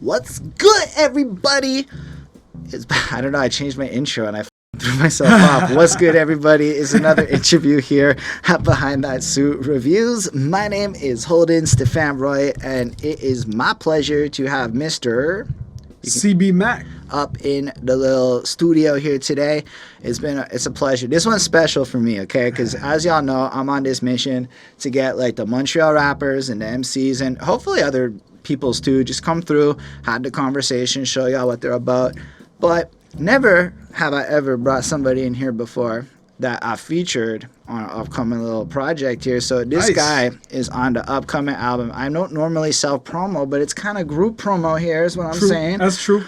What's good, everybody? I don't know. I changed my intro and I threw myself off. What's good, everybody? Is another interview here at Behind That Suit Reviews. My name is Holden Stephan Roy, and it is my pleasure to have Mr. C.B.Mac up in the little studio here today. It's a pleasure. This one's special for me, okay? Because as y'all know, I'm on this mission to get like the Montreal rappers and the MCs and hopefully other people's too just come through, had the conversation, show y'all what they're about. But never have I ever brought somebody in here before that I featured on an upcoming little project here. So this guy is on the upcoming album. I don't normally self-promo, but it's kind of group promo here is what I'm saying. That's true.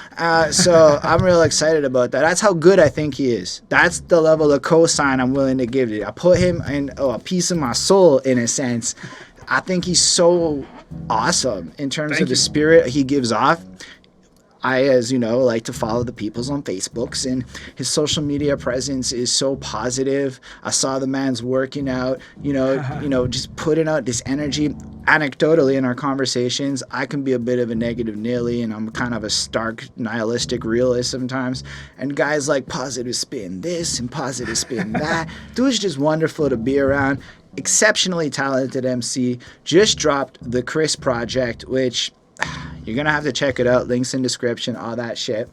So I'm real excited about that. That's how good I think he is. That's the level of cosign I'm willing to give you. I put him in a piece of my soul, in a sense. I think he's so awesome in terms of the spirit he gives off. I, as you know, like to follow the peoples on Facebooks, and his social media presence is so positive. I saw the man's working out, just putting out this energy. Anecdotally, in our conversations, I can be a bit of a negative Nelly, and I'm kind of a stark, nihilistic realist sometimes. And guys like positive spin this and positive spin that. Dude's just wonderful to be around. Exceptionally talented MC. Just dropped the Chris Project, which you're gonna have to check it out. Links in description, all that shit.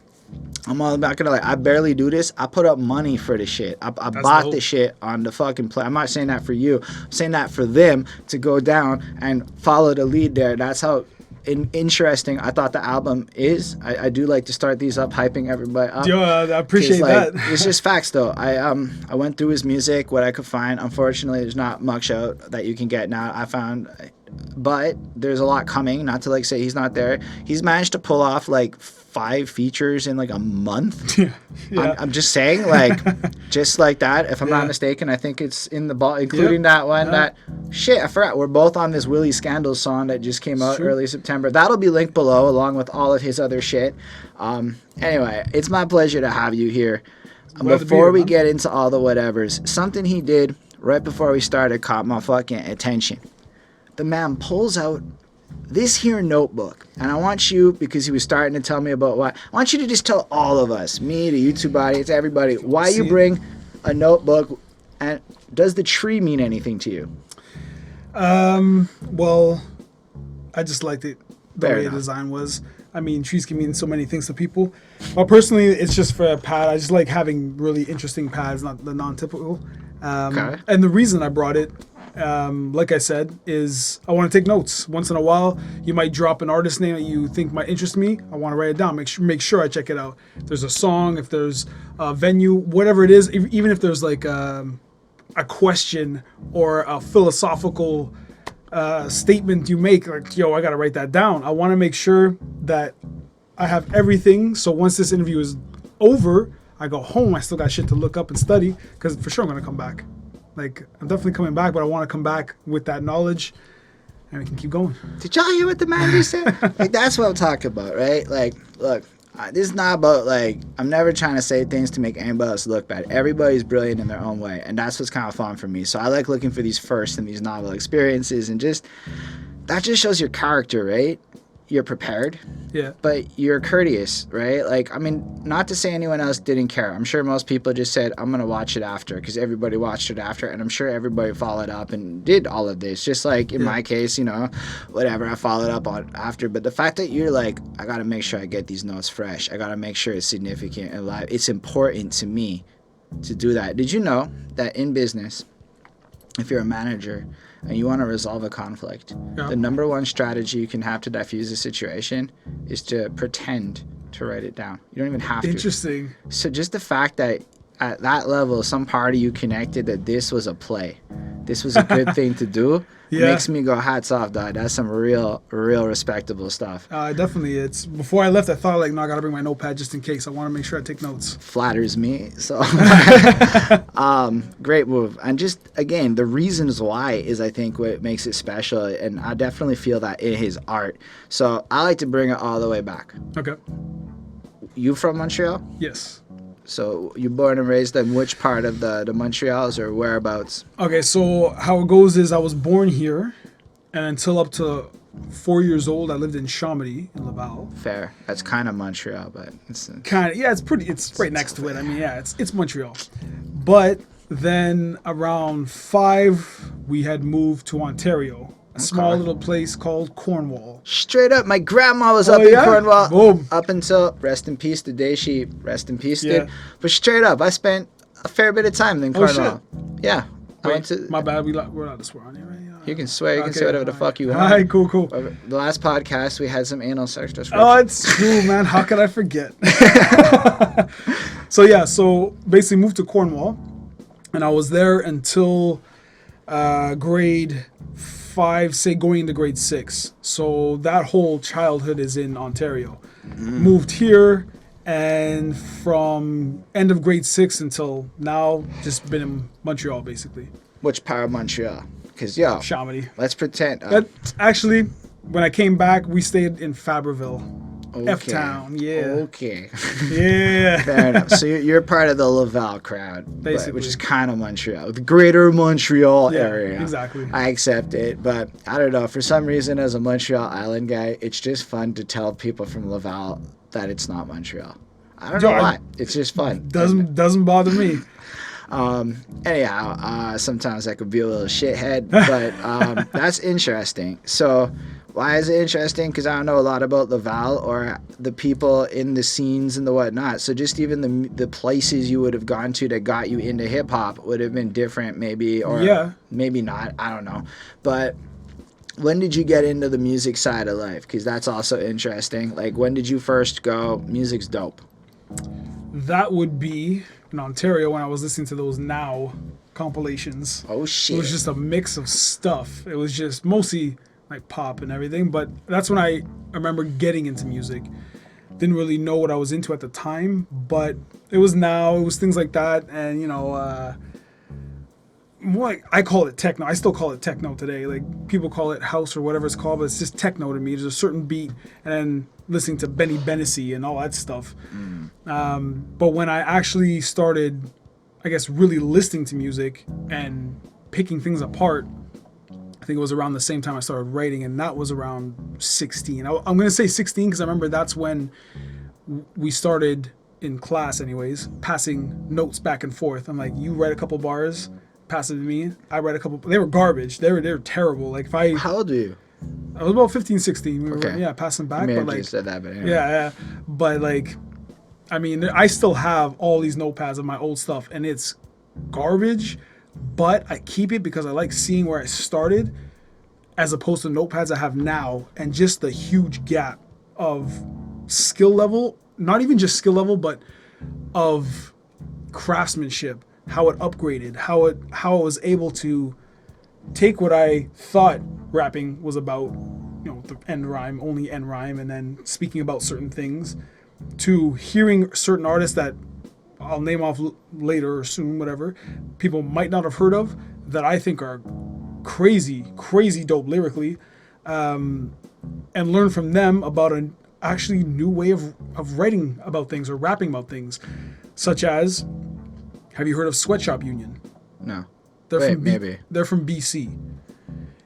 I'm all not gonna lie. I barely do this. I put up money for the shit. I bought the shit on the fucking play. I'm not saying that for you. I'm saying that for them to go down and follow the lead there. That's how interesting I thought the album is. I do like to start these up, hyping everybody up. Yo, I appreciate that. It's just facts though. I went through his music, what I could find. Unfortunately, there's not much out that you can get now. I found, but there's a lot coming. Not to like say he's not there. He's managed to pull off like 5 features in like a month. Yeah. I'm just saying, like, just like that. If I'm not mistaken, I think it's in the ball, including that one. That shit, I forgot. We're both on this Willie Scandal song that just came out early September. That'll be linked below, along with all of his other shit. Anyway, it's my pleasure to have you here. Before we get into all the whatevers, something he did right before we started caught my fucking attention. The man pulls out this here notebook, and I want you, because he was starting to tell me about why, I want you to just tell all of us, me, the YouTube audience, everybody, why you bring a notebook, and does the tree mean anything to you? Well, I just liked it the Fair way enough. the design was. I mean, trees can mean so many things to people. Well, personally, it's just for a pad. I just like having really interesting pads, not the non-typical. Okay. And the reason I brought it, like I said, is I want to take notes. Once in a while, you might drop an artist name that you think might interest me. I want to write it down. Make sure I check it out. If there's a song, if there's a venue, whatever it is, even if there's like a question or a philosophical statement you make, like, yo, I got to write that down. I want to make sure that I have everything. So once this interview is over, I go home, I still got shit to look up and study, because for sure I'm going to come back. Like, I'm definitely coming back, but I want to come back with that knowledge, and we can keep going. Did y'all hear what the man just said? Like, that's what I'm talking about, right? Like, look, this is not about, like, I'm never trying to say things to make anybody else look bad. Everybody's brilliant in their own way, and that's what's kind of fun for me. So I like looking for these first and these novel experiences, and just, that just shows your character, right? You're prepared. Yeah. But you're courteous, right? Like, I mean, not to say anyone else didn't care. I'm sure most people just said, I'm going to watch it after, because everybody watched it after, and I'm sure everybody followed up and did all of this. Just like in my case, whatever, I followed up on after. But the fact that you're like, I got to make sure I get these notes fresh. I got to make sure it's significant and live. It's important to me to do that. Did you know that in business, if you're a manager and you want to resolve a conflict, the number one strategy you can have to diffuse a situation is to pretend to write it down. You don't even have to. Interesting. So just the fact that at that level, some part of you connected that this was a play, this was a good thing to do, makes me go, hats off, dog. That's some real respectable stuff. Definitely. It's before I left, I thought, like, no, I got to bring my notepad just in case. I want to make sure I take notes. Flatters me. So great move. And just, again, the reasons why is, I think, what makes it special. And I definitely feel that in his art. So I like to bring it all the way back. Okay. You from Montreal? Yes. So you're born and raised in which part of the Montreals, or whereabouts? Okay, so how it goes is I was born here, and until up to 4 years old, I lived in Chamonix in Laval. Fair. That's kind of Montreal, but it's Kind of, yeah, it's right next to it. I mean, yeah, it's Montreal. But then around 5, we had moved to Ontario, a small little place called Cornwall. straight up. My grandma was up in yeah? Cornwall. Boom. Up until, rest in peace, the day she rest in peace Yeah. did. But straight up, I spent a fair bit of time in Cornwall. Yeah. I went Wait, to, my bad. We're not to swear on here, right? you can swear, you can Okay, say whatever the all fuck you All want. right, cool. The last podcast, we had some anal sex description. Oh, it's true, man. How could I forget? So basically moved to Cornwall, and I was there until grade 5, say going into grade 6. So that whole childhood is in Ontario. Moved here, and from end of grade 6 until now, just been in Montreal, basically. Which part of Montreal? Because, yo, Chamonix. let's pretend. But actually, when I came back, we stayed in Fabreville. Okay. F-Town, yeah. Okay. Yeah. Fair enough. So you're part of the Laval crowd, Basically. which is kind of Montreal, the greater Montreal Yeah, area. exactly. I accept it, but I don't know. For some reason, as a Montreal Island guy, it's just fun to tell people from Laval that it's not Montreal. I don't know why. It's just fun. Doesn't bother me. Anyhow, sometimes I could be a little shithead, but that's interesting. So why is it interesting? Because I don't know a lot about Laval or the people in the scenes and the whatnot. So just even the places you would have gone to that got you into hip hop would have been different, maybe, or maybe not. I don't know. But when did you get into the music side of life? Because that's also interesting. Like, when did you first go, music's dope? That would be in Ontario when I was listening to those Now compilations. Oh, shit. It was just a mix of stuff. It was just mostly like pop and everything, but that's when I remember getting into music. Didn't really know what I was into at the time, but it was Now, it was things like that, and more like, I call it techno. I still call it techno today. Like, people call it house or whatever it's called, but it's just techno to me. There's a certain beat, and then listening to Benny Benassi and all that stuff. But when I actually started, I guess, really listening to music and picking things apart, I think it was around the same time I started writing, and that was around 16. I'm going to say 16 because I remember that's when we started, in class anyways, passing notes back and forth. I'm like, you write a couple bars, pass it to me. I write a couple. They were garbage. They were terrible. Like, How old are you? I was about 15, 16. We were, Okay. passing back. I may but have like, just said that, but anyway. yeah. But like, I mean, I still have all these notepads of my old stuff, and it's garbage, but I keep it because I like seeing where I started, as opposed to notepads I have now, and just the huge gap of skill level, not even just skill level, but of craftsmanship, how it upgraded, how I was able to take what I thought rapping was about, the end rhyme, only end rhyme, and then speaking about certain things, to hearing certain artists that I'll name off later or soon, whatever, people might not have heard of, that I think are crazy dope lyrically, and learn from them about an actually new way of writing about things or rapping about things, such as, have you heard of Sweatshop Union? No. They're Maybe. They're from BC.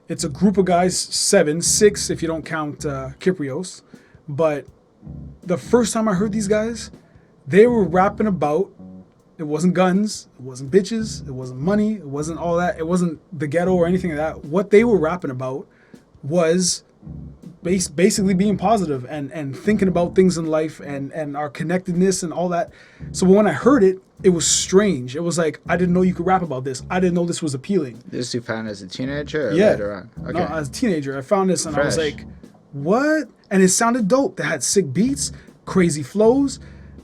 It's a group of guys, 6 if you don't count Kyprios. But the first time I heard these guys, they were rapping about, it wasn't guns, it wasn't bitches, it wasn't money, it wasn't all that, it wasn't the ghetto or anything like that. What they were rapping about was basically being positive and thinking about things in life and our connectedness and all that. So when I heard it, it was strange. It was like, I didn't know you could rap about this. I didn't know this was appealing. This you found as a teenager or Yeah. later on? Okay. No, as a teenager, I found this and I was Fresh. like, what? And it sounded dope. They had sick beats, crazy flows.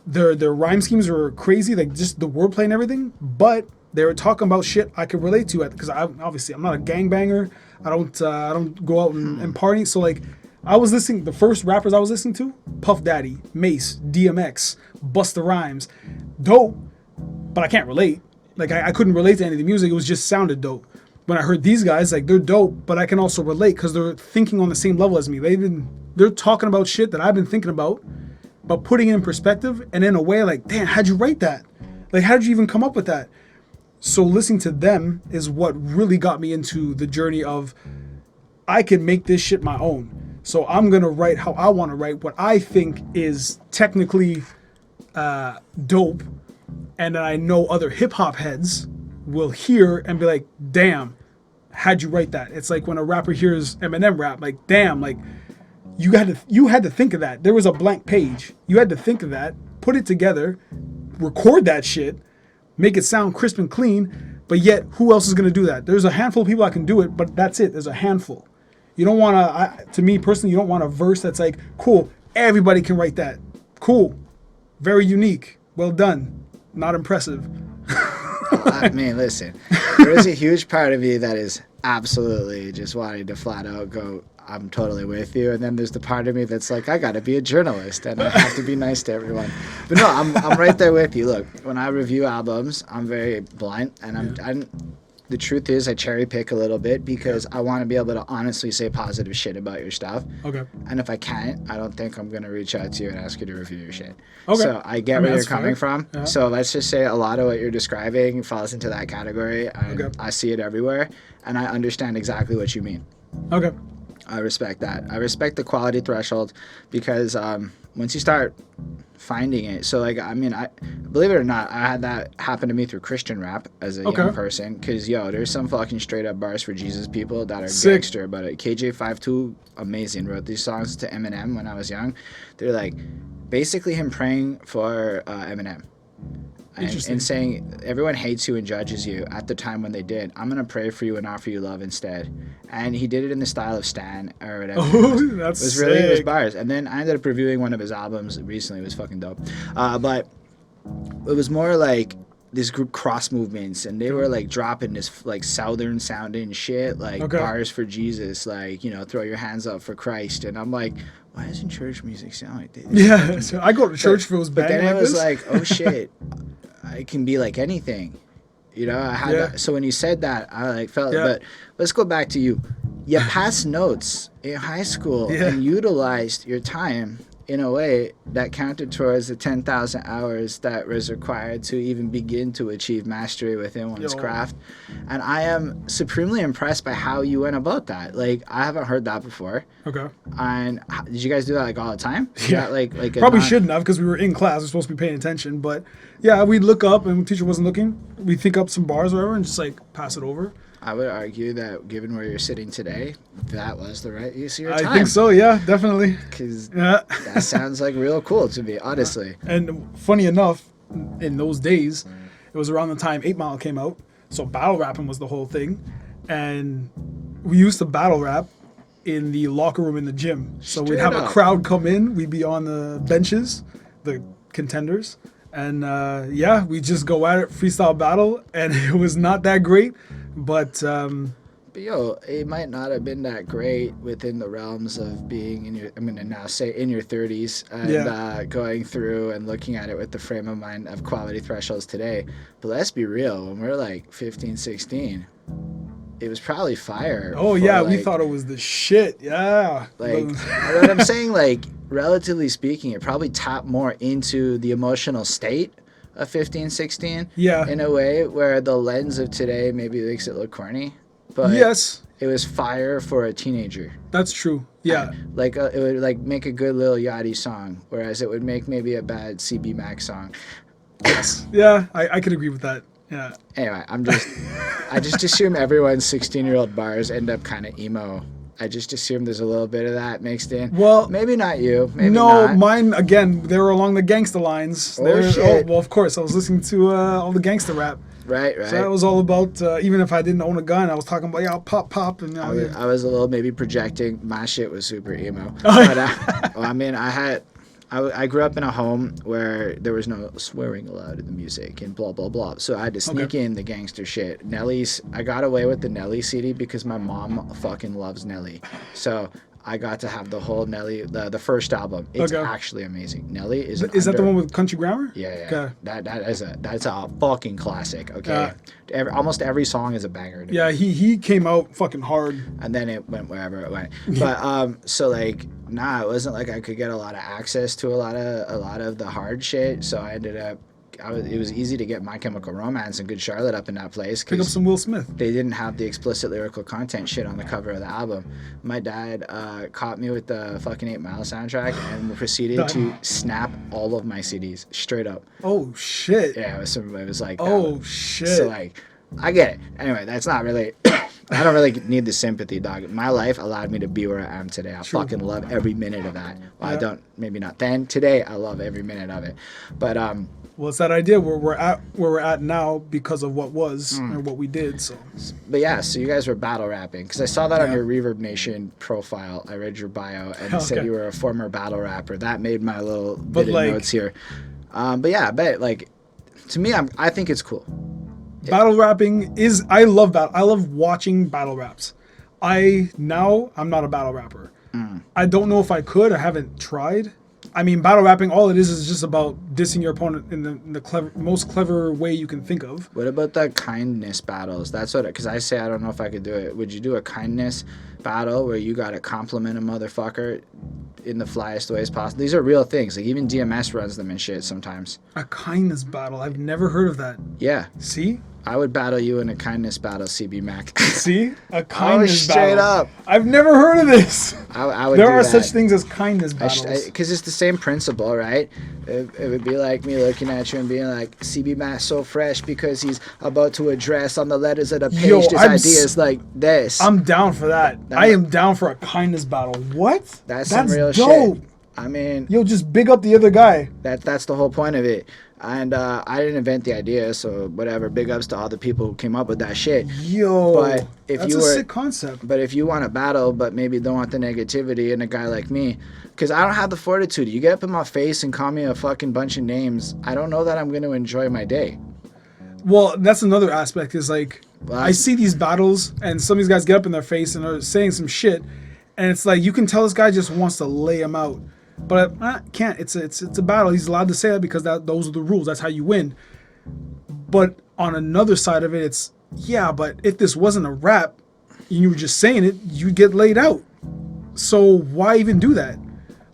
Their rhyme schemes were crazy, like just the wordplay and everything. But they were talking about shit I could relate to, because I'm not a gangbanger. I don't go out and party. So like, I was listening. The first rappers I was listening to: Puff Daddy, Mace, DMX, Busta Rhymes, dope. But I can't relate. Like, I couldn't relate to any of the music. It was just sounded dope. When I heard these guys, like, they're dope, but I can also relate because they're thinking on the same level as me. They're talking about shit that I've been thinking about, but putting it in perspective, and in a way, like, damn, how'd you write that? Like, how'd you even come up with that? So listening to them is what really got me into the journey of I can make this shit my own. So I'm gonna write how I want to write, what I think is technically dope, and then I know other hip hop heads will hear and be like, damn, how'd you write that? It's like when a rapper hears Eminem rap, like, damn, like you had to think of that. There was a blank page. You had to think of that, put it together, record that shit, make it sound crisp and clean, but yet who else is gonna do that? There's a handful of people that can do it, but that's it. There's a handful. You don't wanna, to me personally, you don't want a verse that's like, cool, everybody can write that. Cool, very unique, well done, not impressive. I mean, listen, there is a huge part of me that is absolutely just wanting to flat out go, I'm totally with you. And then there's the part of me that's like, I got to be a journalist and I have to be nice to everyone. But no, I'm right there with you. Look, when I review albums, I'm very blunt, and I'm the truth is I cherry pick a little bit because I want to be able to honestly say positive shit about your stuff. Okay. And if I can't, I don't think I'm going to reach out to you and ask you to review your shit. Okay. So I get where you're coming fair. from. So let's just say a lot of what you're describing falls into that category. I see it everywhere, and I understand exactly what you mean. Okay. I respect that. I respect the quality threshold because once you start finding it, so like, I mean, I believe it or not, I had that happen to me through Christian rap as a young person, because there's some fucking straight up bars for Jesus people that are gangster about it. KJ52, amazing, wrote these songs to Eminem when I was young. They're like basically him praying for Eminem. And saying everyone hates you and judges you at the time when they did. I'm going to pray for you and offer you love instead. And he did it in the style of Stan or whatever. Oh, that's sick. It was really his bars. And then I ended up reviewing one of his albums recently. It was fucking dope. But it was more like this group Cross Movements, and they were like dropping this like southern sounding shit, like bars for Jesus, like, you know, throw your hands up for Christ. And I'm like, why doesn't church music sound like this? Yeah, so I go to church if it was bad. But then like it was this. like, oh shit, I can be like anything. You know, I had that. So when you said that, I like felt it. But let's go back to you. You passed notes in high school and utilized your time in a way that counted towards the 10,000 hours that was required to even begin to achieve mastery within one's craft. And I am supremely impressed by how you went about that. Like, I haven't heard that before. Okay. And did you guys do that like all the time? Yeah. Like probably shouldn't have, because we were in class. We're supposed to be paying attention. But yeah, we'd look up, and when the teacher wasn't looking, we'd think up some bars or whatever and just like pass it over. I would argue that given where you're sitting today, that was the right use of your time. I think so, yeah, definitely. Because that sounds like real cool to me, honestly. And funny enough, in those days, it was around the time 8 Mile came out, so battle rapping was the whole thing. And we used to battle rap in the locker room in the gym. So we'd have a crowd come in, we'd be on the benches, the contenders, and we'd just go at it, freestyle battle, and it was not that great. But yo, it might not have been that great within the realms of being in your, I'm going to now say in your 30s and going through and looking at it with the frame of mind of quality thresholds today. But let's be real, when we're like 15, 16, it was probably fire. Oh, yeah, we thought it was the shit, yeah. Like, what I'm saying, like, relatively speaking, it probably tapped more into the emotional state of 15, 16 in a way where the lens of today maybe makes it look corny, but it was fire for a teenager. That's true. Yeah, like it would like make a good Lil Yachty song, whereas it would make maybe a bad C.B.Mac song. Yes. Yeah, I could agree with that. Yeah. Anyway, I just assume everyone's 16-year-old bars end up kind of emo. I just assume there's a little bit of that mixed in. Well, maybe not you. Maybe not. Mine, again, they were along the gangster lines. Shit. Well, of course. I was listening to all the gangster rap. Right. So that was all about, even if I didn't own a gun, I was talking about, pop. And I was a little maybe projecting. My shit was super emo. But, I mean, I grew up in a home where there was no swearing allowed in the music and blah, blah, blah. So I had to sneak in the gangster shit. I got away with the Nelly CD because my mom fucking loves Nelly. So I got to have the whole Nelly, the first album. It's actually amazing. Nelly is that the one with Country Grammar? Yeah. Okay. That's a fucking classic, okay? Almost every song is a banger. Yeah, he came out fucking hard. And then it went wherever it went. But so like, it wasn't like I could get a lot of access to a lot of the hard shit. So I ended up it was easy to get My Chemical Romance and Good Charlotte up in that place. Pick up some Will Smith. They didn't have the explicit lyrical content shit on the cover of the album. My dad caught me with the fucking 8 Mile soundtrack and proceeded to snap all of my CDs straight up. Oh shit. Yeah, it was like. Oh shit. So like, I get it. Anyway, that's not really. I don't really need the sympathy, dog. My life allowed me to be where I am today. I fucking love every minute of that. Well, I don't, maybe not then. Today, I love every minute of it. But well, it's that idea where we're at now because of what was or what we did. So. But yeah, so you guys were battle rapping because I saw that on your Reverb Nation profile. I read your bio and it said you were a former battle rapper. That made my little bit of notes here. But yeah, I bet like to me, I think it's cool. Battle rapping is I love watching battle raps. I'm not a battle rapper. I don't know if I could. I haven't tried. I mean, battle rapping, all it is just about dissing your opponent in the most clever way you can think of. What about the kindness battles? That's what, because I say I don't know if I could do it. Would you do a kindness battle where you got to compliment a motherfucker in the flyest ways possible? These are real things. Like even DMS runs them and shit sometimes. A kindness battle? I've never heard of that. Yeah. See? I would battle you in a kindness battle, C.B.Mac. See? A kindness battle. Straight up. I've never heard of this. I would there do are that. such things as kindness battles. Because it's the same principle, right? It would be like me looking at you and being like, C.B.Mac so fresh because he's about to address on the letters of the page his ideas like this. I'm down for that. I am down for a kindness battle. What? That's some real dope. shit. I mean... Yo, just big up the other guy. That's the whole point of it. And I didn't invent the idea, so whatever. Big ups to all the people who came up with that shit. Yo, but if that's a sick concept. But if you want to battle, but maybe don't want the negativity in a guy like me, because I don't have the fortitude. You get up in my face and call me a fucking bunch of names, I don't know that I'm going to enjoy my day. Well, that's another aspect is like, I see these battles and some of these guys get up in their face and are saying some shit, and it's like, you can tell this guy just wants to lay him out. But I can't. It's a battle. He's allowed to say that because those are the rules. That's how you win. But on another side of it, it's but if this wasn't a rap, and you were just saying it, you'd get laid out. So why even do that?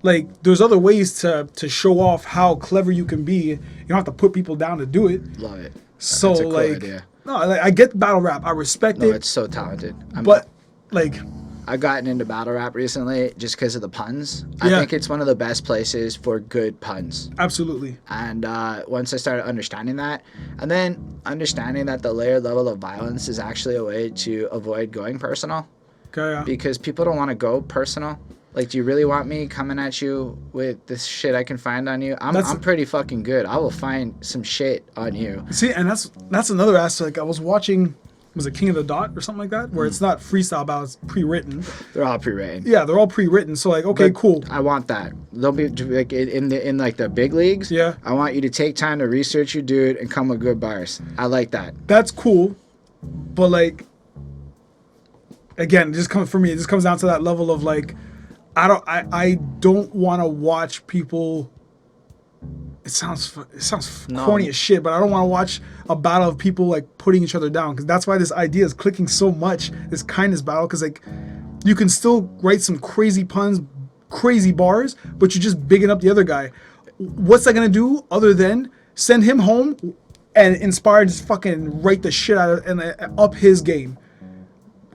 Like, there's other ways to show off how clever you can be. You don't have to put people down to do it. Love it. So that's a cool like, idea. No, I get battle rap. I respect it. No, it's so talented. But like. I've gotten into battle rap recently just because of the puns. I think it's one of the best places for good puns. Absolutely. And once I started understanding that, and then understanding that the layered level of violence is actually a way to avoid going personal. Okay, yeah. Because people don't want to go personal. Like, do you really want me coming at you with this shit I can find on you? I'm pretty fucking good. I will find some shit on you. See, and that's another aspect. I was watching... Was it King of the Dot or something like that? Where it's not freestyle battles, pre-written. They're all pre-written. Yeah, they're all pre-written. So like, okay, cool. I want that. They'll be like in like the big leagues. Yeah. I want you to take time to research your dude and come with good bars. I like that. That's cool, but like, again, it just comes down to that level of like, I don't want to watch people. It sounds corny as shit, but I don't want to watch a battle of people like putting each other down, because that's why this idea is clicking so much, this kindness battle, because like you can still write some crazy puns, crazy bars, but you're just bigging up the other guy. What's that gonna do other than send him home and inspire, just fucking write the shit out of and up his game?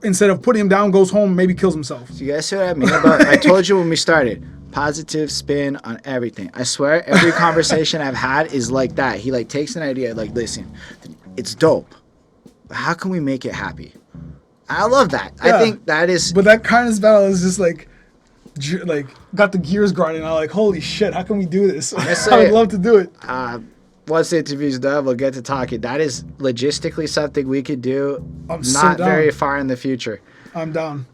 Instead of putting him down, goes home, maybe kills himself. So you guys see what I mean about? I told you when we started. Positive spin on everything. I swear every conversation I've had is like that. He like takes an idea like, listen, it's dope. How can we make it happy? I love that. Yeah. I think that is. But that kindness battle is just like got the gears grinding. I'm like, holy shit, how can we do this? I would love to do it. Once the interview's done, we'll get to talking. That is logistically something we could do. I'm not very far in the future. I'm down.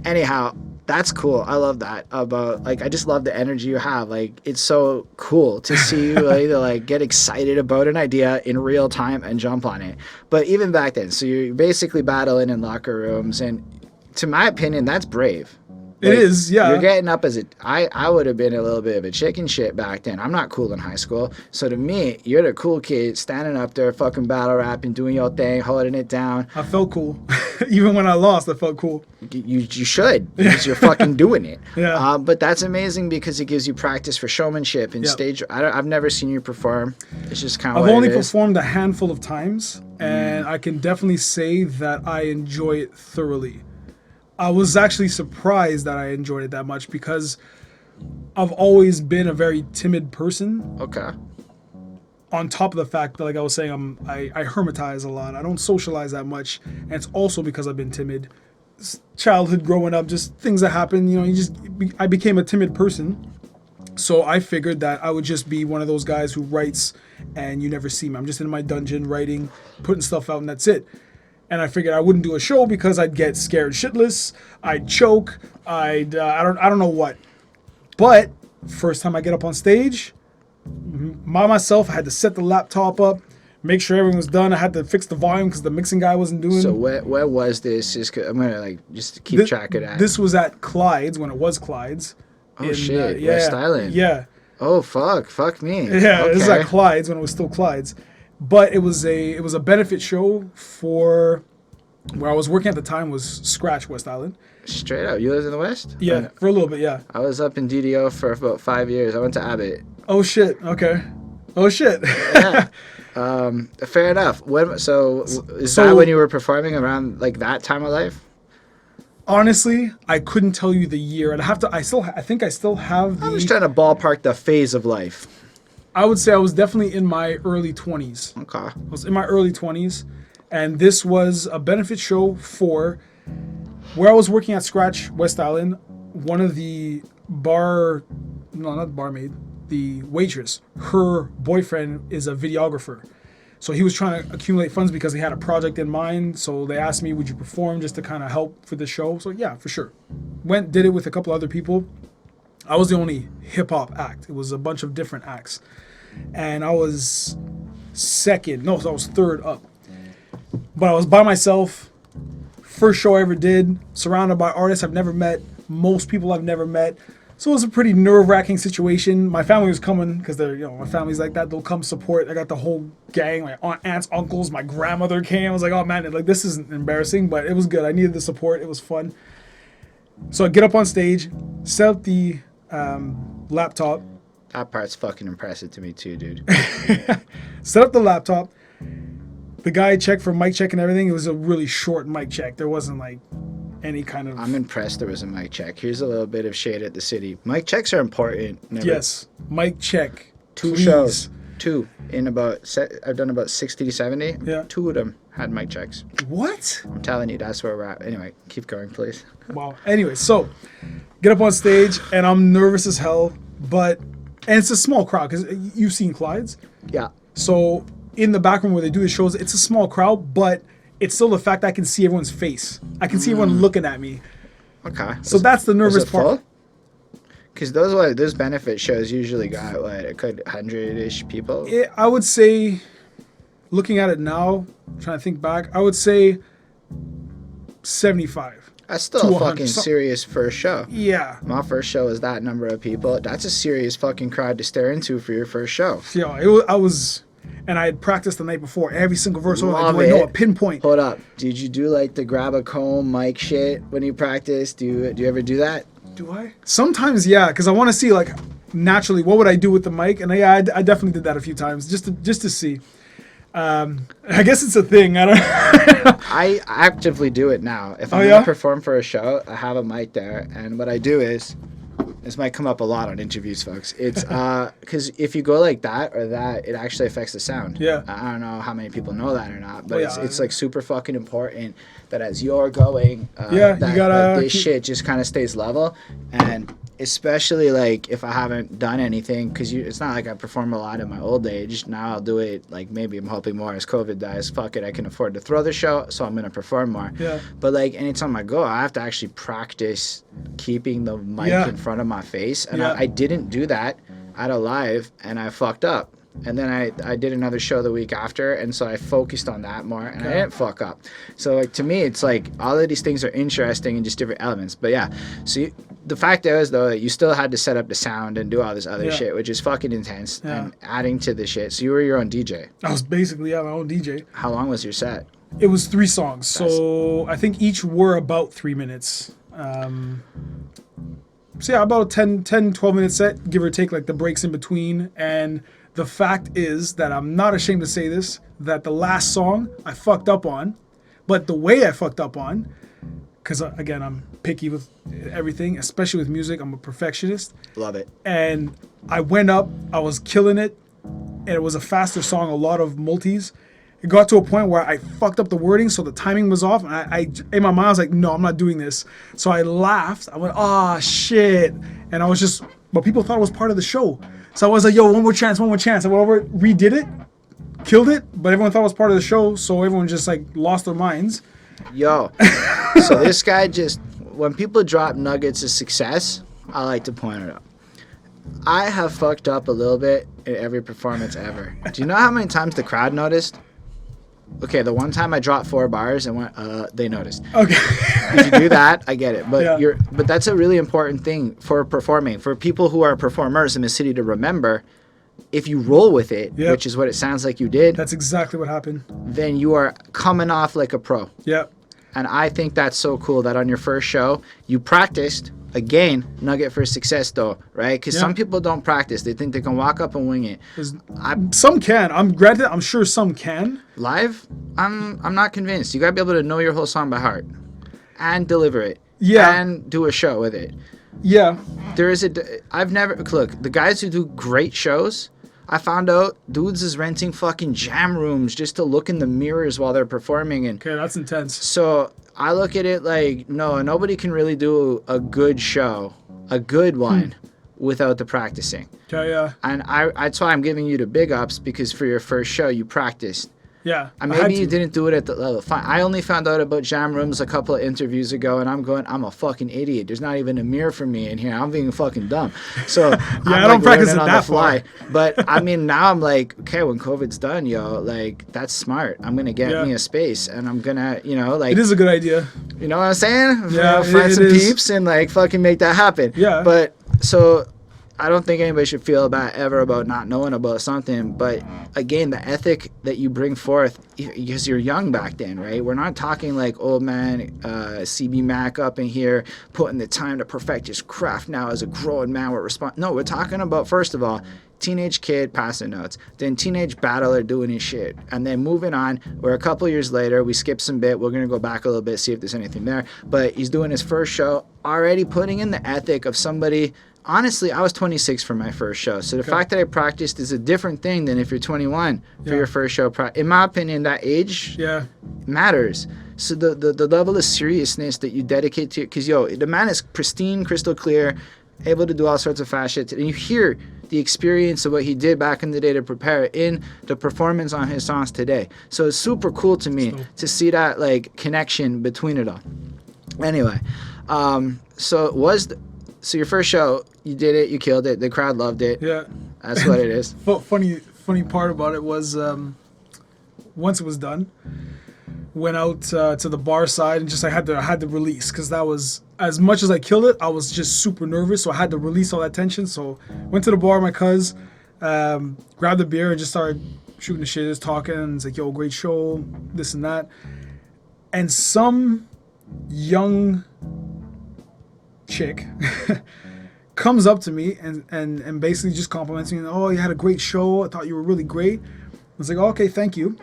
Anyhow, that's cool. I love that about, like, I just love the energy you have. Like, it's so cool to see you either like get excited about an idea in real time and jump on it. But even back then, so you're basically battling in locker rooms, and to my opinion, that's brave. It is, yeah. You're getting up as I would have been a little bit of a chicken shit back then. I'm not cool in high school. So to me, you're the cool kid standing up there fucking battle rapping, doing your thing, holding it down. I felt cool. Even when I lost, I felt cool. You should, because you're fucking doing it. Yeah. But that's amazing because it gives you practice for showmanship and Yep. stage. I've never seen you perform. It's just kind of I've what only it is. performed a handful of times, and I can definitely say that I enjoy it thoroughly. I was actually surprised that I enjoyed it that much because I've always been a very timid person. Okay. On top of the fact that, like I was saying, I hermitize a lot. I don't socialize that much, and it's also because I've been timid. Childhood, growing up, just things that happen. You know, I became a timid person. So I figured that I would just be one of those guys who writes and you never see me. I'm just in my dungeon writing, putting stuff out, and that's it. And I figured I wouldn't do a show because I'd get scared shitless, I'd choke, I don't know what. But first time I get up on stage, by myself, I had to set the laptop up, make sure everything was done. I had to fix the volume because the mixing guy wasn't doing. So where was this? I'm gonna just keep track of that. This was at Clyde's when it was Clyde's. Oh shit! West Island. Yeah. Oh fuck me. Yeah, okay. This is at Clyde's when it was still Clyde's, but it was a benefit show for where I was working at the time was Scratch West Island. Straight up, you lived in the West? Yeah, for a little bit, yeah. I was up in DDO for about 5 years. I went to Abbott. Oh shit. Okay. Oh shit. Yeah. Fair enough. So that when you were performing around like that time of life? Honestly, I couldn't tell you the year. I think I still have I'm just trying to ballpark the phase of life. I would say I was definitely in my early 20s. Okay. I was in my early 20s, and this was a benefit show for where I was working at Scratch West Island. One of the the waitress, her boyfriend is a videographer. So he was trying to accumulate funds because he had a project in mind. So they asked me, would you perform just to kind of help for the show? So yeah, for sure. Did it with a couple other people. I was the only hip hop act. It was a bunch of different acts. And I was I was third up. But I was by myself. First show I ever did, surrounded by artists I've never met, most people I've never met. So it was a pretty nerve-wracking situation. My family was coming because my family's like that. They'll come support. I got the whole gang, my aunts, uncles, my grandmother came. I was like, oh man, like this isn't embarrassing, but it was good. I needed the support. It was fun. So I get up on stage, set up the laptop. That part's fucking impressive to me too, dude. Set up the laptop. The guy checked for mic check and everything. It was a really short mic check. There wasn't like any kind of... I'm impressed there was a mic check. Here's a little bit of shade at the city. Mic checks are important. Yes. Mic check. Two please. shows. Two. I've done about 60 to 70. Yeah. 2 of them had mic checks. What? I'm telling you, that's where we're at. Anyway, keep going, please. Wow. Anyway, so get up on stage and I'm nervous as hell, and it's a small crowd because you've seen Clyde's. Yeah. So in the back room where they do the shows, it's a small crowd, but it's still the fact that I can see everyone's face. I can see everyone looking at me. Okay. So that's the nervous part. Because those benefit shows usually got what, a good 100-ish people. I would say, looking at it now, trying to think back, I would say 75. That's still a fucking serious first show. Yeah. My first show was that number of people. That's a serious fucking crowd to stare into for your first show. Yeah, I was, and I had practiced the night before. Every single verse, I know a pinpoint. Hold up. Did you do like the grab a comb mic shit when you practice? Do you ever do that? Do I? Sometimes, yeah, because I want to see like naturally what would I do with the mic, and yeah, I definitely did that a few times just to see. I guess it's a thing. I don't know. I actively do it now. If I'm gonna perform for a show, I have a mic there, and what I do is, this might come up a lot on interviews, folks. It's because if you go like that or that, it actually affects the sound. Yeah. I don't know how many people know that or not, but it's like super fucking important that as you're going, this shit just kind of stays level, and especially like if I haven't done anything, because it's not like I perform a lot in my old age. Now I'll do it, like maybe I'm hoping more as COVID dies. Fuck it, I can afford to throw the show, so I'm gonna perform more. Yeah. But like anytime I go, I have to actually practice keeping the mic in front of my face, and I didn't do that at a live, and I fucked up. And then I did another show the week after, and so I focused on that more, and I didn't fuck up. So like to me, it's like all of these things are interesting and just different elements. But yeah, so the fact is though, you still had to set up the sound and do all this other shit, which is fucking intense, and adding to the shit. So you were your own DJ. I was basically my own DJ. How long was your set? It was 3 songs, so I think each were about 3 minutes. So yeah, about a 10, 12 minute set, give or take, like the breaks in between. And the fact is that I'm not ashamed to say this, that the last song I fucked up on, but the way I fucked up on, because again, I'm picky with everything, especially with music. I'm a perfectionist. Love it. And I went up, I was killing it, and it was a faster song, a lot of multis. It got to a point where I fucked up the wording, so the timing was off. And I in my mind, I was like, no, I'm not doing this. So I laughed. I went, oh, shit. And I was just, but people thought it was part of the show. So I was like, yo, one more chance. I went over, redid it, killed it. But everyone thought it was part of the show, so everyone just like lost their minds. Yo, so this guy just, when people drop nuggets of success, I like to point it out. I have fucked up a little bit in every performance ever. Do you know how many times the crowd noticed? Okay, the one time I dropped 4 bars and went, they noticed. Okay. If you do that, I get it. But but that's a really important thing for performing. For people who are performers in the city to remember, if you roll with it, which is what it sounds like you did. That's exactly what happened. Then you are coming off like a pro. Yep. And I think that's so cool that on your first show, you practiced. Again, nugget for success though, right? Because some people don't practice. They think they can walk up and wing it. Some can. I'm sure some can. Live, I'm not convinced. You gotta be able to know your whole song by heart and deliver it. Yeah. And do a show with it. Yeah. I've never, look, the guys who do great shows, I found out dudes is renting fucking jam rooms just to look in the mirrors while they're performing. And okay, that's intense. So I look at it like, no, nobody can really do a good show, a good one, without the practicing. Okay, yeah. And that's why I'm giving you the big ups, because for your first show, you practiced. Yeah. And maybe you didn't do it at the level. Fine. I only found out about jam rooms a couple of interviews ago, and I'm a fucking idiot. There's not even a mirror for me in here. I'm being fucking dumb. So I don't practice it that far. But I mean, now I'm like, okay, when COVID's done, yo, like that's smart. I'm gonna get me a space, and I'm gonna, like it is a good idea. You know what I'm saying? Yeah, find some peeps and like fucking make that happen. Yeah. But so I don't think anybody should feel bad ever about not knowing about something. But again, the ethic that you bring forth, because you're young back then, right? We're not talking like old man C.B.Mac up in here putting the time to perfect his craft now as a grown man with No, we're talking about, first of all, teenage kid passing notes, then teenage battler doing his shit, and then moving on. We're a couple years later, we skip some bit, we're gonna go back a little bit, see if there's anything there, but he's doing his first show, already putting in the ethic of somebody. Honestly, I was 26 for my first show, so the fact that I practiced is a different thing than if you're 21 for your first show. In my opinion, that age matters. So the level of seriousness that you dedicate to it, because the man is pristine, crystal clear, able to do all sorts of fast shit, and you hear the experience of what he did back in the day to prepare it in the performance on his songs today. So it's super cool to me to see that like connection between it all. Anyway, so your first show, you did it, you killed it, the crowd loved it. Yeah, that's what it is. Funny part about it was once it was done, went out to the bar side and just I had to release, because that was, as much as I killed it, I was just super nervous, so I had to release all that tension. So went to the bar, my cuz, grabbed a beer and just started shooting the shit, just talking, and it's like, yo, great show, this and that. And some young chick comes up to me and basically just compliments me, oh, you had a great show, I thought you were really great. I was like, oh, okay, thank you.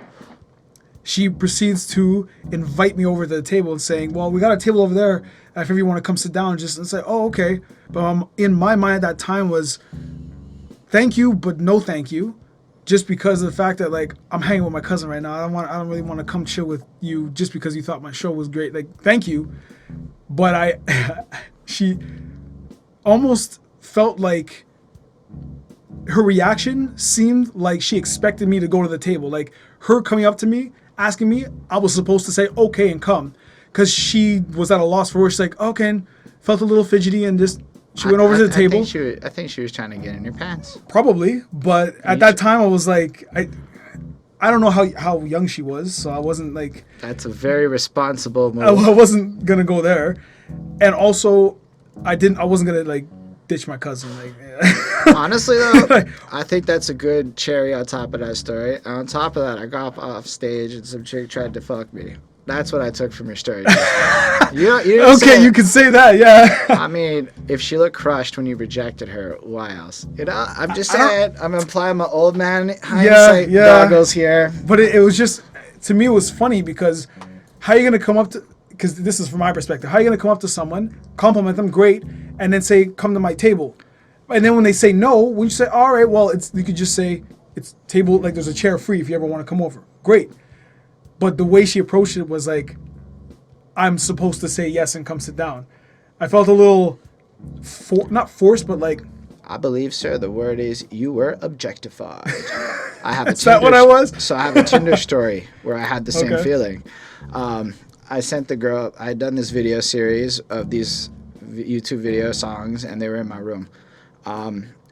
She proceeds to invite me over to the table and saying, well, we got a table over there if ever you want to come sit down. Just and say, oh, okay. But in my mind at that time was, thank you, but no thank you. Just because of the fact that like I'm hanging with my cousin right now. I don't really want to come chill with you just because you thought my show was great. Like, thank you. But she almost felt like her reaction seemed like she expected me to go to the table. Like her coming up to me, asking me, I was supposed to say okay and come, because she was at a loss for words. She's like, okay, and felt a little fidgety and just She went over to the table. I think she was trying to get in your pants. Probably, but at that time I was like, I don't know how young she was, so I wasn't like. That's a very responsible move. I wasn't gonna go there, and also, I wasn't gonna like ditch my cousin. Like, honestly though, I think that's a good cherry on top of that story. And on top of that, I got off stage and some chick tried to fuck me. That's what I took from your story. You okay, you can say that, yeah. I mean, if she looked crushed when you rejected her, why else? You know, I'm just saying. I'm applying my old man hindsight goggles here. But it was just, to me, it was funny because how are you gonna come up to? Because this is from my perspective. How are you gonna come up to someone, compliment them, great, and then say, "Come to my table," and then when they say no, when you say, "All right, well," you could just say, "It's table, like there's a chair free if you ever want to come over." Great. But the way she approached it was like, I'm supposed to say yes and come sit down. I felt a little, not forced, but like. I believe, sir, the word is you were objectified. I have Is that what I was? So I have a Tinder story where I had the same feeling. I sent the girl, I had done this video series of these YouTube video songs, and they were in my room.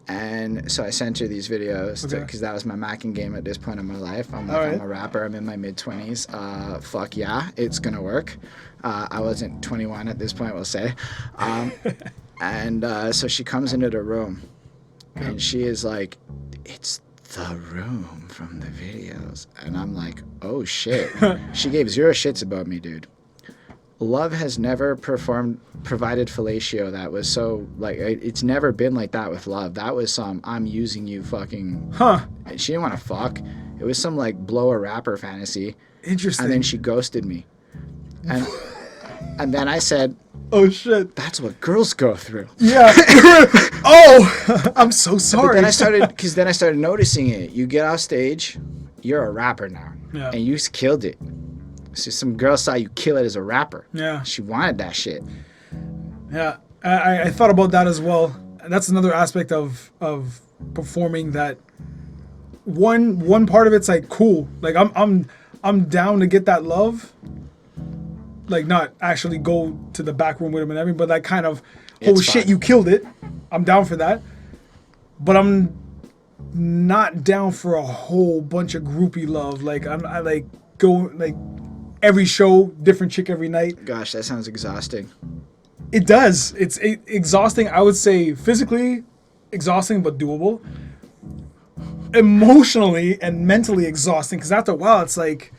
And so I sent her these videos because that was my macking game at this point in my life. I'm like, I'm a rapper. I'm in my mid-20s. Fuck yeah, it's going to work. I wasn't 21 at this point, we'll say. And so she comes into the room, and she is like, it's the room from the videos. And I'm like, oh, shit. She gave zero shits about me, dude. Love has never provided fellatio that was so, like, it's never been like that with Love. That was some, I'm using you fucking. She didn't want to fuck. It was some, like, blow a rapper fantasy. Interesting. And then she ghosted me. And then I said, oh, shit. That's what girls go through. Yeah. Oh, I'm so sorry. But then I started noticing it. You get off stage, you're a rapper now. Yeah. And you killed it. So some girl saw you kill it as a rapper. Yeah. She wanted that shit. Yeah. I thought about that as well. That's another aspect of performing that one part of it's like cool. Like I'm down to get that love. Like not actually go to the back room with him and everything, but that kind of shit, you killed it. I'm down for that. But I'm not down for a whole bunch of groupie love. Like I like go like every show, different chick every night. Gosh, that sounds exhausting. It does. It's exhausting. I would say physically exhausting, but doable. Emotionally and mentally exhausting, because after a while, it's like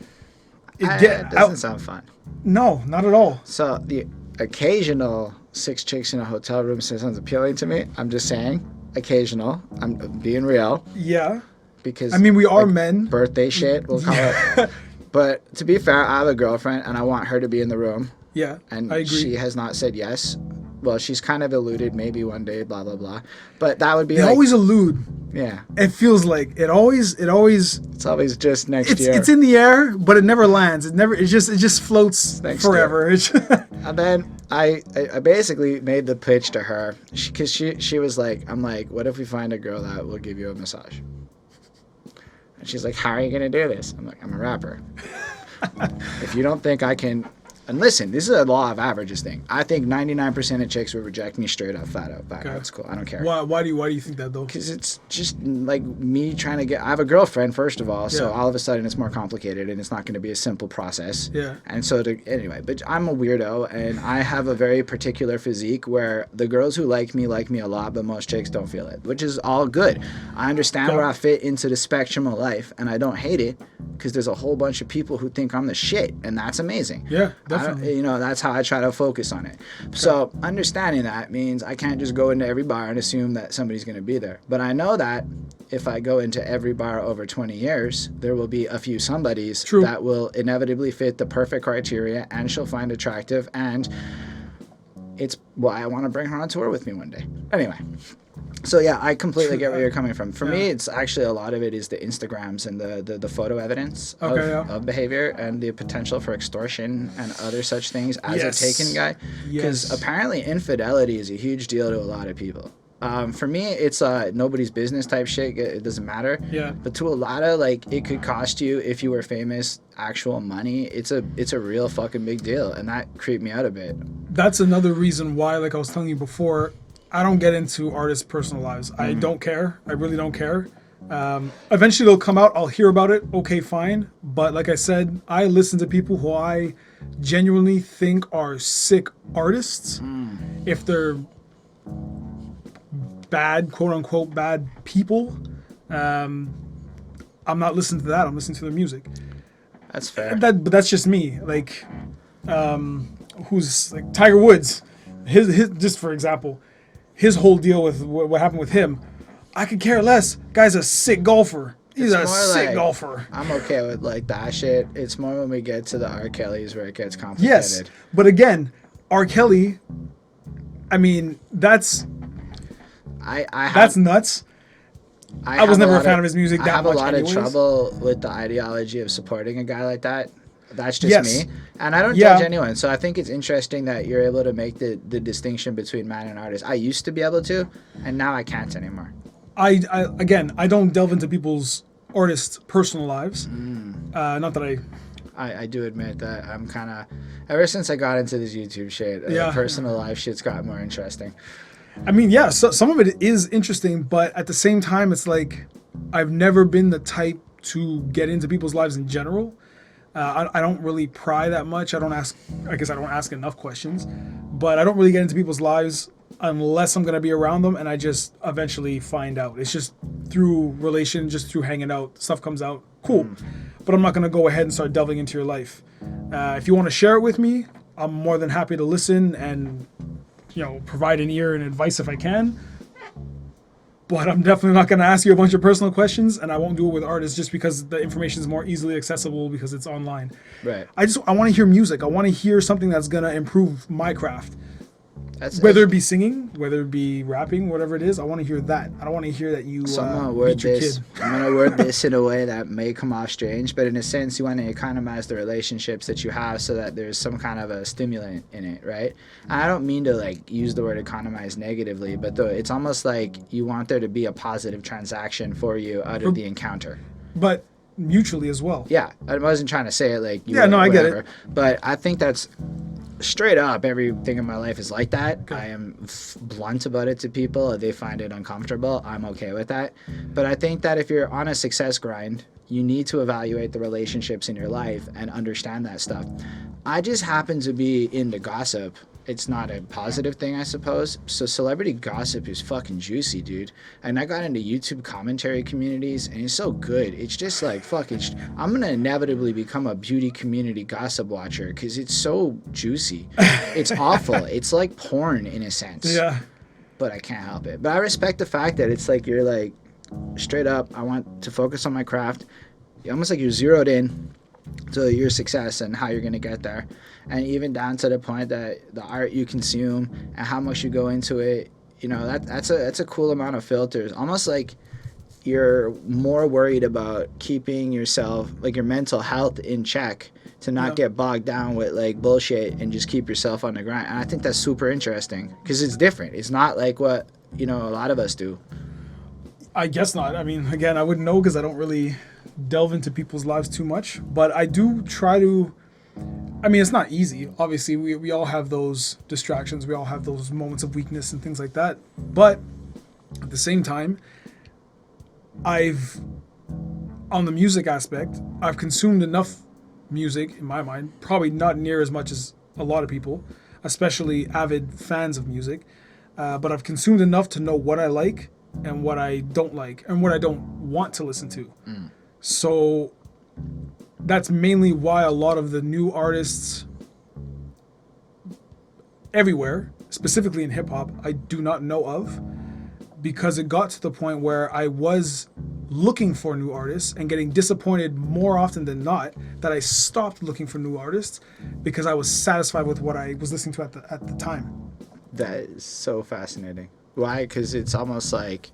it doesn't sound fun. No, not at all. So the occasional 6 chicks in a hotel room sounds appealing to me. I'm just saying, occasional. I'm being real. Yeah. Because I mean, we are men. Birthday shit, we'll call it. But to be fair, I have a girlfriend, and I want her to be in the room. Yeah, and I agree. She has not said yes. Well, she's kind of alluded maybe one day, blah blah blah. But that would be. They always allude. Yeah. It feels like it always. It's always just next year. It's in the air, but it never lands. It just floats forever. And then I basically made the pitch to her because she was like, I'm like, what if we find a girl that will give you a massage? And she's like, how are you gonna do this? I'm like, I'm a rapper. If you don't think I can. And listen, this is a law of averages thing. I think 99% of chicks would reject me straight up, flat out. It's cool. I don't care. Why do you think that though? Because it's just like me trying to get. I have a girlfriend first of all, so all of a sudden it's more complicated and it's not going to be a simple process. Yeah. And so anyway, but I'm a weirdo and I have a very particular physique where the girls who like me a lot, but most chicks don't feel it, which is all good. I understand where I fit into the spectrum of life, and I don't hate it because there's a whole bunch of people who think I'm the shit, and that's amazing. Yeah. Definitely. That's how I try to focus on it. Okay. So understanding that means I can't just go into every bar and assume that somebody's going to be there. But I know that if I go into every bar over 20 years, there will be a few somebodies that will inevitably fit the perfect criteria and she'll find attractive. And it's why I want to bring her on tour with me one day. Anyway. So yeah, I completely get where you're coming from. For me, it's actually a lot of it is the Instagrams and the photo evidence of behavior and the potential for extortion and other such things as a taken guy. Because apparently infidelity is a huge deal to a lot of people. For me, it's nobody's business type shit. It doesn't matter. Yeah. But to a lot of, like, it could cost you, if you were famous, actual money. It's a real fucking big deal. And that creeped me out a bit. That's another reason why, like I was telling you before, I don't get into artists' personal lives. I don't care. I really don't care. Eventually they'll come out. I'll hear about it. Okay, fine. But like I said, I listen to people who I genuinely think are sick artists. If they're bad, quote unquote, bad people, I'm not listening to that. I'm listening to their music. That's fair. But that's just me. Like, who's like Tiger Woods? His just for example, his whole deal with what happened with him. I could care less. Guy's a sick golfer. He's a sick golfer. I'm okay with like that shit. It's more when we get to the R. Kellys where it gets complicated. Yes, but again, R. Kelly. I mean, that's nuts. I was never a fan of his music that much. I have a lot of trouble with the ideology of supporting a guy like that. That's just me. And I don't judge anyone. So I think it's interesting that you're able to make the distinction between man and artist. I used to be able to, and now I can't anymore. I don't delve into people's artists' personal lives. Not that I do admit that I'm kind of, ever since I got into this YouTube shit, personal life shit's got more interesting. I mean, yeah, so some of it is interesting, but at the same time, it's like I've never been the type to get into people's lives in general. I don't really pry that much. I don't ask enough questions, but I don't really get into people's lives unless I'm going to be around them, and I just eventually find out. It's just through relation, just through hanging out, stuff comes out, cool. But I'm not going to go ahead and start delving into your life. If you want to share it with me, I'm more than happy to listen and provide an ear and advice if I can. But I'm definitely not going to ask you a bunch of personal questions, and I won't do it with artists just because the information is more easily accessible because it's online. Right. I want to hear music. I want to hear something that's going to improve my craft. Whether it be singing, whether it be rapping, whatever it is, I want to hear that. I don't want to hear that you beat your kid. I'm going to word this in a way that may come off strange, but in a sense, you want to economize the relationships that you have so that there's some kind of a stimulant in it, right? And I don't mean to like use the word economize negatively, but it's almost like you want there to be a positive transaction for you out of the encounter. But mutually as well. Yeah, I wasn't trying to say it like I get it. But I think that's straight up, everything in my life is like that. Okay. I am blunt about it to people. If they find it uncomfortable, I'm okay with that. But I think that if you're on a success grind, you need to evaluate the relationships in your life and understand that stuff. I just happen to be into gossip. It's not a positive thing, I suppose. So celebrity gossip is fucking juicy, dude. And I got into YouTube commentary communities, and it's so good. It's just like, I'm going to inevitably become a beauty community gossip watcher because it's so juicy. It's awful. It's like porn in a sense. Yeah. But I can't help it. But I respect the fact that it's like you're like, straight up, I want to focus on my craft. Almost like you're zeroed in to your success and how you're going to get there. And even down to the point that the art you consume and how much you go into it, that's a cool amount of filters. Almost like you're more worried about keeping yourself, like your mental health in check to not get bogged down with like bullshit and just keep yourself on the grind. And I think that's super interesting because it's different. It's not like what, a lot of us do. I guess not. I mean, again, I wouldn't know because I don't really delve into people's lives too much, but I do try to. I mean, it's not easy. Obviously, we all have those distractions. We all have those moments of weakness and things like that. But at the same time, on the music aspect, I've consumed enough music, in my mind, probably not near as much as a lot of people, especially avid fans of music. But I've consumed enough to know what I like and what I don't like and what I don't want to listen to. So that's mainly why a lot of the new artists everywhere, specifically in hip hop, I do not know of, because it got to the point where I was looking for new artists and getting disappointed more often than not that I stopped looking for new artists because I was satisfied with what I was listening to at the time. That is so fascinating. Why? Because it's almost like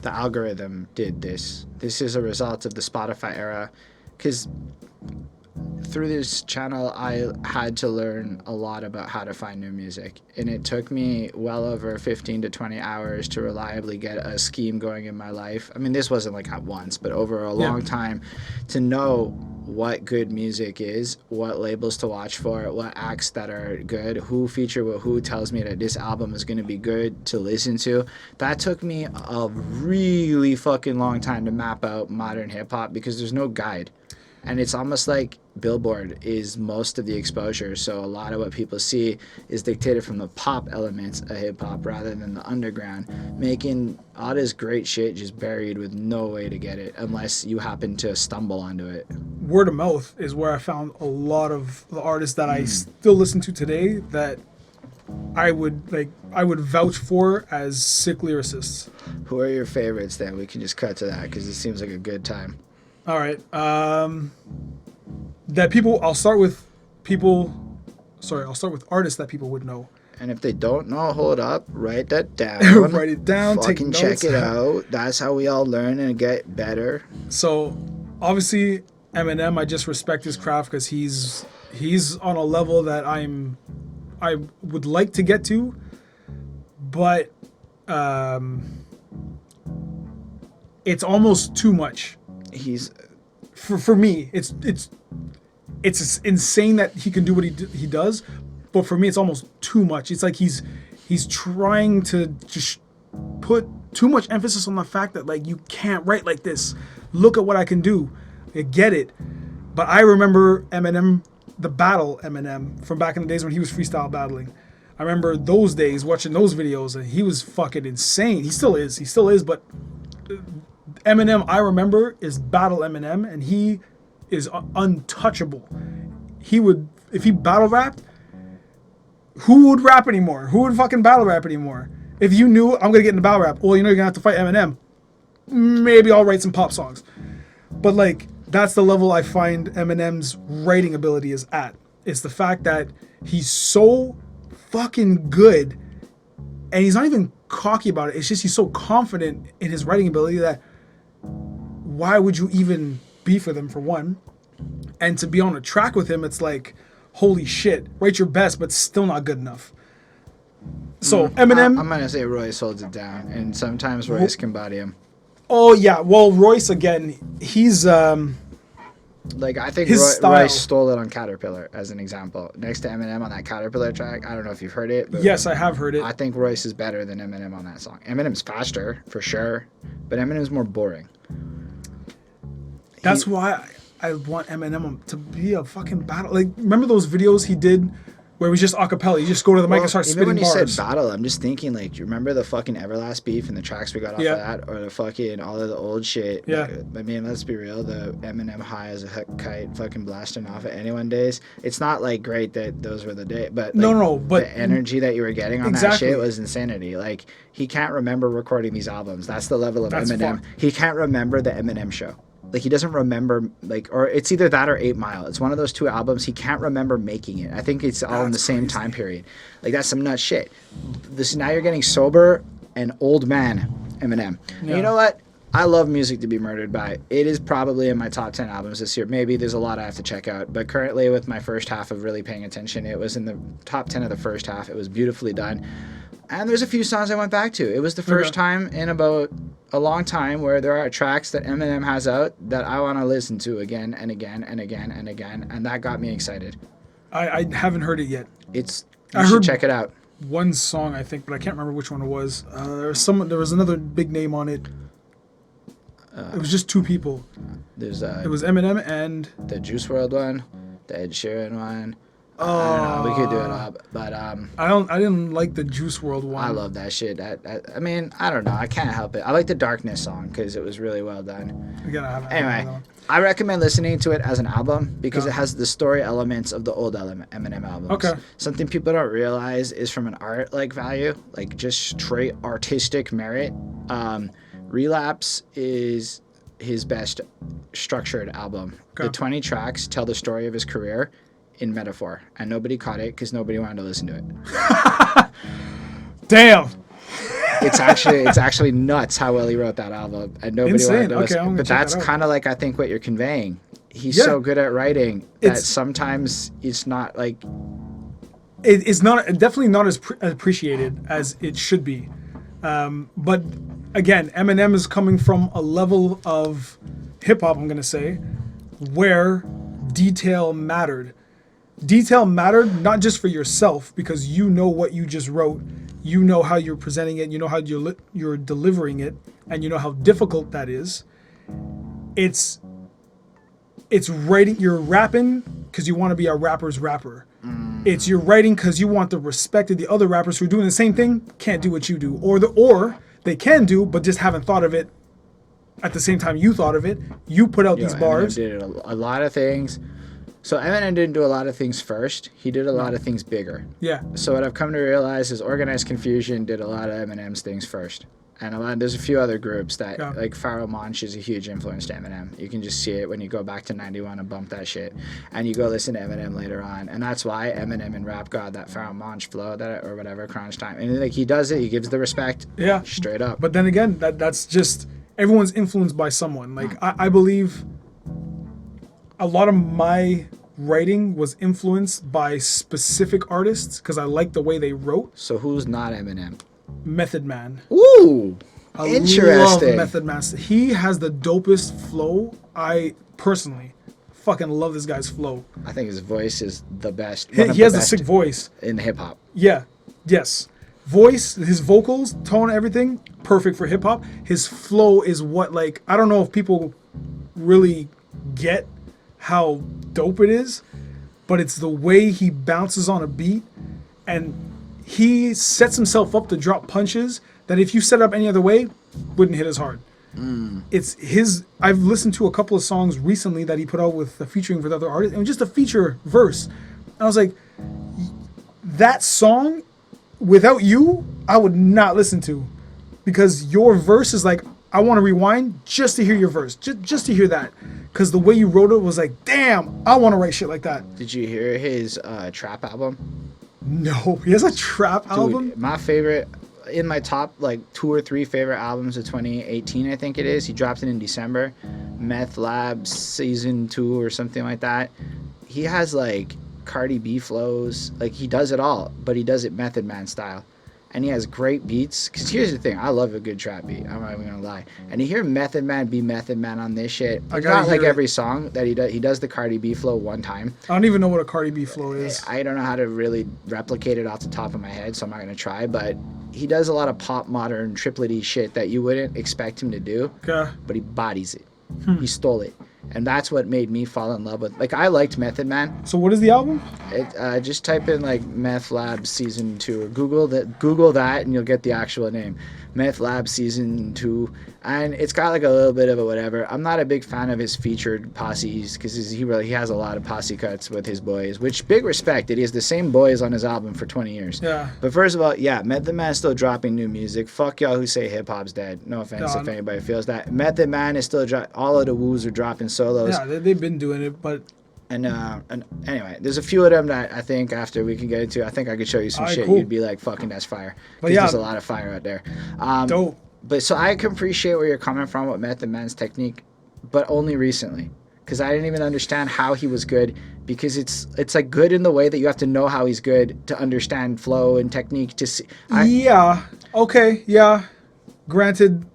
the algorithm did this. This is a result of the Spotify era. Because through this channel, I had to learn a lot about how to find new music. And it took me well over 15 to 20 hours to reliably get a scheme going in my life. I mean, this wasn't like at once, but over a long time to know what good music is, what labels to watch for, what acts that are good, who feature with who tells me that this album is going to be good to listen to. That took me a really fucking long time to map out modern hip-hop because there's no guide. And it's almost like Billboard is most of the exposure. So a lot of what people see is dictated from the pop elements of hip-hop rather than the underground, making all this great shit just buried with no way to get it unless you happen to stumble onto it. Word of mouth is where I found a lot of the artists that I still listen to today that I would vouch for as sick lyricists. Who are your favorites then? We can just cut to that because it seems like a good time. All right. I'll start with artists that people would know. And if they don't know, hold up, write that down. Write it down, take fucking notes. check it out. That's how we all learn and get better. So, obviously, Eminem, I just respect his craft because he's on a level that I would like to get to, but it's almost too much. He's for me. It's insane that he can do what he does, but for me, it's almost too much. It's like he's trying to just put too much emphasis on the fact that like you can't write like this. Look at what I can do. I get it, but I remember Eminem, the battle Eminem from back in the days when he was freestyle battling. I remember those days watching those videos, and he was fucking insane. He still is, but Eminem I remember is battle Eminem, and he is untouchable. He would, if he battle rapped, who would rap anymore? Who would fucking battle rap anymore? If you knew I'm gonna get into battle rap, well, you know you're gonna have to fight Eminem. Maybe I'll write some pop songs. But like, that's the level I find Eminem's writing ability is at. It's the fact that he's so fucking good, and he's not even cocky about it. It's just he's so confident in his writing ability that why would you even beef with him, for one? And to be on a track with him, it's like, holy shit, write your best, but still not good enough. So Eminem, I'm gonna say Royce holds it down, and sometimes Royce can body him. Oh yeah, well Royce again, he's like I think his style. Royce stole it on Caterpillar as an example. Next to Eminem on that Caterpillar track, I don't know if you've heard it. But yes, I have heard it. I think Royce is better than Eminem on that song. Eminem's faster for sure, but Eminem's more boring. That's why I want Eminem to be a fucking battle. Like, remember those videos he did where it was just a cappella? You just go to the mic and start spitting bars. Even when you said battle, I'm just thinking, like, do you remember the fucking Everlast beef and the tracks we got off of that? Or the fucking, all of the old shit? Yeah. Like, I mean, let's be real. The Eminem high as a kite fucking blasting off at anyone days. It's not, like, great that those were the days. But, like, but the energy that you were getting on that shit was insanity. Like, he can't remember recording these albums. That's the level of Eminem. Fucked. He can't remember the Eminem show. Like, he doesn't remember, like, or it's either that or 8 Mile. It's one of those two albums. He can't remember making it. I think it's all in the same time period. Like, that's some nut shit. Now you're getting sober and old man Eminem. Yeah. And you know what? I love Music to Be Murdered By. It is probably in my top 10 albums this year. Maybe there's a lot I have to check out. But currently, with my first half of really paying attention, it was in the top 10 of the first half. It was beautifully done. And there's a few songs I went back to. It was the first time in about a long time where there are tracks that Eminem has out that I want to listen to again and again and again and again. And that got me excited. I haven't heard it yet. You should check it out. One song, I think, but I can't remember which one it was. There was another big name on it. It was just two people. It was Eminem and the Juice WRLD one, the Ed Sheeran one. I don't know. We could do it up, but I didn't like the Juice WRLD one. I love that shit. I mean, I don't know. I can't help it. I like the Darkness song because it was really well done. Again, I haven't. Anyway, I recommend listening to it as an album because it has the story elements of the old Eminem albums. Okay. Something people don't realize is from an art value, like just straight artistic merit. Relapse is his best structured album. Okay. The 20 tracks tell the story of his career in metaphor, and nobody caught it because nobody wanted to listen to it. Damn. It's actually nuts how well he wrote that album, and nobody wanted to listen. But that's kind of like I think what you're conveying he's Yeah. so good at writing that It's- sometimes it's not like It's not definitely not as appreciated as it should be. But again, Eminem is coming from a level of hip hop, I'm gonna say, where detail mattered. Detail mattered not just for yourself, because you know what you just wrote, you know how you're presenting it, you know how you're delivering it, and you know how difficult that is. It's writing. You're rapping because you want to be a rapper's rapper. It's you're writing because you want the respect of the other rappers who are doing the same thing, can't do what you do, or they can do but just haven't thought of it at the same time you thought of it. You put out these bars. Eminem did a lot of things. So Eminem didn't do a lot of things first. He did a lot of things bigger. Yeah. So what I've come to realize is Organized Confusion did a lot of Eminem's things first. And there's a few other groups that, like Pharoah Monch is a huge influence to Eminem. You can just see it when you go back to 91 and bump that shit. And you go listen to Eminem later on. And that's why Eminem and Rap God, that Pharoah Monch flow, or whatever, crunch time. And like he does it, he gives the respect. Yeah. Straight up. But then again, that's just, everyone's influenced by someone. Like, I believe a lot of my writing was influenced by specific artists because I liked the way they wrote. So who's not Eminem? Method Man. Ooh, I interesting. love Method Man. He has the dopest flow. I personally fucking love this guy's flow. I think his voice is the best. He has a sick voice. In hip hop. Yeah. Yes. Voice, his vocals, tone, everything, perfect for hip hop. His flow is what, like, I don't know if people really get how dope it is, but it's the way he bounces on a beat, and he sets himself up to drop punches that if you set up any other way, wouldn't hit as hard. It's his. I've listened to a couple of songs recently that he put out with featuring with other artists, and just a feature verse. And I was like, that song, without you, I would not listen to, because your verse is like, I want to rewind just to hear your verse, just to hear that, because the way you wrote it was like, damn, I want to write shit like that. Did you hear his trap album? No, he has a trap album. Dude, my favorite, in my top like 2 or 3 favorite albums of 2018, I think it is. He dropped it in December. Meth Lab Season 2 or something like that. He has like Cardi B flows. Like he does it all, but he does it Method Man style. And he has great beats. Because here's the thing, I love a good trap beat. I'm not even gonna lie. And you hear Method Man be Method Man on this shit. It's not like every song that he does. He does the Cardi B flow one time. I don't even know what a Cardi B flow is. I don't know how to really replicate it off the top of my head, so I'm not gonna try. But he does a lot of pop modern triplet-y shit that you wouldn't expect him to do. Okay. But he bodies it. He stole it. And that's what made me fall in love with. Like, I liked Method Man. So what is the album? Just type in like Meth Lab Season 2 or Google that and you'll get the actual name. Meth Lab Season 2, and it's got like a little bit of a whatever. I'm not a big fan of his featured posses because he has a lot of posse cuts with his boys, which big respect. He has the same boys on his album for 20 years. Yeah. But first of all, yeah, Method Man's still dropping new music. Fuck y'all who say hip hop's dead. No offense if anybody feels that. Method Man is still all of the woos are dropping solos. Yeah, they've been doing it, but. And anyway, there's a few of them that I think after we can get into, I think I could show you some shit. Cool. You'd be like, fucking, that's fire. But yeah, there's a lot of fire out there. Dope. But so I can appreciate where you're coming from with Method Man's technique, but only recently. Because I didn't even understand how he was good, because it's like good in the way that you have to know how he's good to understand flow and technique to see. Yeah. Okay. Yeah. Granted,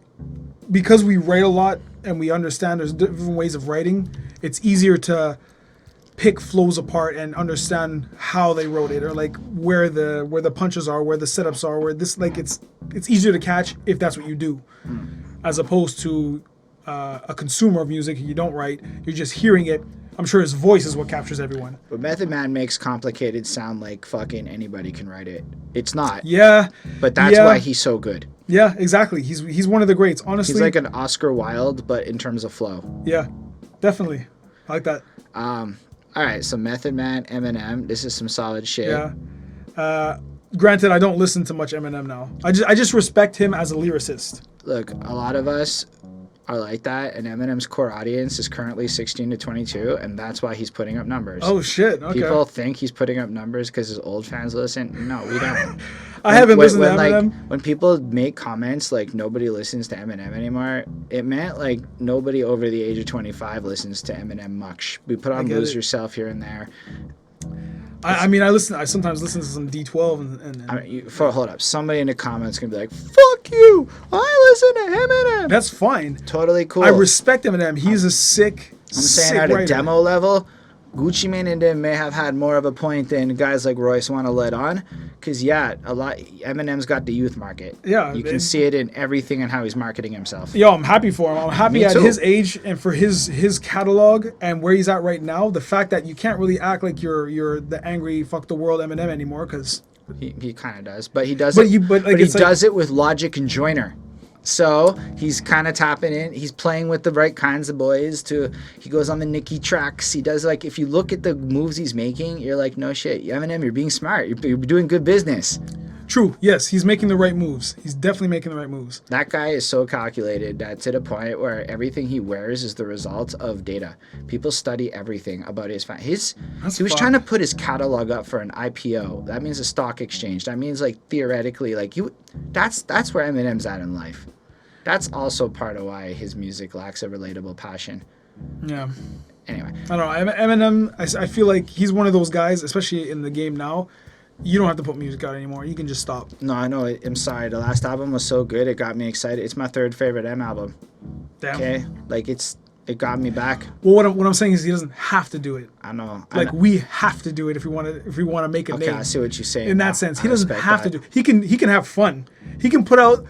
because we write a lot and we understand there's different ways of writing, it's easier to pick flows apart and understand how they wrote it, or like where the punches are, where the setups are, where this, like, it's easier to catch if that's what you do, as opposed to a consumer of music. You don't write, you're just hearing it. I'm sure his voice is what captures everyone. But Method Man makes complicated sound like fucking anybody can write it. It's not. Yeah. But that's why he's so good. Yeah, exactly. He's one of the greats, honestly. He's like an Oscar Wilde, but in terms of flow. Yeah, definitely. I like that. All right, so Method Man, Eminem, this is some solid shit. Yeah. Granted, I don't listen to much Eminem now. I just respect him as a lyricist. Look, a lot of us, are like that, and Eminem's core audience is currently 16 to 22, and that's why he's putting up numbers. Oh shit! Okay. People think he's putting up numbers because his old fans listen. No, we don't. I haven't listened to Eminem. Like, when people make comments like nobody listens to Eminem anymore, it meant like nobody over the age of 25 listens to Eminem much. We put on Lose Yourself here and there. I mean, I sometimes listen to some D12 and I mean, hold up. Somebody in the comments can be like, "Fuck you! I listen to Eminem." That's fine. Totally cool. I respect Eminem. He's a sick. I'm saying at a demo level, Gucci Mane and them may have had more of a point than guys like Royce want to let on. Because, Eminem's got the youth market. Yeah. You can see it in everything and how he's marketing himself. Yo, I'm happy for him. I'm happy at his age and for his catalog and where he's at right now. The fact that you can't really act like you're the angry fuck the world Eminem anymore, because he kind of does. But he does it with logic and Joyner. So he's kind of tapping in. He's playing with the right kinds of boys. He goes on the Nicki tracks. He does, like, if you look at the moves he's making, you're like, no shit, Eminem, you're being smart. You're doing good business. True. Yes, he's making the right moves. He's definitely making the right moves. That guy is so calculated that to the point where everything he wears is the result of data. People study everything about his fan. He was trying to put his catalog up for an IPO. That means a stock exchange. That means, like, theoretically, like, that's where Eminem's at in life. That's also part of why his music lacks a relatable passion. Yeah. Anyway. I don't know. Eminem, I feel like he's one of those guys, especially in the game now. You don't have to put music out anymore. You can just stop. No, I know. I'm sorry. The last album was so good. It got me excited. It's my third favorite M album. Damn. Okay? Like, it got me back. Well, what I'm saying is he doesn't have to do it. I know. We have to do it if we want to make a name. Okay, I see what you're saying. In that sense, he doesn't have to do. He can have fun. He can put out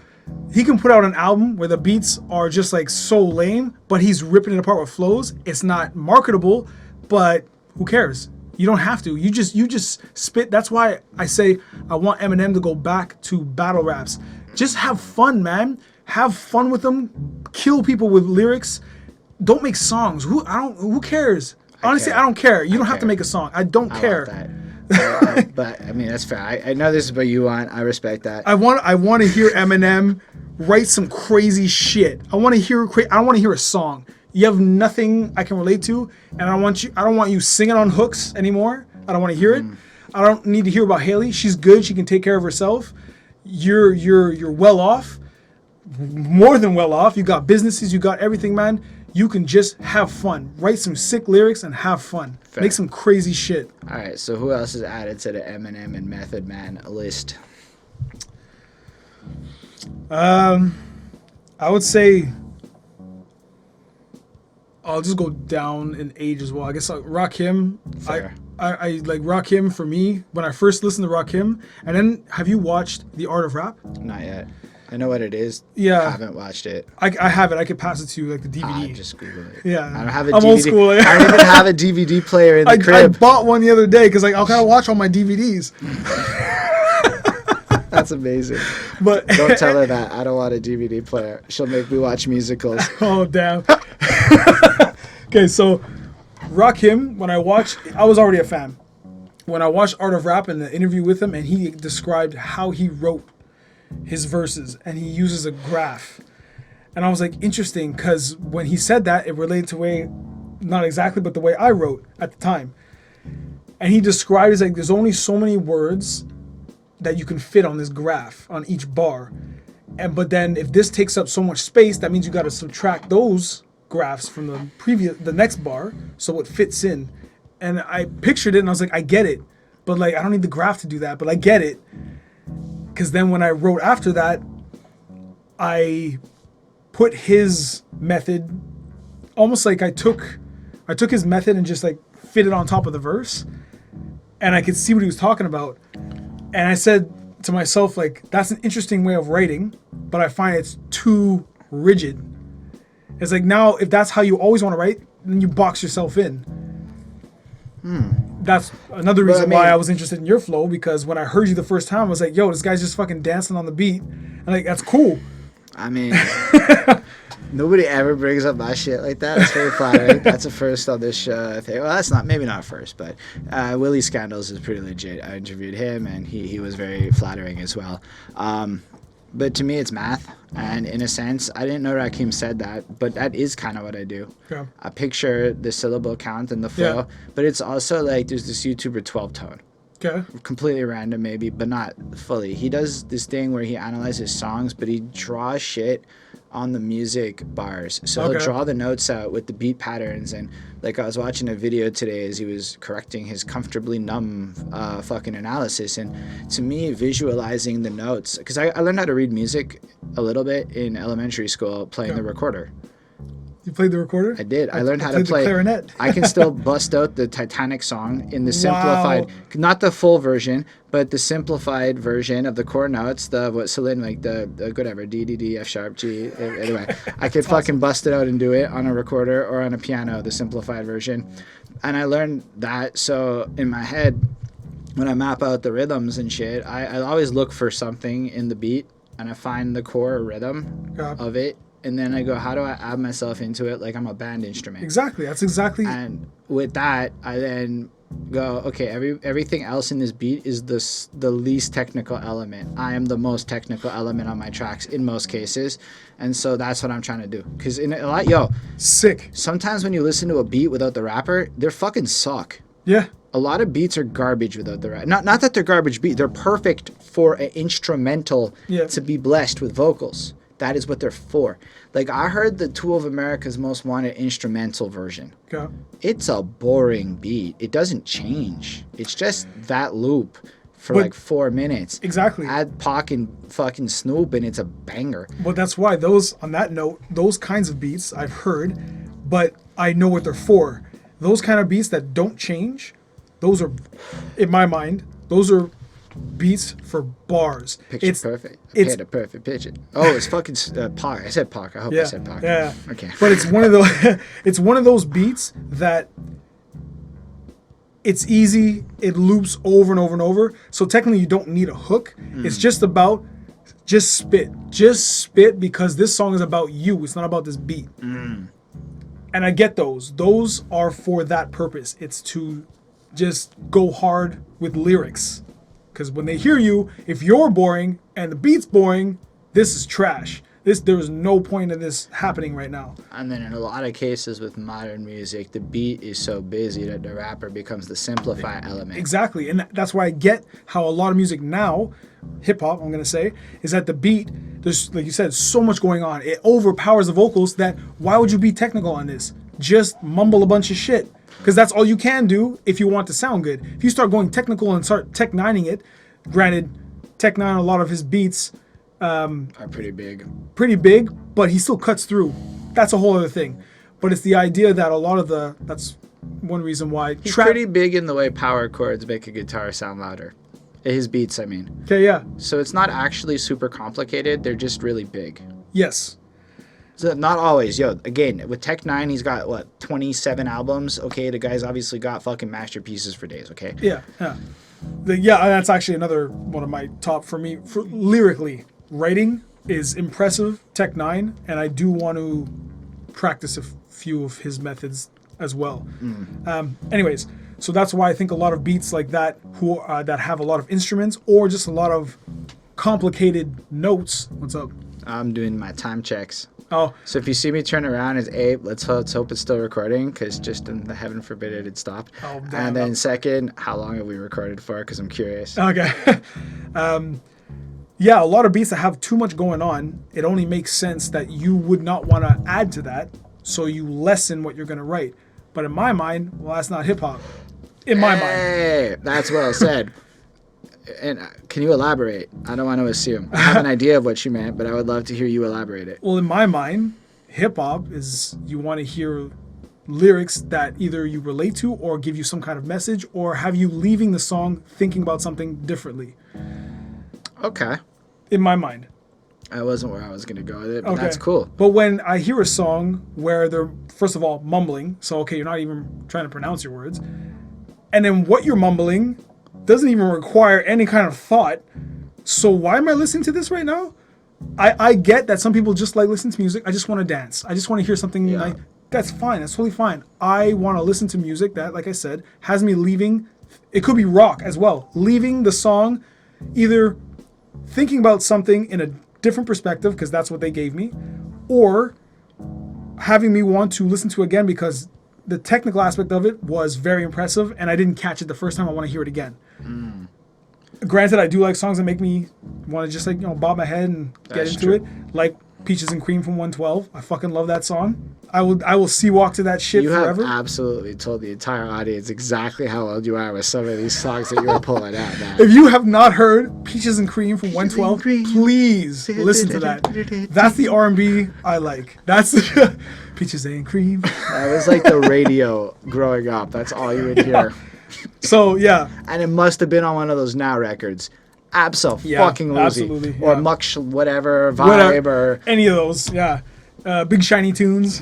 an album where the beats are just like so lame, but he's ripping it apart with flows. It's not marketable, but who cares? You don't have to. You just spit. That's why I say I want Eminem to go back to battle raps. Just have fun, man. Have fun with them. Kill people with lyrics. Don't make songs. Who cares? Honestly, I don't care. You don't have to make a song. I don't care. But I mean, that's fair. I know this is what you want. I respect that. I want to hear Eminem write some crazy shit. I don't want to hear a song. You have nothing I can relate to, and I don't want you singing on hooks anymore. I don't want to hear it. I don't need to hear about Haley. She's good. She can take care of herself. You're well off, more than well off. You got businesses. You got everything, man. You can just have fun. Write some sick lyrics and have fun. Fair. Make some crazy shit. All right. So who else is added to the Eminem and Method Man list? I would say. I'll just go down in age as well. I guess Rakim. Fair. I like Rakim for me when I first listened to Rakim. And then, have you watched The Art of Rap? Not yet. I know what it is. Yeah. I haven't watched it. I have it. I could pass it to you, like the DVD. Just Google it. Yeah. I don't have a I'm DVD. old school. I don't even have a DVD player in the crib. I bought one the other day because like I'll kind of watch all my DVDs. That's amazing. But don't tell her that. I don't want a DVD player. She'll make me watch musicals. Oh, damn. Okay, so Rakim, I was already a fan. When I watched Art of Rap in the interview with him, and he described how he wrote his verses, and he uses a graph. And I was like, interesting, because when he said that, it related to the way, not exactly, but the way I wrote at the time. And he described it as like, there's only so many words that you can fit on this graph, on each bar. But then if this takes up so much space, that means you got to subtract those graphs from the next bar so it fits in. And I pictured it and I was like, I get it. But like, I don't need the graph to do that, but I get it. Because then when I wrote after that, I put his method, almost like I took his method and just like fit it on top of the verse. And I could see what he was talking about. And I said to myself, like, that's an interesting way of writing, but I find it's too rigid. It's like, now, if that's how you always want to write, then you box yourself in. That's another reason why I was interested in your flow, because when I heard you the first time, I was like, yo, this guy's just fucking dancing on the beat. And like, that's cool. I mean, nobody ever brings up my shit like that. It's very flattering. That's a first on this thing. Well, that's maybe not first, but Willie Scandals is pretty legit. I interviewed him, and he was very flattering as well. But to me, it's math. And in a sense, I didn't know Rakim said that, but that is kind of what I do. Yeah. I picture the syllable count and the flow, but it's also like there's this YouTuber 12 Tone. Okay. Completely random, maybe, but not fully. He does this thing where he analyzes songs, but he draws shit on the music bars. So he'll draw the notes out with the beat patterns. And like I was watching a video today as he was correcting his comfortably numb fucking analysis. And to me, visualizing the notes, because I learned how to read music a little bit in elementary school playing the recorder. You played the recorder? I did. I learned how to play the clarinet. I can still bust out the Titanic song in the simplified, not the full version, but the simplified version of the core notes, the Celine, like the whatever, D, D, D, F sharp, G. Anyway, I could fucking bust it out and do it on a recorder or on a piano, the simplified version. And I learned that. So in my head, when I map out the rhythms and shit, I always look for something in the beat and I find the core rhythm of it. And then I go, how do I add myself into it like I'm a band instrument? Exactly. That's exactly. And with that, I then go, okay, everything else in this beat is the least technical element. I am the most technical element on my tracks in most cases. And so that's what I'm trying to do. Because in a lot, sick. Sometimes when you listen to a beat without the rapper, they're fucking suck. Yeah. A lot of beats are garbage without the rapper. Not that they're garbage beat. They're perfect for an instrumental to be blessed with vocals. That is what they're for. Like, I heard the Tool of America's Most Wanted instrumental version. Okay. It's a boring beat. It doesn't change. It's just that loop for like 4 minutes. Exactly. Add Pac and fucking Snoop and it's a banger. But that's why on that note, those kinds of beats I've heard, but I know what they're for. Those kind of beats that don't change, those are, in my mind, those are beats for bars. Picture perfect. I paid a perfect picture. Oh, it's fucking Pac. I said Pac. I hope I said Pac. Yeah. Okay. But it's one of those. It's one of those beats that it's easy. It loops over and over and over. So technically, you don't need a hook. It's just about spit. Just spit because this song is about you. It's not about this beat. And I get those. Those are for that purpose. It's to just go hard with lyrics. Because when they hear you, if you're boring and the beat's boring, this is trash. There's no point in this happening right now. And then in a lot of cases with modern music, the beat is so busy that the rapper becomes the simplified element. Exactly. And that's why I get how a lot of music now, hip-hop, I'm going to say, is that the beat, there's, like you said, so much going on. It overpowers the vocals that why would you be technical on this? Just mumble a bunch of shit. Because that's all you can do if you want to sound good. If you start going technical and start Tech Nining it, granted, Tech Nine, a lot of his beats are pretty big. But he still cuts through. That's a whole other thing. But it's the idea that a lot of that's one reason why. He's pretty big in the way power chords make a guitar sound louder. His beats, I mean. Okay, yeah. So it's not actually super complicated. They're just really big. Yes. So not always, again, with Tech Nine, he's got, 27 albums? Okay, the guy's obviously got fucking masterpieces for days, okay? Yeah. That's actually another one of my top for me. For lyrically, writing is impressive, Tech Nine, and I do want to practice a few of his methods as well. Anyways, so that's why I think a lot of beats like that, that have a lot of instruments or just a lot of complicated notes. What's up? I'm doing my time checks. Oh. So if you see me turn around, it's A, let's hope it's still recording, because just in the heaven forbid it stopped. Oh, damn. And then second, how long have we recorded for? Because I'm curious. Okay. Yeah, a lot of beats that have too much going on, it only makes sense that you would not want to add to that, so you lessen what you're going to write. But in my mind, well, that's not hip-hop. In my mind. Hey, that's well said. And can you elaborate? I don't want to assume. I have an idea of what you meant, but I would love to hear you elaborate it. Well, in my mind, hip-hop is you want to hear lyrics that either you relate to or give you some kind of message or have you leaving the song thinking about something differently. Okay. In my mind. That wasn't where I was going to go with it, but that's cool. But when I hear a song where they're, first of all, mumbling, so okay, you're not even trying to pronounce your words, and then what you're mumbling doesn't even require any kind of thought. So why am I listening to this right now? I get that some people just like listening to music. I just want to dance. I just want to hear something like, that's fine. That's totally fine. I want to listen to music that, like I said, has me leaving. It could be rock as well. Leaving the song either thinking about something in a different perspective because that's what they gave me, or having me want to listen to it again because the technical aspect of it was very impressive and I didn't catch it the first time. I want to hear it again. Granted, I do like songs that make me want to just like, bob my head and get into it. Like Peaches and Cream from 112. I fucking love that song. I will sea-walk to that shit forever. You have absolutely told the entire audience exactly how old you are with some of these songs that you're pulling out, man. If you have not heard Peaches and Cream from 112, please listen to that. That's the R&B I like. That's Peaches and Cream. That was like the radio growing up. That's all you would hear. So, yeah. And it must have been on one of those Now records. Absolutely. Yeah. Or Muck whatever, Vibe, or... Any of those, yeah. Big Shiny Tunes.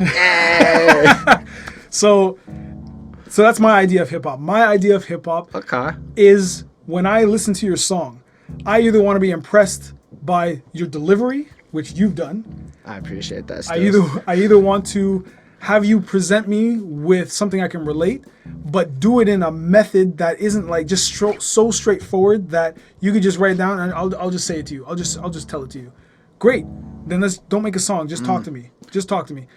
So that's my idea of hip-hop. My idea of hip-hop is when I listen to your song, I either want to be impressed by your delivery, which you've done. I appreciate that. I either want to have you present me with something I can relate, but do it in a method that isn't like just so straightforward that you could just write it down and I'll just say it to you. I'll just tell it to you. Great. Then don't make a song. Just talk to me. Just talk to me.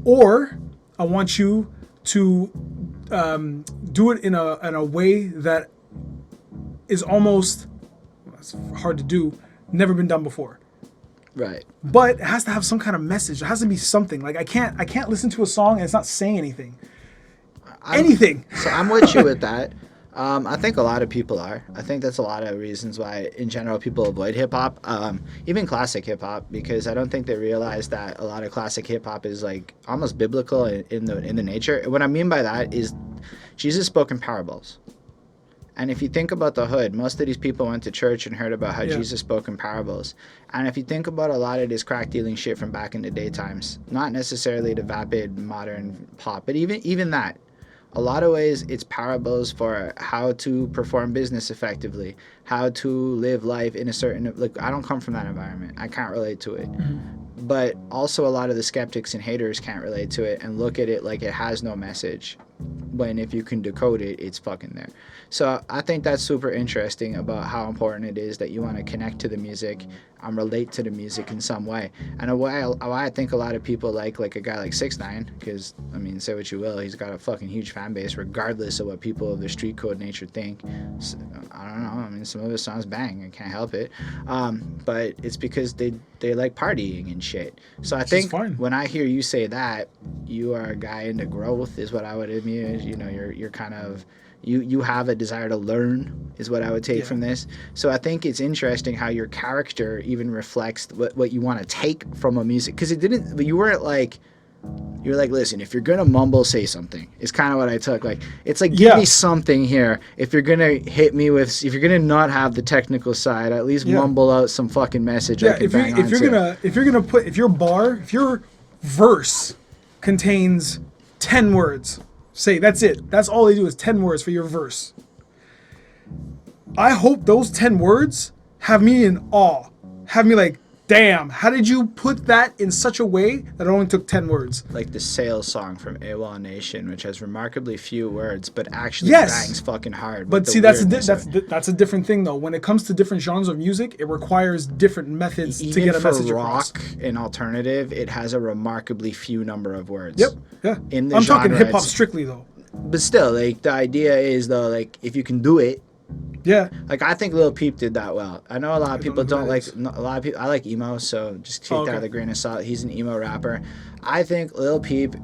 Or I want you to do it in a way that is almost, it's hard to do, never been done before. Right. But it has to have some kind of message. There has to be something. Like I can't listen to a song and it's not saying anything. Anything. So I'm with you with that. I think a lot of people are. I think that's a lot of reasons why, in general, people avoid hip-hop, even classic hip-hop, because I don't think they realize that a lot of classic hip-hop is like almost biblical in the nature. What I mean by that is Jesus spoke in parables. And if you think about the hood, most of these people went to church and heard about how Jesus spoke in parables. And if you think about a lot of this crack dealing shit from back in the day times, not necessarily the vapid modern pop, but even that, a lot of ways it's parables for how to perform business effectively, how to live life in a certain, like, I don't come from that environment. I can't relate to it. But also a lot of the skeptics and haters can't relate to it and look at it like it has no message, when if you can decode it, it's fucking there. So I think that's super interesting about how important it is that you want to connect to the music and relate to the music in some way. And why I think a lot of people like a guy like 6ix9ine, because, I mean, say what you will, he's got a fucking huge fan base regardless of what people of the street code nature think. So, I don't know, I mean, some of his songs bang, I can't help it. But it's because they like partying and shit. So I think when I hear you say that, you are a guy into growth is what I would admit. You know, you're kind of... You have a desire to learn is what I would take from this. So I think it's interesting how your character even reflects what you want to take from a music. Because you weren't like, you were like, listen, if you're going to mumble, say something. It's kind of what I took. Like, it's like, give me something here. If you're going to hit me with, if you're going to not have the technical side, at least mumble out some fucking message I can bang onto. If your verse contains 10 words, say, that's it. That's all they do is 10 words for your verse. I hope those 10 words have me in awe. Have me like, damn, how did you put that in such a way that it only took 10 words? Like the Sales song from AWOL Nation, which has remarkably few words, but actually bangs fucking hard. But see, that's a different thing, though. When it comes to different genres of music, it requires different methods to get a message across. Even for rock and alternative, it has a remarkably few number of words. Yep, yeah. I'm talking hip-hop strictly, though. But still, like, the idea is, though, like, if you can do it, like, I think Lil Peep did that well. I know a lot of people don't like, a lot of people, I like emo, so just take that with a grain of salt. He's an emo rapper. I think Lil Peep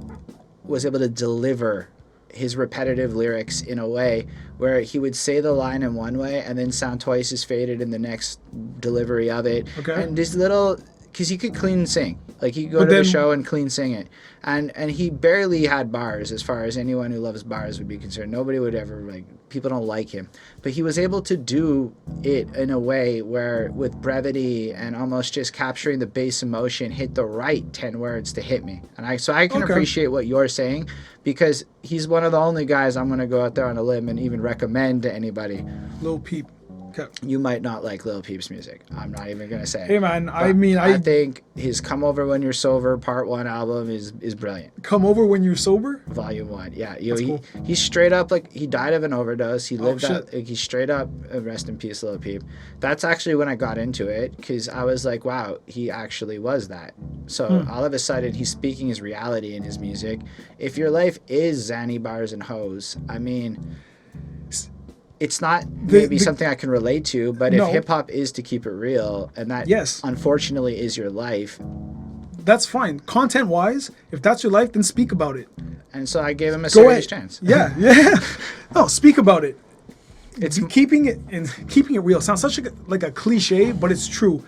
was able to deliver his repetitive lyrics in a way where he would say the line in one way and then sound twice as faded in the next delivery of it. And this little, because he could clean sing. Like, he could go to the show and clean sing it. And he barely had bars as far as anyone who loves bars would be concerned. Nobody would ever, like, people don't like him. But he was able to do it in a way where, with brevity and almost just capturing the bass emotion, hit the right 10 words to hit me. And I can appreciate what you're saying, because he's one of the only guys I'm going to go out there on a limb and even recommend to anybody. Lil Peep. Okay. You might not like Lil Peep's music. I'm not even gonna say. Hey man, But I I think his "Come Over When You're Sober" Part 1 album is brilliant. Come Over When You're Sober. Volume 1, yeah. That's cool. He's straight up like he died of an overdose. He lived shit. out. Like, he's straight up. Rest in peace, Lil Peep. That's actually when I got into it because I was like, wow, he actually was that. So all of a sudden, he's speaking his reality in his music. If your life is Zanny bars and hoes, I mean, it's not maybe something I can relate to, but if hip hop is to keep it real, and that unfortunately is your life, that's fine. Content wise, if that's your life, then speak about it. And so I gave him a serious chance. Yeah. No, speak about it. It's keeping it real. Sounds such like a cliche, but it's true.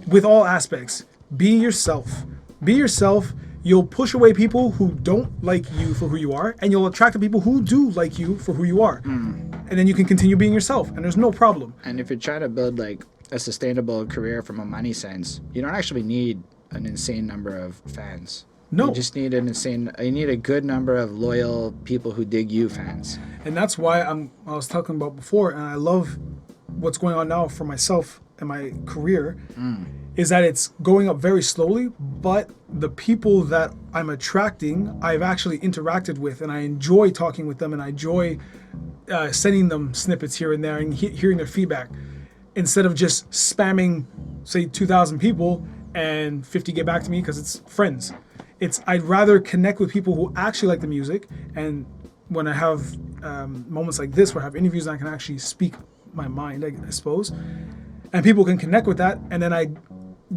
With all aspects, be yourself. Be yourself. You'll push away people who don't like you for who you are, and you'll attract the people who do like you for who you are. And then you can continue being yourself, and there's no problem. And if you're trying to build like a sustainable career from a money sense, you don't actually need an insane number of fans. No. You just need you need a good number of loyal people who dig you fans. And that's why I was talking about before, and I love what's going on now for myself and my career, is that it's going up very slowly, but the people that I'm attracting, I've actually interacted with, and I enjoy talking with them, and I enjoy sending them snippets here and there and hearing their feedback, instead of just spamming, say, 2,000 people and 50 get back to me because it's friends. I'd rather connect with people who actually like the music, and when I have moments like this where I have interviews and I can actually speak my mind, I suppose, and people can connect with that, and then I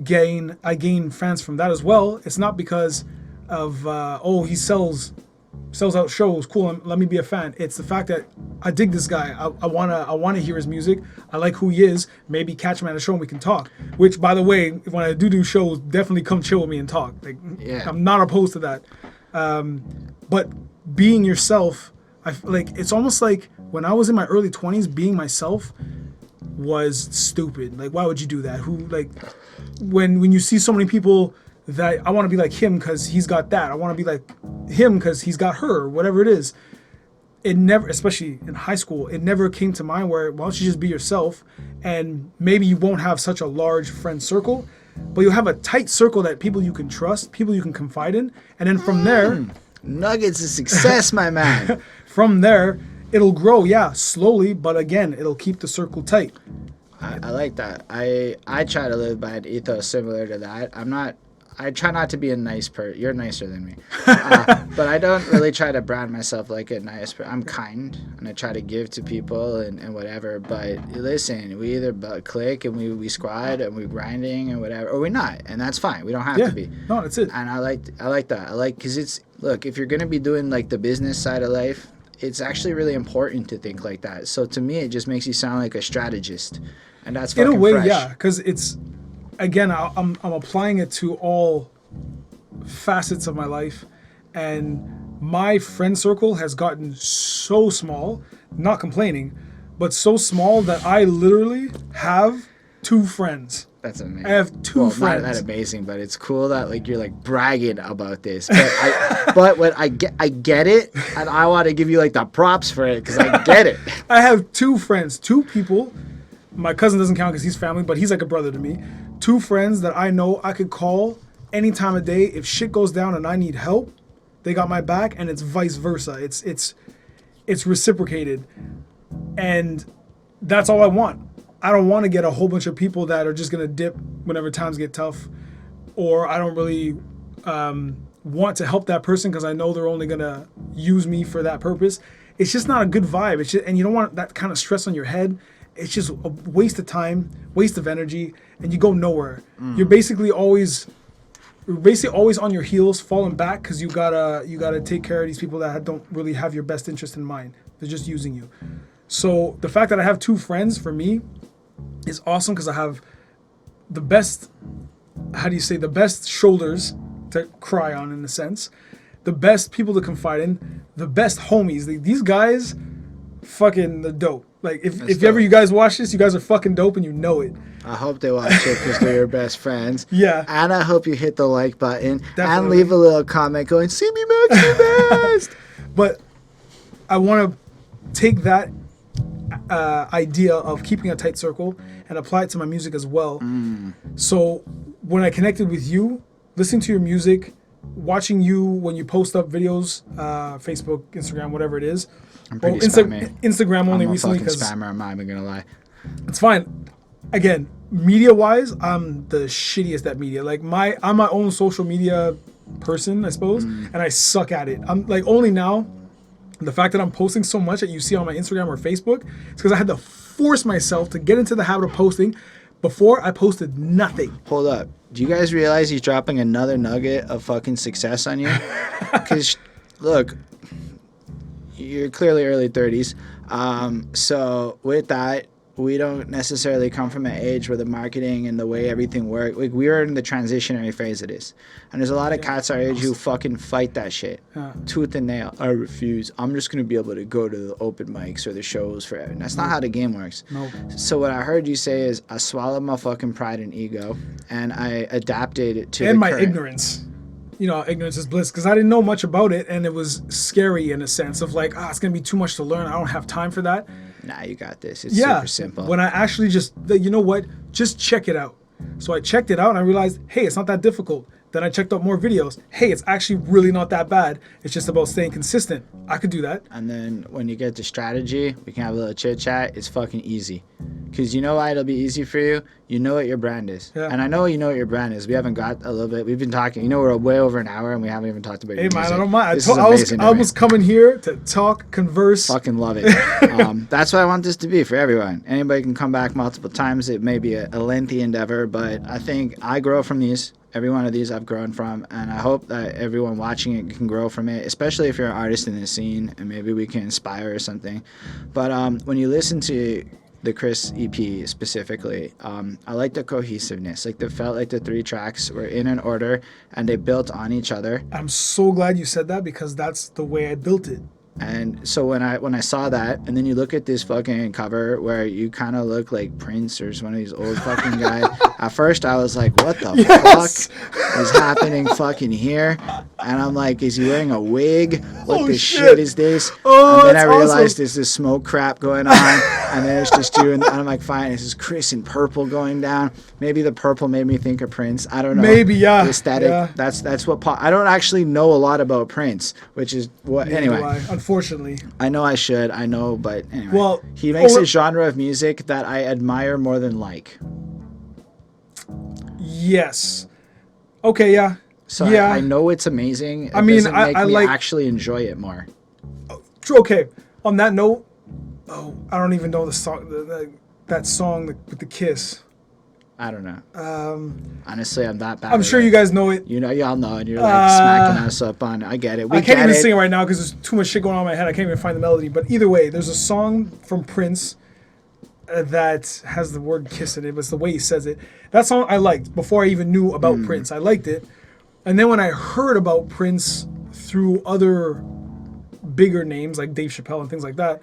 gain fans from that as well. It's not because of he sells out shows, cool, let me be a fan. It's the fact that I dig this guy. I wanna hear his music. I like who he is. Maybe catch him at a show and we can talk. Which, by the way, when I do shows, definitely come chill with me and talk. I'm not opposed to that. But being yourself, it's almost like when I was in my early 20s, being myself was stupid. Like, why would you do that? When you see so many people that I want to be like him because he's got that. I want to be like him because he's got her, whatever it is. It never, especially in high school, it never came to mind where, why don't you just be yourself, and maybe you won't have such a large friend circle, but you'll have a tight circle that people you can trust, people you can confide in, and then from there... Nuggets of success, my man. From there, it'll grow, slowly, but again, it'll keep the circle tight. I like that. I try to live by an ethos similar to that. I try not to be a nice person. You're nicer than me. But I don't really try to brand myself like a nice person. I'm kind, and I try to give to people and whatever. But listen, we either click and we squad and we're grinding and whatever, or we're not. And that's fine. We don't have to be. No, that's it. And I like that. Because look, if you're going to be doing like the business side of life, it's actually really important to think like that. So to me, it just makes you sound like a strategist. And that's fucking in a way, fresh. yeah, because it's... Again, I'm applying it to all facets of my life, and my friend circle has gotten so small, not complaining, but so small that I literally have 2 friends. That's amazing. I have 2 friends. Not that amazing, but it's cool that like you're like bragging about this. But when I get it, and I want to give you like the props for it because I get it. I have 2 friends, 2 people. My cousin doesn't count because he's family, but he's like a brother to me. 2 friends that I know I could call any time of day. If shit goes down and I need help, they got my back, and it's vice versa. It's reciprocated. And that's all I want. I don't want to get a whole bunch of people that are just going to dip whenever times get tough, or I don't really want to help that person because I know they're only going to use me for that purpose. It's just not a good vibe. And you don't want that kind of stress on your head. It's just a waste of time, waste of energy, and you go nowhere. You're basically always on your heels, falling back because you gotta take care of these people that don't really have your best interest in mind. They're just using you. So the fact that I have 2 friends for me is awesome because I have the best, the best shoulders to cry on, in a sense, the best people to confide in, the best homies. These guys, fucking the dope. Like, if ever you guys watch this, you guys are fucking dope and you know it. I hope they watch it because they're your best friends. Yeah. And I hope you hit the like button. Definitely. And leave a little comment going, C.B.Mac's the best. But I want to take that idea of keeping a tight circle and apply it to my music as well. So when I connected with you, listening to your music, watching you when you post up videos, Facebook, Instagram, whatever it is. I'm pretty spammy. Instagram only I'm a recently fucking because spammer. I'm not even gonna lie. it's fine. Again, media-wise, I'm the shittiest at media. Like I'm my own social media person, I suppose, and I suck at it. I'm like only now. The fact that I'm posting so much that you see on my Instagram or Facebook, it's because I had to force myself to get into the habit of posting. Before, I posted nothing. Hold up. Do you guys realize he's dropping another nugget of fucking success on you? Because, look, you're clearly early 30s. So with that, we don't necessarily come from an age where the marketing and the way everything works. Like, we are in the transitionary phase of this. And there's a lot of cats our age who fucking fight that shit. Tooth and nail. I refuse. I'm just going to be able to go to the open mics or the shows forever. And that's not how the game works. No. So what I heard you say is I swallowed my fucking pride and ego and I adapted it to And the my current. ignorance. You know, ignorance is bliss, because I didn't know much about it, and it was scary in a sense of like, it's going to be too much to learn. I don't have time for that. Nah, you got this. It's super simple. When I actually you know what? Just check it out. So I checked it out and I realized, hey, it's not that difficult. Then I checked out more videos. Hey, it's actually really not that bad. It's just about staying consistent. I could do that. And then when you get to strategy, we can have a little chit chat. It's fucking easy. Because you know why it'll be easy for you? You know what your brand is. Yeah. And I know you know what your brand is. We haven't got a little bit. We've been talking. You know, we're way over an hour and we haven't even talked about your Hey, man, music. I don't mind. This is amazing to I me. was coming here to talk, converse. Fucking love it. That's what I want this to be for everyone. Anybody can come back multiple times. It may be a lengthy endeavor, but I think I grow from these. Every one of these I've grown from, and I hope that everyone watching it can grow from it, especially if you're an artist in the scene, and maybe we can inspire or something. But when you listen to the Chris EP specifically, I like the cohesiveness. Like, it felt like the 3 tracks were in an order, and they built on each other. I'm so glad you said that, because that's the way I built it. And so when I saw that, and then you look at this fucking cover where you kind of look like Prince or one of these old fucking guys. At first I was like, what the fuck is happening fucking here? And I'm like, is he wearing a wig? What the shit is this? And then I realized there's this smoke crap going on. And then it's just you, and I'm like, fine, this is Chris in purple going down. Maybe the purple made me think of Prince. I don't know. Maybe, yeah. The aesthetic. Yeah. That's what I don't actually know a lot about Prince, which is what anyway. Unfortunately. I know I should. I know, but anyway. Well, he makes a genre of music that I admire more than like. Yes. Okay, yeah. So yeah. I know it's amazing. It I mean, doesn't make I me like actually enjoy it more. Okay. On that note, I don't even know the song. That song with the kiss. I don't know. Honestly, I'm that bad. I'm sure you guys know it. You know, y'all know, and you're like smacking us up on. I get it. I can't even sing it right now because there's too much shit going on in my head. I can't even find the melody. But either way, there's a song from Prince that has the word kiss in it, but it's the way he says it. That song I liked before I even knew about Prince. I liked it. And then when I heard about Prince through other bigger names like Dave Chappelle and things like that,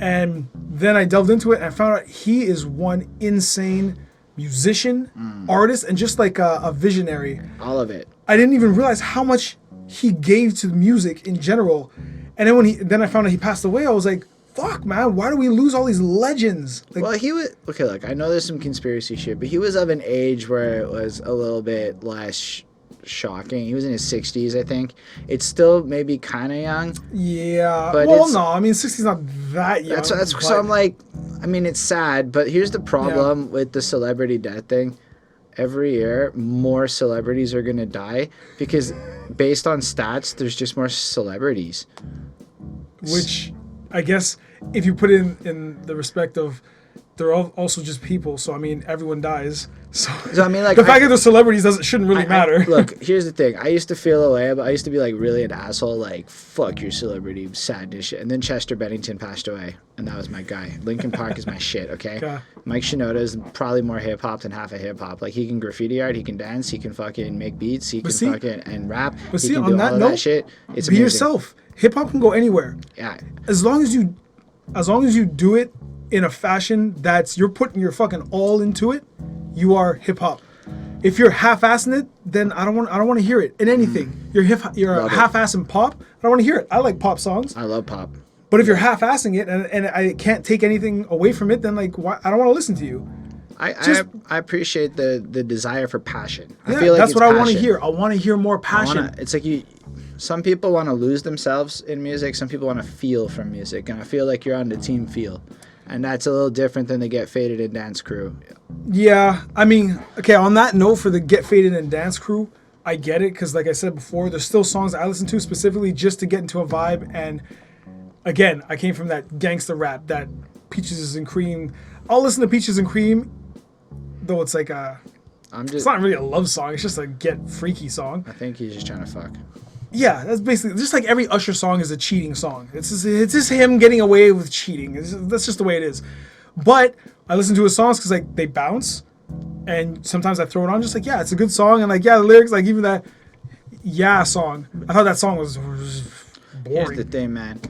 and then I delved into it and I found out he is one insane musician, artist, and just like a visionary. All of it. I didn't even realize how much he gave to the music in general. And then I found out he passed away. I was like, fuck, man, why do we lose all these legends? Like, Well, he was okay. Look, I know there's some conspiracy shit, but he was of an age where it was a little bit less shocking. He was in his 60s, I think. It's still maybe kind of young. yeah. But Well, it's- no, I mean, 60's not that young. That's but- so I'm like, I mean, it's sad, but here's the problem with the celebrity death thing. Every year, more celebrities are gonna die because, based on stats, there's just more celebrities. Which, I guess, if you put it in the respect of, they're all also just people. So, I mean, everyone dies. So I mean, like, the fact that they're celebrities shouldn't really matter. Look, here's the thing. I used to feel away, but I used to be like really an asshole, like fuck your celebrity sadness shit. And then Chester Bennington passed away, and that was my guy. Linkin Park is my shit. Okay. Okay. Mike Shinoda is probably more hip hop than half of hip hop. Like, he can graffiti art, he can dance, he can fucking make beats, he can fucking and rap. But he see, can on do that all of note, that shit. It's be amazing. yourself. Hip hop can go anywhere. Yeah. As long as you do it in a fashion that's you're putting your fucking all into it, you are hip hop. If you're half-assing it, then I don't want to hear it in anything. You're Love it. half-assing pop. I don't want to hear it. I like pop songs, I love pop. But if you're half-assing it and I can't take anything away from it, then like why, I don't want to listen to you. I appreciate the desire for passion. Yeah, I feel like that's it's what I want to passion. hear. I want to hear more passion. It's like some people want to lose themselves in music. Some people want to feel from music, and I feel like you're on the team feel, and that's a little different than the Get Faded and Dance crew. Yeah, I mean, okay. On that note, for the Get Faded and Dance crew, I get it because, like I said before, there's still songs I listen to specifically just to get into a vibe. And again, I came from that gangster rap, that Peaches and Cream. I'll listen to Peaches and Cream, though it's like it's not really a love song. It's just a get freaky song. I think he's just trying to fuck. Yeah, that's basically just like every Usher song is a cheating song. It's just him getting away with cheating. That's just the way it is. But I listen to his songs because like they bounce, and sometimes I throw it on just like, yeah, it's a good song, and like, yeah, the lyrics, like even that yeah song, I thought that song was boring. Here's the thing, man.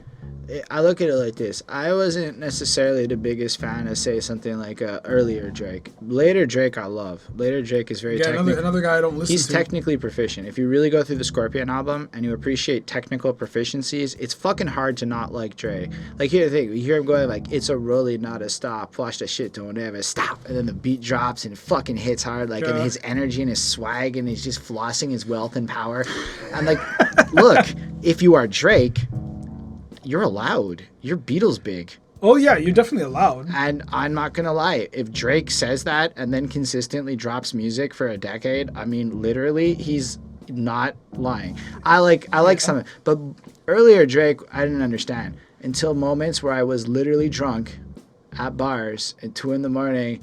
I look at it like this. I wasn't necessarily the biggest fan of, say, something like earlier Drake. Later Drake I love. Later Drake is very technical. Another guy I don't listen to. He's technically proficient. If you really go through the Scorpion album and you appreciate technical proficiencies, it's fucking hard to not like Dre. Like, here's the thing. You hear him going like, it's a rolling, not a stop. Watch the shit, don't ever stop. And then the beat drops and it fucking hits hard. Like, and his energy and his swag, and he's just flossing his wealth and power. And like, look, if you are Drake, you're allowed. You're Beatles big. Oh yeah, you're definitely allowed. And I'm not gonna lie, if Drake says that and then consistently drops music for a decade, I mean, literally, he's not lying. I like something, but earlier Drake, I didn't understand until moments where I was literally drunk at bars at 2 a.m,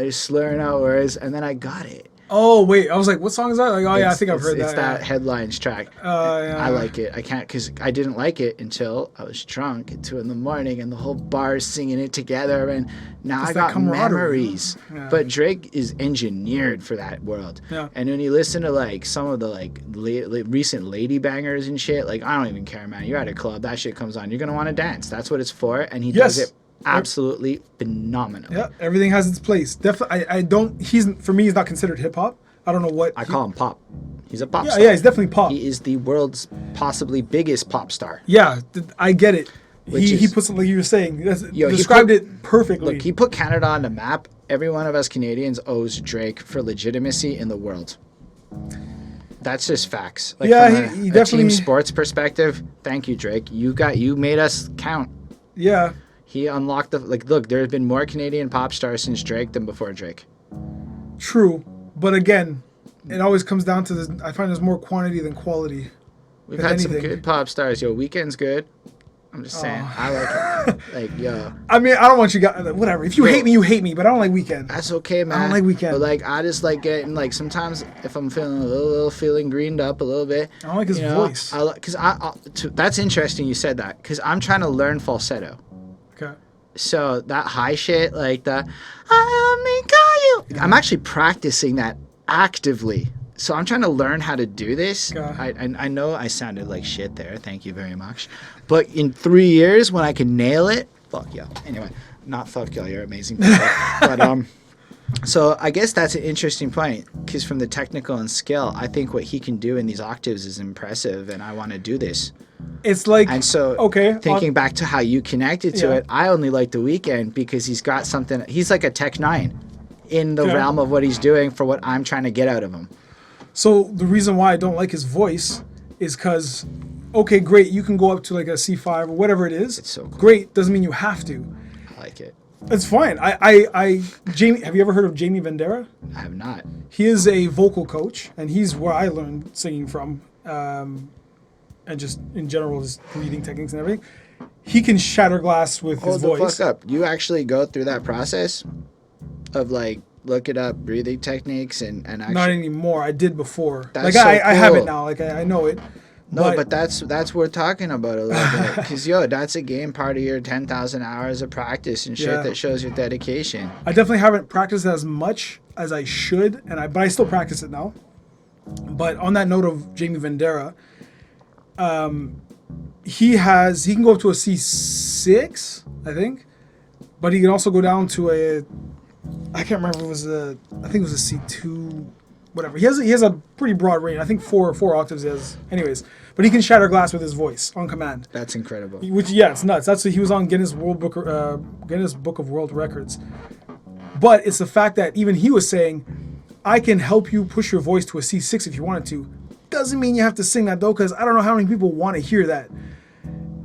just slurring out words, and then I got it. Oh wait, I was like, what song is that? Like, oh yeah, I think I've heard that. It's that Headlines track. Yeah. I like it. I can't, because I didn't like it until I was drunk at 2 a.m, and the whole bar is singing it together, and now I got memories. Yeah. But Drake is engineered for that world. Yeah. And when you listen to like some of the like recent lady bangers and shit, like I don't even care, man. You're at a club, that shit comes on, you're gonna want to dance. That's what it's for, and he does it absolutely phenomenal. Yeah, everything has its place. Definitely, I don't. For me, he's not considered hip hop. I don't know what. I call him pop. He's a pop star. Yeah, he's definitely pop. He is the world's possibly biggest pop star. Yeah, I get it. He puts it like you were saying. Described it perfectly. Look, he put Canada on the map. Every one of us Canadians owes Drake for legitimacy in the world. That's just facts. Like, yeah, from he a definitely. team sports perspective, thank you, Drake. You made us count. Yeah. He unlocked look, there have been more Canadian pop stars since Drake than before Drake. True. But again, it always comes down to I find there's more quantity than quality. We've had some good pop stars. Yo, Weeknd's good. I'm just saying. I like it. Like, yo. I mean, I don't want you guys, whatever. If you hate me, you hate me, but I don't like Weeknd. That's okay, man. I don't like Weeknd. But like, I just like getting, like, sometimes if I'm feeling a little feeling greened up a little bit. I don't like his voice. Because that's interesting you said that, because I'm trying to learn falsetto. Okay. So that high shit, like the I only got you. I'm actually practicing that actively. So I'm trying to learn how to do this. Okay. I know I sounded like shit there. Thank you very much. But in 3 years, when I can nail it, fuck y'all. Anyway, not fuck y'all. You're amazing people. But so I guess that's an interesting point, because from the technical and skill, I think what he can do in these octaves is impressive, and I want to do this. It's like, and so thinking back to how you connected to it, I only like The Weeknd because he's got something. He's like a Tech 9 in the realm of what he's doing for what I'm trying to get out of him. So the reason why I don't like his voice is because, okay, great, you can go up to like a C5 or whatever it is. It's so cool. Great, doesn't mean you have to. I like it. It's fine. Jamie, have you ever heard of Jamie Vendera? I have not. He is a vocal coach, and he's where I learned singing from, and just in general, just breathing techniques and everything. He can shatter glass with his voice. Hold the fuck up. You actually go through that process of like looking up breathing techniques and actually. Not anymore. I did before. That's like so I cool. have it now. Like I know it. No, but that's what we're talking about a little bit. Because, that's a game part of your 10,000 hours of practice and shit that shows your dedication. I definitely haven't practiced as much as I should, but I still practice it now. But on that note of Jamie Vendera, he can go up to a C6, I think. But he can also go down to I can't remember if it was I think it was a C2 whatever. He has a pretty broad range. I think four octaves he has. Anyways, but he can shatter glass with his voice on command. That's incredible. Which it's nuts. That's he was on Guinness Book of World Records. But it's the fact that even he was saying, I can help you push your voice to a C6 if you wanted to. Doesn't mean you have to sing that though, because I don't know how many people want to hear that,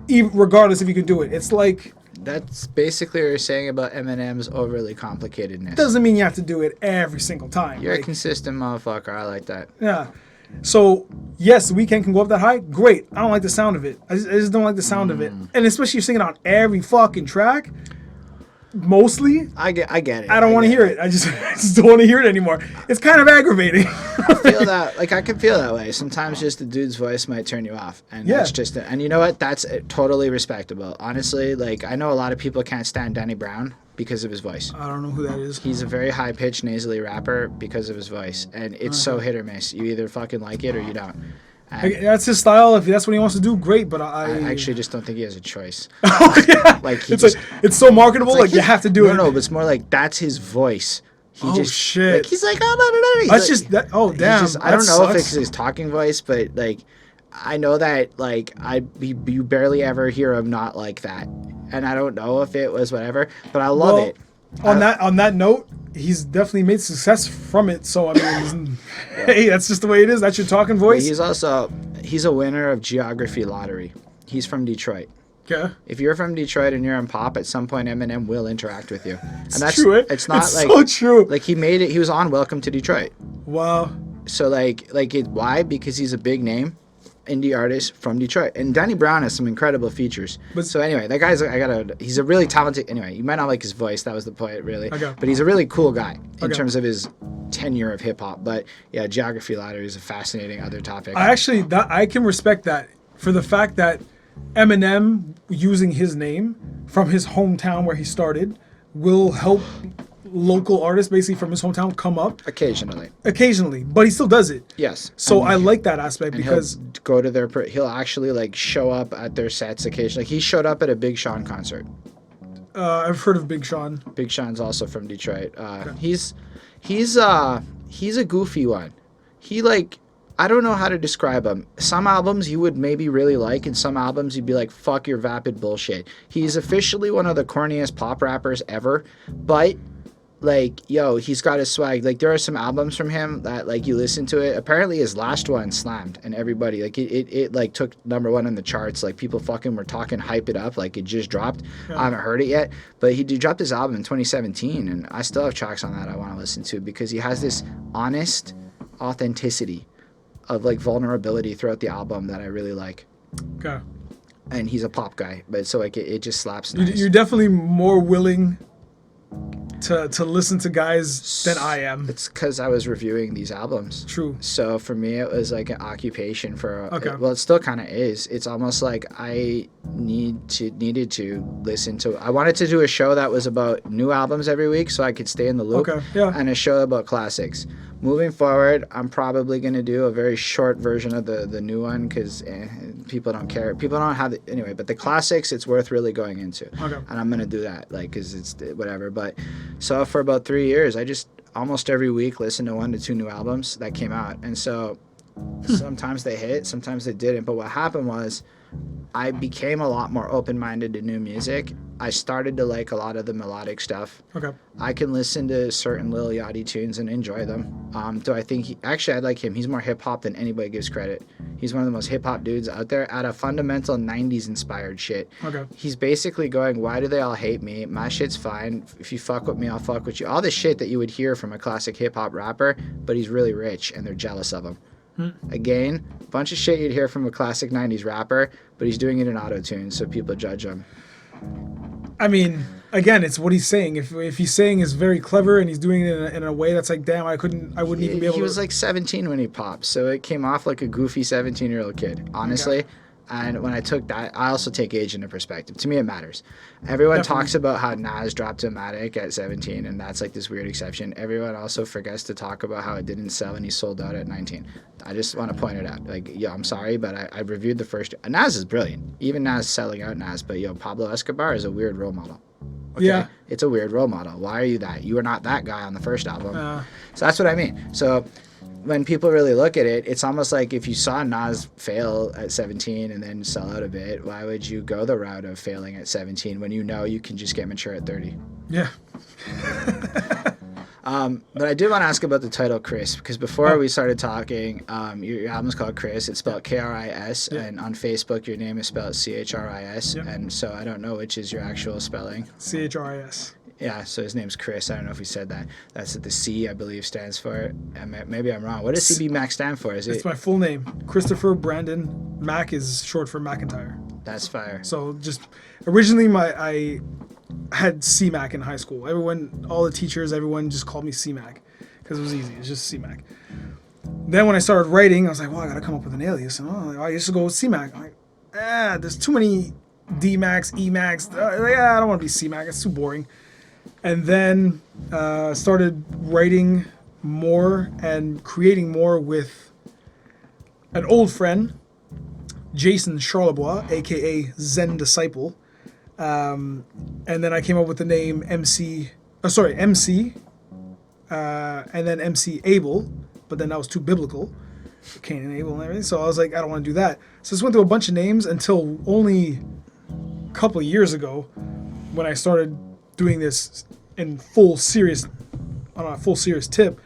even regardless if you can do it. It's like that's basically what you're saying about Eminem's overly complicatedness. Doesn't mean you have to do it every single time. You're a consistent motherfucker. I like that. Yeah. So yes, the Weeknd can go up that high. Great. I don't like the sound of it. I just don't like the sound of it, and especially you singing on every fucking track. Mostly, I get it. I don't want to hear it. I just don't want to hear it anymore. It's kind of aggravating. I feel that, like, I can feel that way. Sometimes just the dude's voice might turn you off, and that's just it. And you know what? That's totally respectable. Honestly, like, I know a lot of people can't stand Danny Brown because of his voice. I don't know who that is. He's a very high-pitched, nasally rapper because of his voice, and it's so hit or miss. You either fucking like it or you don't. That's his style. If that's what he wants to do, great. But I actually just don't think he has a choice. Oh yeah, like it's so marketable. Like you have to do it. No, but it's more like that's his voice. Shit. Like, he's like, oh no. That's like, just that. Oh damn. I don't know if it's his talking voice, but like, I know that like you barely ever hear him not like that, and I don't know if it was whatever, but I love it. On that note, he's definitely made success from it. So I mean, hey, that's just the way it is. That's your talking voice. He's a winner of Geography Lottery. He's from Detroit. Okay. If you're from Detroit and you're in pop, at some point Eminem will interact with you. And that's true. It's not it's like so true. Like he made it. He was on Welcome to Detroit. Wow. So why? Because he's a big name indie artist from Detroit, and Danny Brown has some incredible features. But so anyway, that guy's he's a really talented. Anyway, you might not like his voice. That was the point, really. Okay. But he's a really cool guy in terms of his tenure of hip hop. But yeah, Geography Lottery is a fascinating other topic. I can respect that for the fact that Eminem using his name from his hometown where he started will help local artists basically from his hometown come up occasionally, but he still does it. Yes. So I like that aspect because he'll go to he'll actually like show up at their sets occasionally. Like he showed up at a Big Sean concert. I've heard of Big Sean. Big Sean's also from Detroit. He's a goofy one. He I don't know how to describe him. Some albums you would maybe really like, and some albums you'd be like, fuck your vapid bullshit. He's officially one of the corniest pop rappers ever, but he's got his swag. Like, there are some albums from him that, like, you listen to it. Apparently, his last one slammed, and everybody, like, it took #1 in the charts. Like, people fucking were hype it up, like, it just dropped. Yeah. I haven't heard it yet, but he dropped his album in 2017, and I still have tracks on that I want to listen to because he has this honest authenticity of, like, vulnerability throughout the album that I really like. Okay. And he's a pop guy, but so, like, it just slaps nice. You're definitely more willing to listen to guys than I am. It's because I was reviewing these albums. True. So for me, it was like an occupation it still kind of is. It's almost like I needed to listen to. I wanted to do a show that was about new albums every week, so I could stay in the loop. Okay. Yeah. And a show about classics. Moving forward, I'm probably going to do a very short version of the new one because people don't care. People don't have anyway. But the classics, it's worth really going into. Okay. And I'm going to do that, like, because it's whatever. But so for about 3 years, I just almost every week listened to 1 to 2 new albums that came out. And so sometimes they hit, sometimes they didn't. But what happened was I became a lot more open-minded to new music. I started to like a lot of the melodic stuff. Okay. I can listen to certain Lil Yachty tunes and enjoy them. Do I think I like him. He's more hip-hop than anybody gives credit. He's one of the most hip-hop dudes out there at a fundamental 90s inspired shit. Okay. He's basically going, why do they all hate me? My shit's fine. If you fuck with me, I'll fuck with you. All the shit that you would hear from a classic hip-hop rapper, but he's really rich and they're jealous of him. Again, a bunch of shit you'd hear from a classic 90s rapper, but he's doing it in auto-tune, so people judge him. I mean, again, it's what he's saying. If he's saying is very clever and he's doing it in a way that's like, damn, I wouldn't even be able to. He was like 17 when he popped, so it came off like a goofy 17-year-old kid, honestly. Okay. And when I took that, I also take age into perspective. To me, it matters. Everyone Definitely. Talks about how Nas dropped Illmatic at 17, and that's like this weird exception. Everyone also forgets to talk about how it didn't sell and he sold out at 19. I just want to point it out. Like, I'm sorry, but I reviewed the first. Nas is brilliant. Even Nas selling out Nas, but Pablo Escobar is a weird role model. Okay? Yeah. It's a weird role model. Why are you that? You were not that guy on the first album. So that's what I mean. So when people really look at it, it's almost like if you saw Nas fail at 17 and then sell out a bit, why would you go the route of failing at 17 when you know you can just get mature at 30? Yeah. But I did want to ask about the title Chris, because before we started talking, your album's called Chris. It's spelled K-R-I-S, and on Facebook your name is spelled C-H-R-I-S, and so I don't know which is your actual spelling. C-H-R-I-S. Yeah, so his name's Chris. I don't know if we said that. That's what the C, I believe, stands for. Maybe I'm wrong. What does C.B.Mac stand for? It's my full name. Christopher Brandon. Mac is short for McIntyre. That's fire. So just originally I had C.Mac in high school. All the teachers, everyone just called me C.Mac because it was easy. It's just C.Mac. Then when I started writing, I was like, well, I got to come up with an alias. And I used to go with C.Mac. I'm like, there's too many D-Macs, E-Macs. I don't want to be C.Mac. It's too boring. And then started writing more and creating more with an old friend, Jason Charlebois, a.k.a. Zen Disciple. And then I came up with the name MC, and then MC Abel, but then that was too biblical, Cain and Abel and everything. So I was like, I don't want to do that. So I just went through a bunch of names until only a couple of years ago when I started doing this in full serious tip.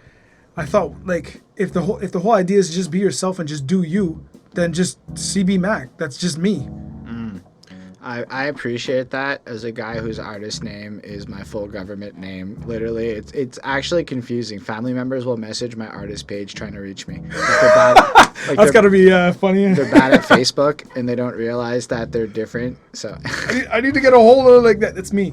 I thought, like, if the whole idea is to just be yourself and just do you, then just C.B.Mac. That's just me. I appreciate that as a guy whose artist name is my full government name. Literally, it's actually confusing. Family members will message my artist page trying to reach me. That's got to be funny. They're bad at Facebook and they don't realize that they're different. So I need to get a hold of it like that. That's me.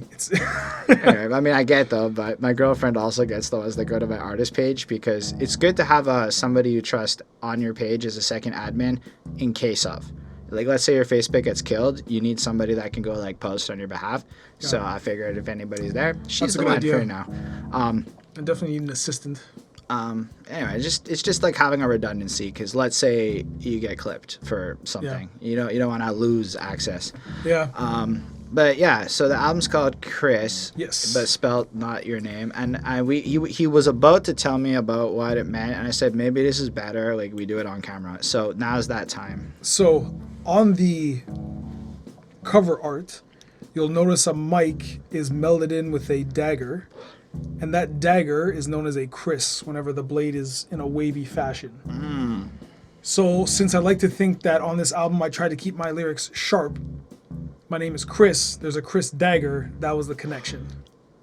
Anyway, I mean, I get though, but my girlfriend also gets the ones that go to my artist page because it's good to have somebody you trust on your page as a second admin in case of. Like, let's say your Facebook gets killed, you need somebody that can go, like, post on your behalf. Yeah. So I figured if anybody's there, she's the one for now. I definitely need an assistant. Anyway, it's just like having a redundancy, because let's say you get clipped for something. Yeah. You don't want to lose access. Yeah. But yeah, so the album's called Chris. Yes. But spelled not your name. And he was about to tell me about what it meant, and I said, maybe this is better, like, we do it on camera. So now's that time. So on the cover art, you'll notice a mic is melded in with a dagger, and that dagger is known as a Chris whenever the blade is in a wavy fashion. So since I like to think that on this album I try to keep my lyrics sharp, my name is Chris, there's a Chris dagger, that was the connection.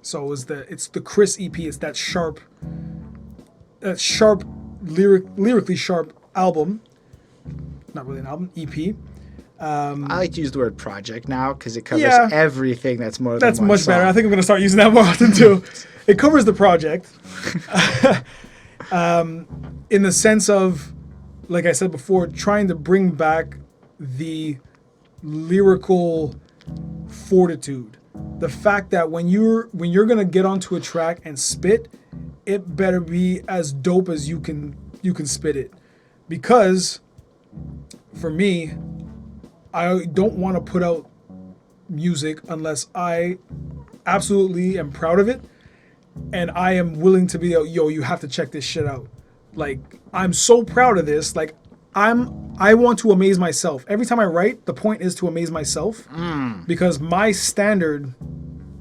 So it's the Chris EP, it's that lyrically sharp album. Not really an album, EP. I like to use the word project now because it covers everything that's more than one song. That's much better. I think I'm going to start using that more often too. It covers the project in the sense of, like I said before, trying to bring back the lyrical fortitude. The fact that when you're going to get onto a track and spit, it better be as dope as you can spit it. Because for me, I don't want to put out music unless I absolutely am proud of it and I am willing to be, yo, you have to check this shit out. Like, I'm so proud of this. Like, I want to amaze myself. Every time I write, the point is to amaze myself because my standard,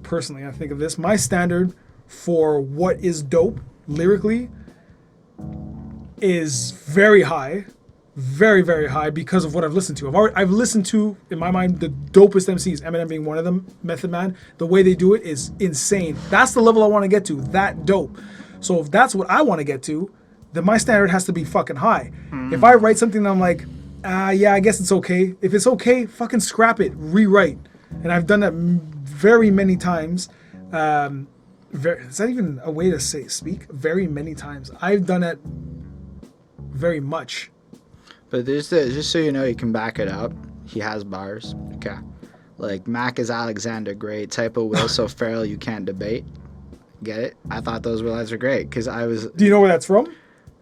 personally, I think of this, my standard for what is dope lyrically is very high. Very, very high because of what I've listened to. I've listened to, in my mind, the dopest MCs, Eminem being one of them, Method Man. The way they do it is insane. That's the level I want to get to, that dope. So if that's what I want to get to, then my standard has to be fucking high. If I write something that I'm like, yeah, I guess it's okay. If it's okay, fucking scrap it, rewrite. And I've done that very many times. Is that even a way to speak? Very many times. I've done it very much. But just so you know, you can back it up. He has bars. Okay. Like, Mac is Alexander, great. Typo Will so feral you can't debate. Get it? I thought those lines were great because I was... Do you know where that's from?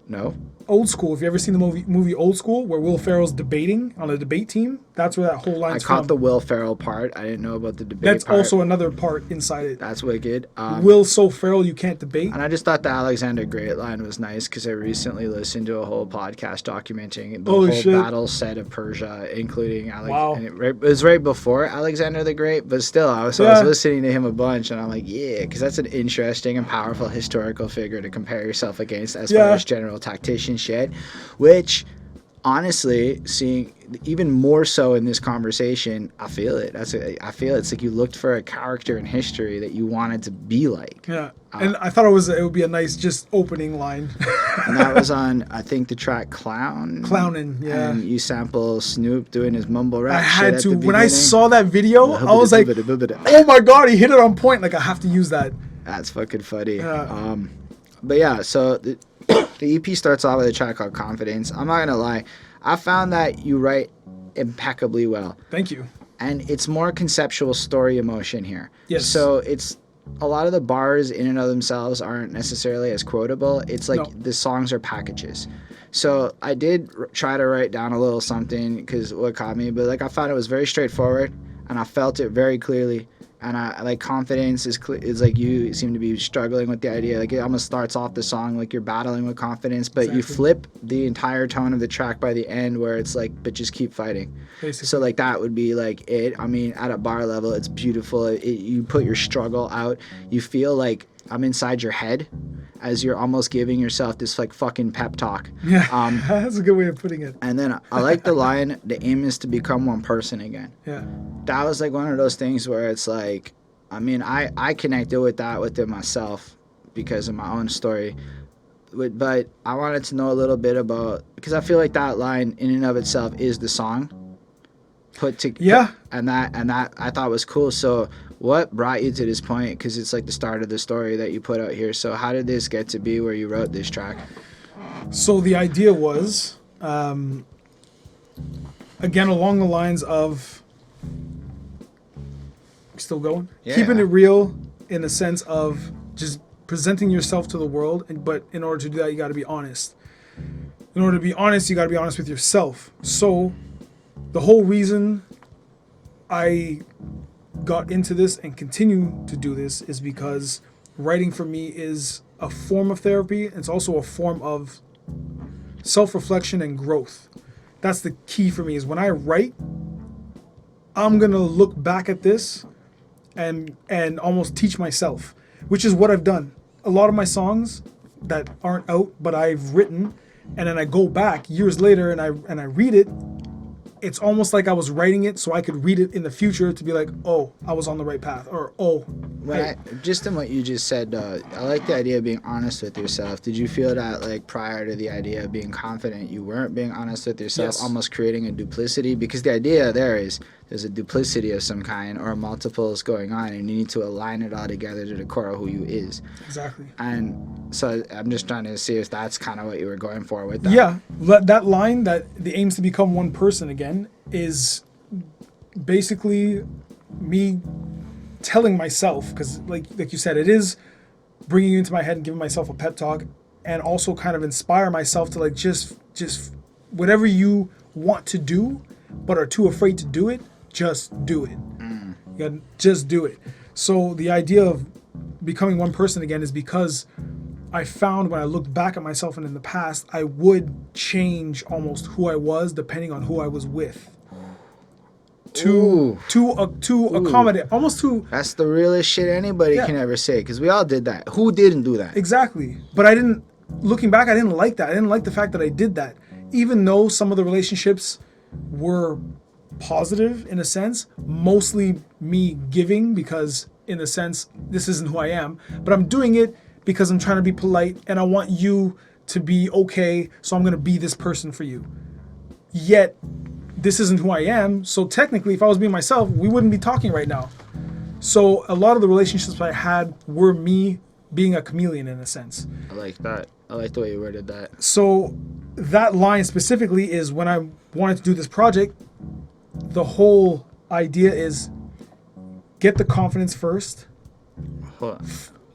No. Old School. If you ever seen the movie Old School, where Will Ferrell's debating on a debate team, that's where that whole I line's caught from. the Will Ferrell part. I didn't know about the debate That's part. also another part inside it. That's wicked. Will so Ferrell you can't debate. And I just thought the Alexander Great line was nice because I recently listened to a whole podcast documenting the whole battle set of Persia, including Wow. And it was right before Alexander the Great, but still, I was listening to him a bunch, and I'm like, yeah, because that's an interesting and powerful historical figure to compare yourself against as far as general tactician shit, which honestly, seeing even more so in this conversation, I feel it. I feel it's like you looked for a character in history that you wanted to be like. Yeah, and I thought it would be a nice just opening line. And that was on, I think, the track Clownin'. Yeah. And you sample Snoop doing his mumble rap. I had shit to. at the When I beginning. saw that video, I was like, oh my God, he hit it on point. Like, I have to use that. That's fucking funny. Yeah. But yeah, so the EP starts off with a track called Confidence. I'm not going to lie. I found that you write impeccably well. Thank you. And it's more conceptual story emotion here. Yes. So it's a lot of the bars in and of themselves aren't necessarily as quotable. It's like the songs are packages. So I did try to write down a little something because what caught me, but like I found it was very straightforward and I felt it very clearly. And I like confidence is like you seem to be struggling with the idea. Like it almost starts off the song like you're battling with confidence, but you flip the entire tone of the track by the end where it's like, but just keep fighting. Basically. So like that would be like it. I mean, at a bar level, it's beautiful. You put your struggle out. You feel like I'm inside your head as you're almost giving yourself this like fucking pep talk. Yeah, that's a good way of putting it. And then I like the line, the aim is to become one person again. Yeah. That was like one of those things where it's like, I mean, I connected with that within myself because of my own story. But I wanted to know a little bit about, because I feel like that line in and of itself is the song put together. Yeah. And that I thought was cool. So what brought you to this point? Because it's like the start of the story that you put out here. So how did this get to be where you wrote this track? So the idea was, again, along the lines of, still going? Yeah. Keeping it real in the sense of just presenting yourself to the world. But in order to do that, you got to be honest. In order to be honest, you got to be honest with yourself. So the whole reason I got into this and continue to do this is because writing for me is a form of therapy. It's also a form of self-reflection and growth. That's the key for me, is when I write, I'm going to look back at this and almost teach myself, which is what I've done. A lot of my songs that aren't out, but I've written, and then I go back years later and I read it. It's almost like I was writing it so I could read it in the future to be like, oh, I was on the right path, or just in what you just said, I like the idea of being honest with yourself. Did you feel that like prior to the idea of being confident, you weren't being honest with yourself, Yes. almost creating a duplicity? Because the idea there is there's a duplicity of some kind or multiples going on, and you need to align it all together to the core of who you is. Exactly. And so I'm just trying to see if that's kind of what you were going for with that. Yeah, that line that the aims to become one person again is basically me telling myself, because like you said, it is bringing you into my head and giving myself a pep talk, and also kind of inspire myself to like just whatever you want to do but are too afraid to do it, just do it. You gotta just do it. So the idea of becoming one person again is because I found when I looked back at myself and in the past, I would change almost who I was depending on who I was with. To accommodate, almost to... That's the realest shit anybody can ever say, because we all did that. Who didn't do that? Exactly. But I didn't, looking back, I didn't like that. I didn't like the fact that I did that. Even though some of the relationships were positive in a sense, mostly me giving because in a sense, this isn't who I am, but I'm doing it because I'm trying to be polite and I want you to be okay, so I'm going to be this person for you. Yet, this isn't who I am, so technically, if I was being myself, we wouldn't be talking right now. So a lot of the relationships I had were me being a chameleon in a sense. I like that. I like the way you worded that. So that line specifically is when I wanted to do this project, the whole idea is get the confidence first. Hold on.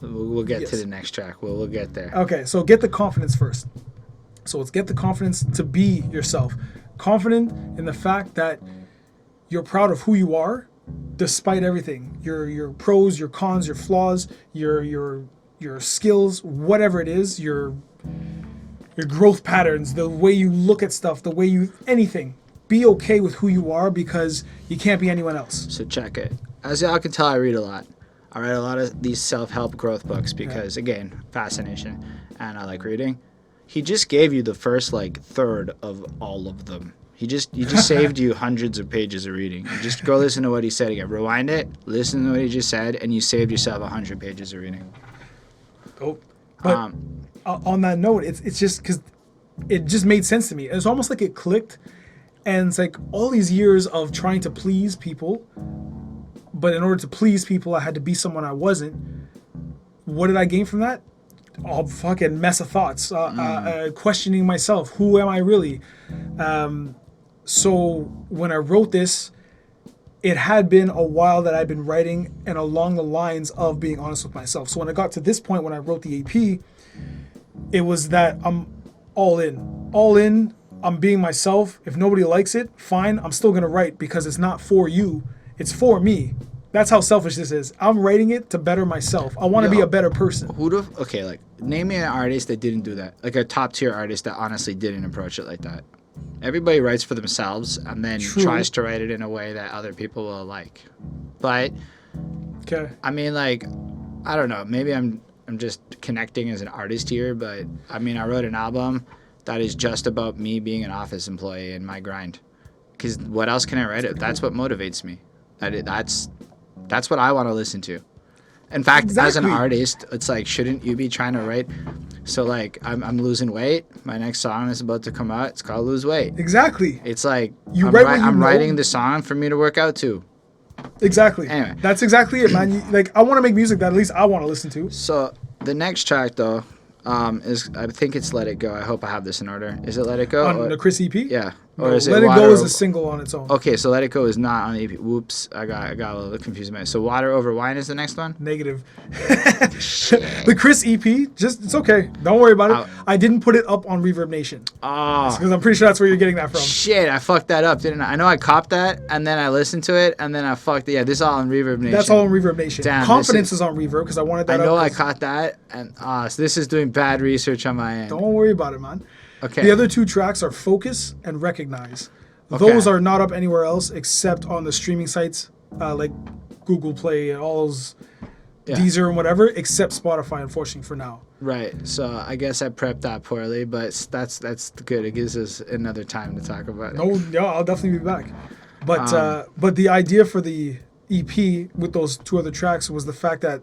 We'll get to the next track. We'll get there. Okay, so get the confidence first. So it's get the confidence to be yourself. Confident in the fact that you're proud of who you are, despite everything. Your pros, your cons, your flaws, your skills, whatever it is, your growth patterns, the way you look at stuff, the way you anything. Be okay with who you are because you can't be anyone else. So check it. As y'all can tell, I read a lot. I read a lot of these self-help growth books because, again, fascination, and I like reading. He just gave you the first third of all of them. He just saved you hundreds of pages of reading. You just go listen to what he said again. Rewind it, listen to what he just said, and you saved yourself 100 pages of reading. Oh, but on that note, it's just because it just made sense to me. It's almost like it clicked, and it's like all these years of trying to please people, but in order to please people, I had to be someone I wasn't. What did I gain from that? Oh, fucking mess of thoughts, questioning myself. Who am I really? So when I wrote this, it had been a while that I'd been writing and along the lines of being honest with myself. So when I got to this point, when I wrote the EP, it was that I'm all in. All in, I'm being myself. If nobody likes it, fine. I'm still going to write because it's not for you. It's for me. That's how selfish this is. I'm writing it to better myself. I want to be a better person. Name me an artist that didn't do that. Like a top tier artist that honestly didn't approach it like that. Everybody writes for themselves and then tries to write it in a way that other people will like. But, I mean, I don't know. Maybe I'm just connecting as an artist here, but I mean, I wrote an album that is just about me being an office employee and my grind. Because what else can I write it? That's what motivates me. That's what I want to listen to. In fact, as an artist, it's like, shouldn't you be trying to write? So I'm losing weight. My next song is about to come out. It's called Lose Weight. Exactly. It's like I'm writing the song for me to work out to. Exactly. Anyway. That's exactly it, man. I want to make music that at least I want to listen to. So the next track, though, is I think it's Let It Go. I hope I have this in order. Is it Let It Go? On the Chris EP? Yeah. Or is Let It Go is a single on its own. Okay, so Let It Go is not on the EP. Whoops, I got a little confused about it. So Water Over Wine is the next one? Negative. The Chris EP, it's okay. Don't worry about it. I didn't put it up on Reverb Nation. Oh. Because I'm pretty sure that's where you're getting that from. Shit, I fucked that up, didn't I? I know I copped that, and then I listened to it, and then I fucked it. Yeah, this is all on Reverb Nation. That's all on Reverb Nation. Damn, Confidence is on Reverb because I wanted that I know I caught that, and so this is doing bad research on my end. Don't worry about it, man. Okay. The other two tracks are Focus and Recognize. Okay. Those are not up anywhere else except on the streaming sites like Google Play and all those, Deezer and whatever, except Spotify, unfortunately, for now. Right. So I guess I prepped that poorly, but that's good. It gives us another time to talk about it. No, yeah, I'll definitely be back. But the idea for the EP with those two other tracks was the fact that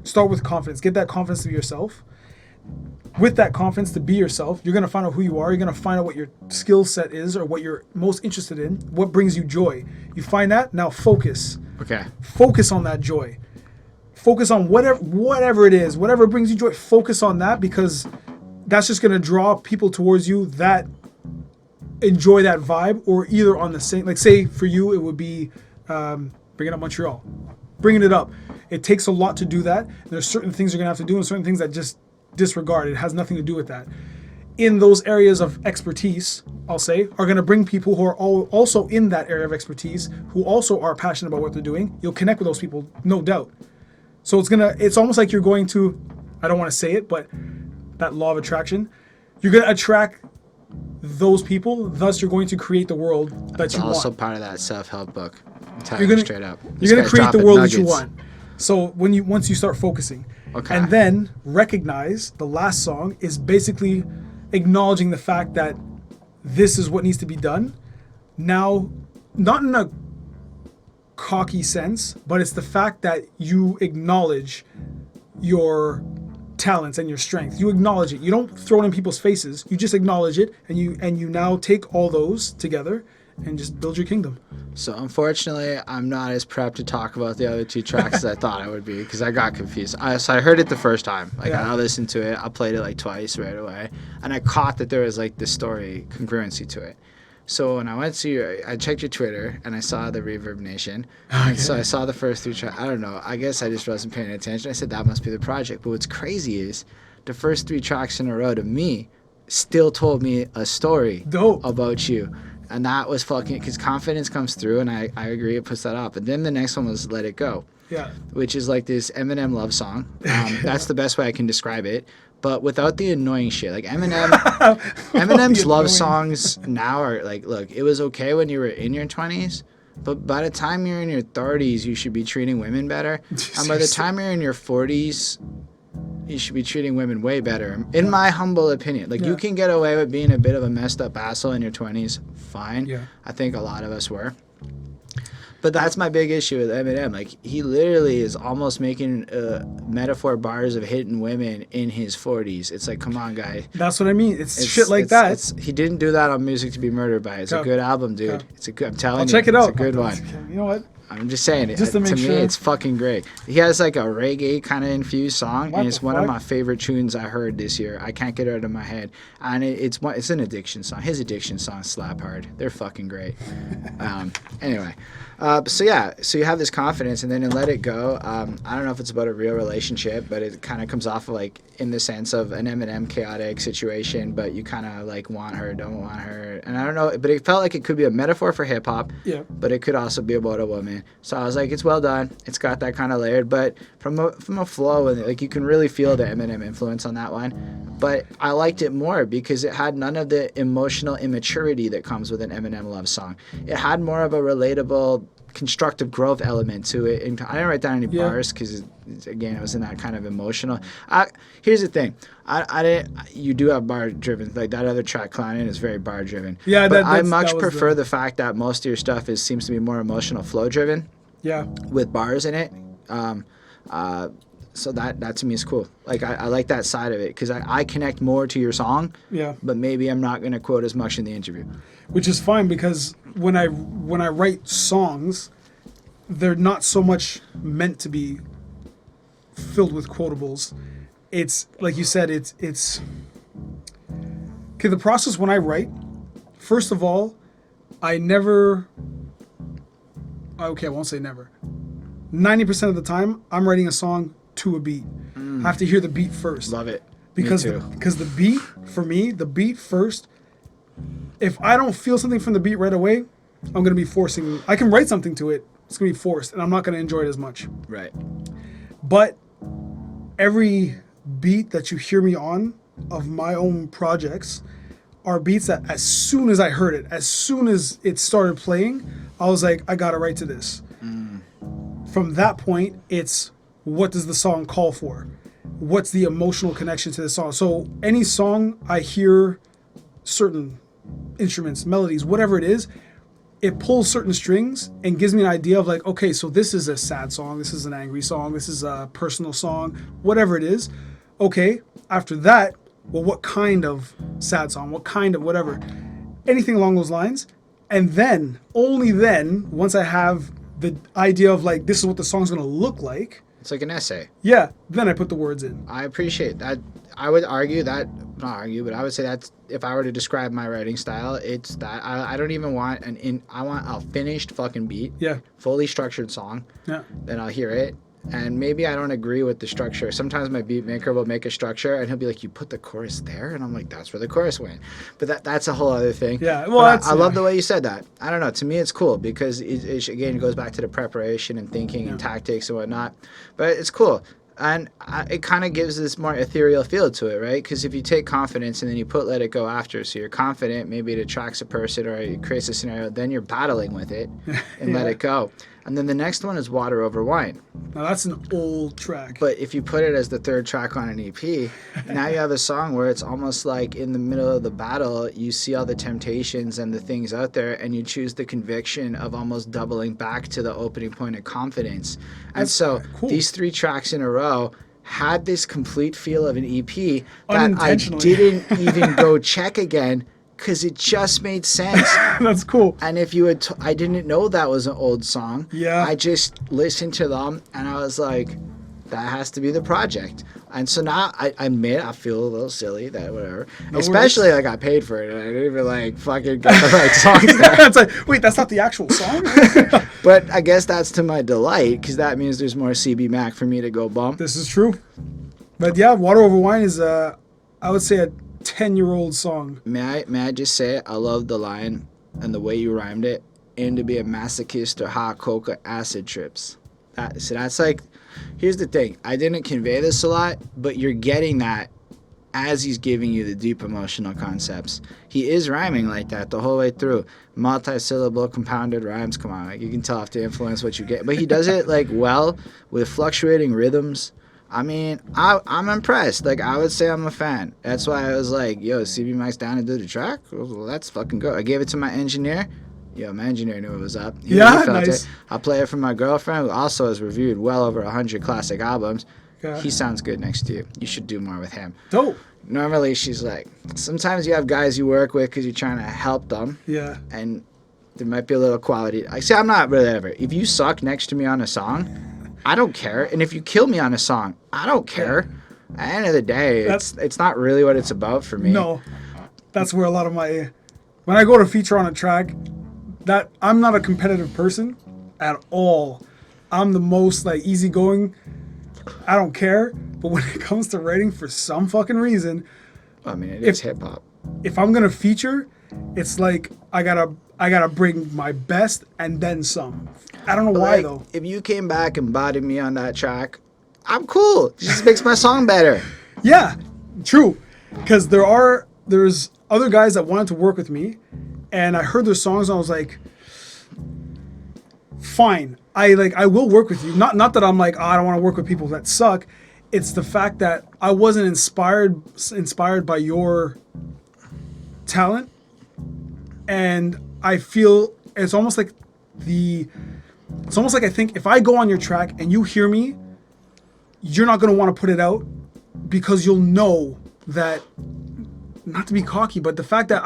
start with confidence. Get that confidence to be yourself. With that confidence to be yourself, you're going to find out who you are. You're going to find out what your skill set is or what you're most interested in, what brings you joy. You find that, now focus. Okay. Focus on that joy. Focus on whatever it is, whatever brings you joy. Focus on that because that's just going to draw people towards you that enjoy that vibe or either on the same, say for you, it would be bringing up Montreal. Bringing it up. It takes a lot to do that. There's certain things you're going to have to do and certain things that just disregard. It has nothing to do with that. In those areas of expertise, I'll say, are going to bring people who are also in that area of expertise, who also are passionate about what they're doing. You'll connect with those people, no doubt. So it's almost like you're going to, I don't want to say it, but that law of attraction, you're going to attract those people, thus you're going to create the world that you want. It's also part of that self-help book. I'm telling you straight up. You're going to create the world that you want. So once you start focusing, and then Recognize, the last song, is basically acknowledging the fact that this is what needs to be done. Now, not in a cocky sense, but it's the fact that you acknowledge your talents and your strength. You acknowledge it. You don't throw it in people's faces. You just acknowledge it, and you now take all those together and just build your kingdom. So unfortunately, I'm not as prepped to talk about the other two tracks as I thought I would be because I got confused. So I heard it the first time. I listened to it. I played it twice right away. And I caught that there was this story congruency to it. So when I went to I checked your Twitter and I saw the Reverb Nation. Okay. So I saw the first three tracks. I don't know. I guess I just wasn't paying attention. I said, that must be the project. But what's crazy is the first three tracks in a row to me still told me a story Dope. about you. And that was fucking, because confidence comes through, and I agree it puts that up. But then the next one was Let It Go. Yeah. Which is like this Eminem love song. That's the best way I can describe it. But without the annoying shit. Like Eminem's love songs now are like, look, it was okay when you were in your 20s, but by the time you're in your 30s, you should be treating women better. And by the time you're in your 40s, you should be treating women way better, in my humble opinion. Like, you can get away with being a bit of a messed up asshole in your 20s. Fine. Yeah. I think a lot of us were. But that's my big issue with Eminem. Like, he literally is almost making metaphor bars of hitting women in his 40s. It's like, come on, guy. That's what I mean. It's shit like that. He didn't do that on Music to Be Murdered By. It's a good album, dude. It's a good. I'm telling you. Check it out. It's a good one. You know what? I'm just saying it. Just to me, it's fucking great. He has like a reggae kind of infused song, and it's one of my favorite tunes I heard this year. I can't get it out of my head, and it's an addiction song. His addiction songs slap hard. They're fucking great. Anyway, so you have this confidence, and then in Let It Go, I don't know if it's about a real relationship, but it kind of comes off of like in the sense of an Eminem chaotic situation, but you kind of like want her, don't want her, and I don't know, but it felt like it could be a metaphor for hip hop, but it could also be about a woman. So I was like, it's well done. It's got that kind of layered, but from a flow, and like you can really feel the Eminem influence on that one. But I liked it more because it had none of the emotional immaturity that comes with an Eminem love song. It had more of a relatable, constructive growth element to it. And I didn't write down any bars because, again, it was in that kind of emotional. Here's the thing. I didn't. You do have bar driven. Like that other track, Clownin', is very bar driven. Yeah, but I much prefer the fact that most of your stuff seems to be more emotional flow driven. Yeah. With bars in it. So that to me is cool. Like I like that side of it because I connect more to your song. Yeah. But maybe I'm not going to quote as much in the interview. Which is fine because when I write songs, they're not so much meant to be filled with quotables. It's like you said. It's okay. The process when I write, first of all, I never. Okay, I won't say never. 90% of the time, I'm writing a song to a beat. I have to hear the beat first. Love it. Because the beat, for me, the beat first, if I don't feel something from the beat right away, I'm going to be forcing. I can write something to it. It's going to be forced, and I'm not going to enjoy it as much. Right. But every beat that you hear me on of my own projects are beats that as soon as I heard it, as soon as it started playing, I was like, I got to write to this. From that point, it's what does the song call for? What's the emotional connection to the song? So any song I hear certain instruments, melodies, whatever it is, it pulls certain strings and gives me an idea of like, okay, so this is a sad song, this is an angry song, this is a personal song, whatever it is. Okay, after that, well, what kind of sad song? What kind of whatever? Anything along those lines. And then, only then, once I have the idea of like, this is what the song's going to look like. It's like an essay. Yeah, then I put the words in. I appreciate that. I would argue that, not argue, but I would say that's, if I were to describe my writing style, it's that I don't even want I want a finished fucking beat. Yeah. Fully structured song. Yeah. Then I'll hear it. And maybe I don't agree with the structure. Sometimes my beat maker will make a structure and he'll be like, you put the chorus there? And I'm like, that's where the chorus went. But that's a whole other thing. Yeah, well, I love the way you said that. I don't know. To me, it's cool because, again, it goes back to the preparation and thinking and tactics and whatnot. But it's cool. And it kind of gives this more ethereal feel to it, right? Because if you take confidence and then you put Let It Go after, so you're confident, maybe it attracts a person or it creates a scenario, then you're battling with it and Let It Go. And then the next one is Water Over Wine. Now that's an old track. But if you put it as the third track on an EP, now you have a song where it's almost like in the middle of the battle, you see all the temptations and the things out there, and you choose the conviction of almost doubling back to the opening point of confidence. And so cool. These 3 tracks in a row had this complete feel of an EP that I didn't even go check again. Because it just made sense. That's cool. And if you had, I didn't know that was an old song. Yeah. I just listened to them and I was like, that has to be the project. And so now I admit I feel a little silly that whatever. No Especially worries. I got paid for it and I didn't even like fucking get the right songs there. That's like, wait, that's not the actual song? But I guess that's to my delight because that means there's more C.B.Mac for me to go bump. This is true. But yeah, Water Over Wine is, I would say, a 10-year-old song. May I just say I love the line and the way you rhymed it. Aim to be a masochist or hot coca acid trips. That's like, here's the thing. I didn't convey this a lot, but you're getting that as he's giving you the deep emotional concepts. He is rhyming like that the whole way through. Multi-syllable compounded rhymes. Come on, like, you can tell off to influence what you get. But he does it like well with fluctuating rhythms. I mean, I'm impressed. Like, I would say I'm a fan. That's why I was like, yo, C.B.Mac's down to do the track? Well, that's fucking good. I gave it to my engineer. Yo, my engineer knew it was up. He felt nice. it. I play it for my girlfriend, who also has reviewed well over 100 classic albums. Okay. He sounds good next to you. You should do more with him. Dope. Normally, she's like, sometimes you have guys you work with because you're trying to help them. Yeah. And there might be a little quality. I say I'm not really ever. If you suck next to me on a song, I don't care. And if you kill me on a song, I don't care. At the end of the day, it's not really what it's about for me. No. That's where a lot of my... When I go to feature on a track, that I'm not a competitive person at all. I'm the most like easygoing. I don't care. But when it comes to writing, for some fucking reason, I mean, it is hip hop. If I'm gonna feature, it's like I gotta bring my best and then some. I don't know why though. If you came back and bodied me on that track, I'm cool. It just makes my song better. Yeah, true. Because there's other guys that wanted to work with me, and I heard their songs and I was like, fine. I will work with you. Not that I'm like, oh, I don't want to work with people that suck. It's the fact that I wasn't inspired by your talent, and I feel it's almost like I think if I go on your track and you hear me, you're not gonna want to put it out because you'll know that, not to be cocky, but the fact that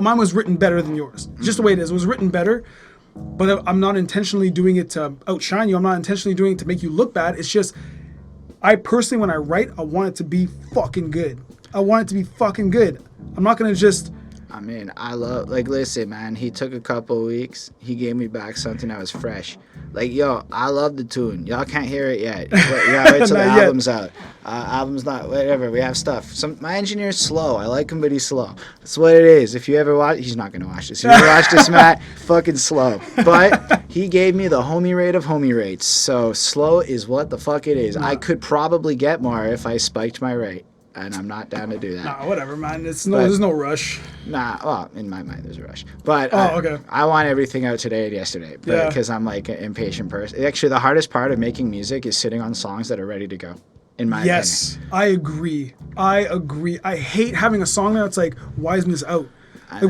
mine was written better than yours. Just the way it is. It was written better, but I'm not intentionally doing it to outshine you. I'm not intentionally doing it to make you look bad. It's just, I personally, when I write, I want it to be fucking good. I want it to be fucking good. I'm not going to just... I mean, listen, man, he took a couple weeks. He gave me back something that was fresh. Like, yo, I love the tune. Y'all can't hear it yet. You gotta wait till the album's out. Album's not, whatever, we have stuff. My engineer's slow. I like him, but he's slow. That's what it is. If you ever watch, he's not gonna watch this. If you ever watch this, Matt, fucking slow. But he gave me the homie rate of homie rates. So slow is what the fuck it is. I could probably get more if I spiked my rate. And I'm not down to do that. Nah, whatever, man. There's no rush. Nah, well, in my mind, there's a rush. But okay. I want everything out today and yesterday because I'm like an impatient person. Actually, the hardest part of making music is sitting on songs that are ready to go, in my opinion. Yes, I agree. I hate having a song there that's like, why isn't this out? I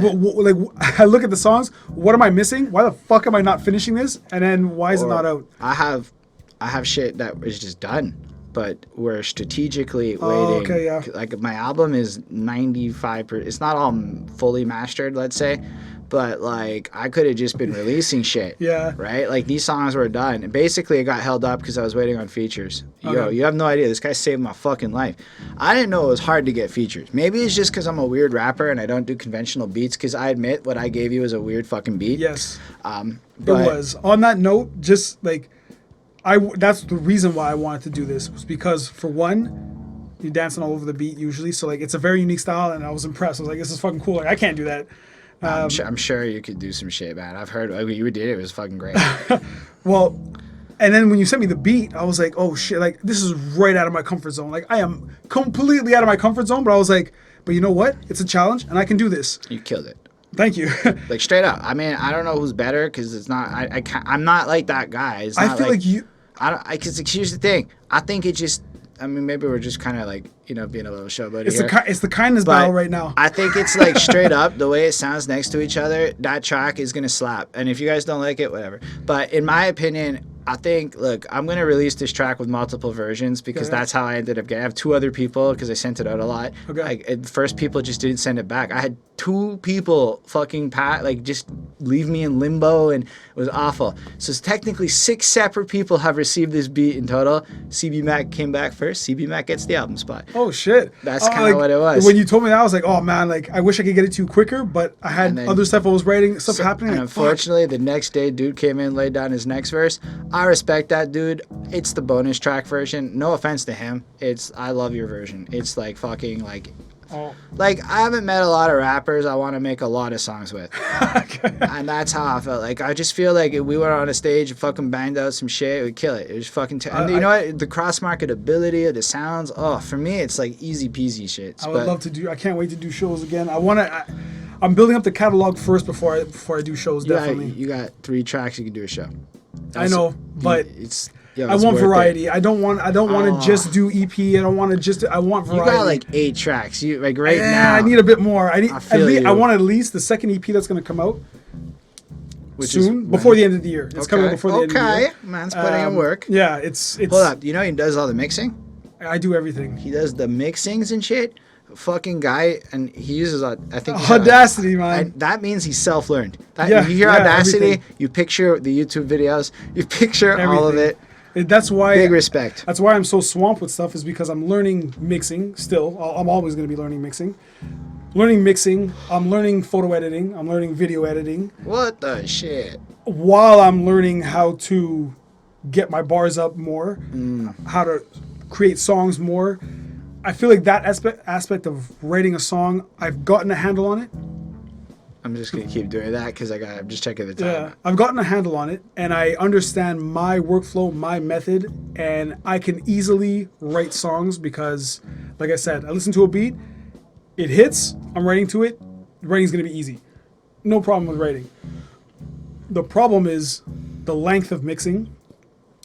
look at the songs, what am I missing? Why the fuck am I not finishing this? And then why is it not out? I have shit that is just done. But we're strategically waiting. Okay, yeah. Like, my album is 95%. It's not all fully mastered, let's say. But, like, I could have just been releasing shit. Yeah. Right? Like, these songs were done. And basically, it got held up because I was waiting on features. Okay. Yo, you have no idea. This guy saved my fucking life. I didn't know it was hard to get features. Maybe it's just because I'm a weird rapper and I don't do conventional beats. Because I admit what I gave you was a weird fucking beat. Yes. But it was. On that note, just, like... that's the reason why I wanted to do this, was because, for one, you're dancing all over the beat usually, so like it's a very unique style, and I was impressed. I was like, this is fucking cool. Like, I can't do that. I'm sure you could do some shit, man. I've heard you did it. It was fucking great. Well, and then when you sent me the beat, I was like, oh shit, like this is right out of my comfort zone. Like, I am completely out of my comfort zone, but I was like, but you know what? It's a challenge, and I can do this. You killed it. Thank you. Like, straight up. I mean, I don't know who's better because it's not. I'm not like that guy. It's not I feel like you. Because here's the thing. I think it just. I mean, maybe we're just kind of like, being a little showboaty here. It's the kindness battle right now. I think it's like straight up the way it sounds next to each other. That track is gonna slap. And if you guys don't like it, whatever. But in my opinion, I think, look, I'm going to release this track with multiple versions because that's how I ended up getting. I have two other people because I sent it out a lot. Okay. First people just didn't send it back. I had two people fucking just leave me in limbo, and it was awful. So it's technically 6 separate people have received this beat in total. C.B.Mac came back first. C.B.Mac gets the album spot. Oh, shit. That's kind of what it was. When you told me that, I was like, oh, man, like, I wish I could get it to you quicker, but I had other stuff I was writing, stuff happening. And unfortunately, the next day, dude came in, laid down his next verse. I respect that, dude. It's the bonus track version. No offense to him. I love your version. It's like fucking like, Oh. Like, I haven't met a lot of rappers I want to make a lot of songs with. And that's how I felt. Like, I just feel like if we went on a stage and fucking banged out some shit, it would kill it. It was fucking... and you know what? The cross-marketability of the sounds, for me, it's like easy peasy shit. I would love to do... I can't wait to do shows again. I'm building up the catalog first before I do shows, definitely. You got 3 tracks, you can do a show. I know, but... I it's want worth variety. it. I don't want to just do EP. I don't want to just. I want variety. You got like 8 tracks. You like right now. I need a bit more. I want at least the second EP that's going to come out soon, before the end of the year. It's coming out before the end of the year. Man's putting in work. Yeah, it's. Hold up. You know he does all the mixing? I do everything. He does the mixings and shit. Fucking guy, and he uses I think Audacity, man. That means he's self-learned. You hear Audacity, everything. You picture the YouTube videos, you picture all of it. That's why big respect. That's why I'm so swamped with stuff, is because I'm learning mixing still. I'm always going to be learning mixing. I'm learning photo editing. I'm learning video editing. What the shit? While I'm learning how to get my bars up more, how to create songs more. I feel like that aspect of writing a song, I've gotten a handle on it. I'm just going to keep doing that because I'm just checking the time. Yeah, I've gotten a handle on it, and I understand my workflow, my method, and I can easily write songs because, like I said, I listen to a beat, it hits, I'm writing to it, writing's going to be easy. No problem with writing. The problem is the length of mixing.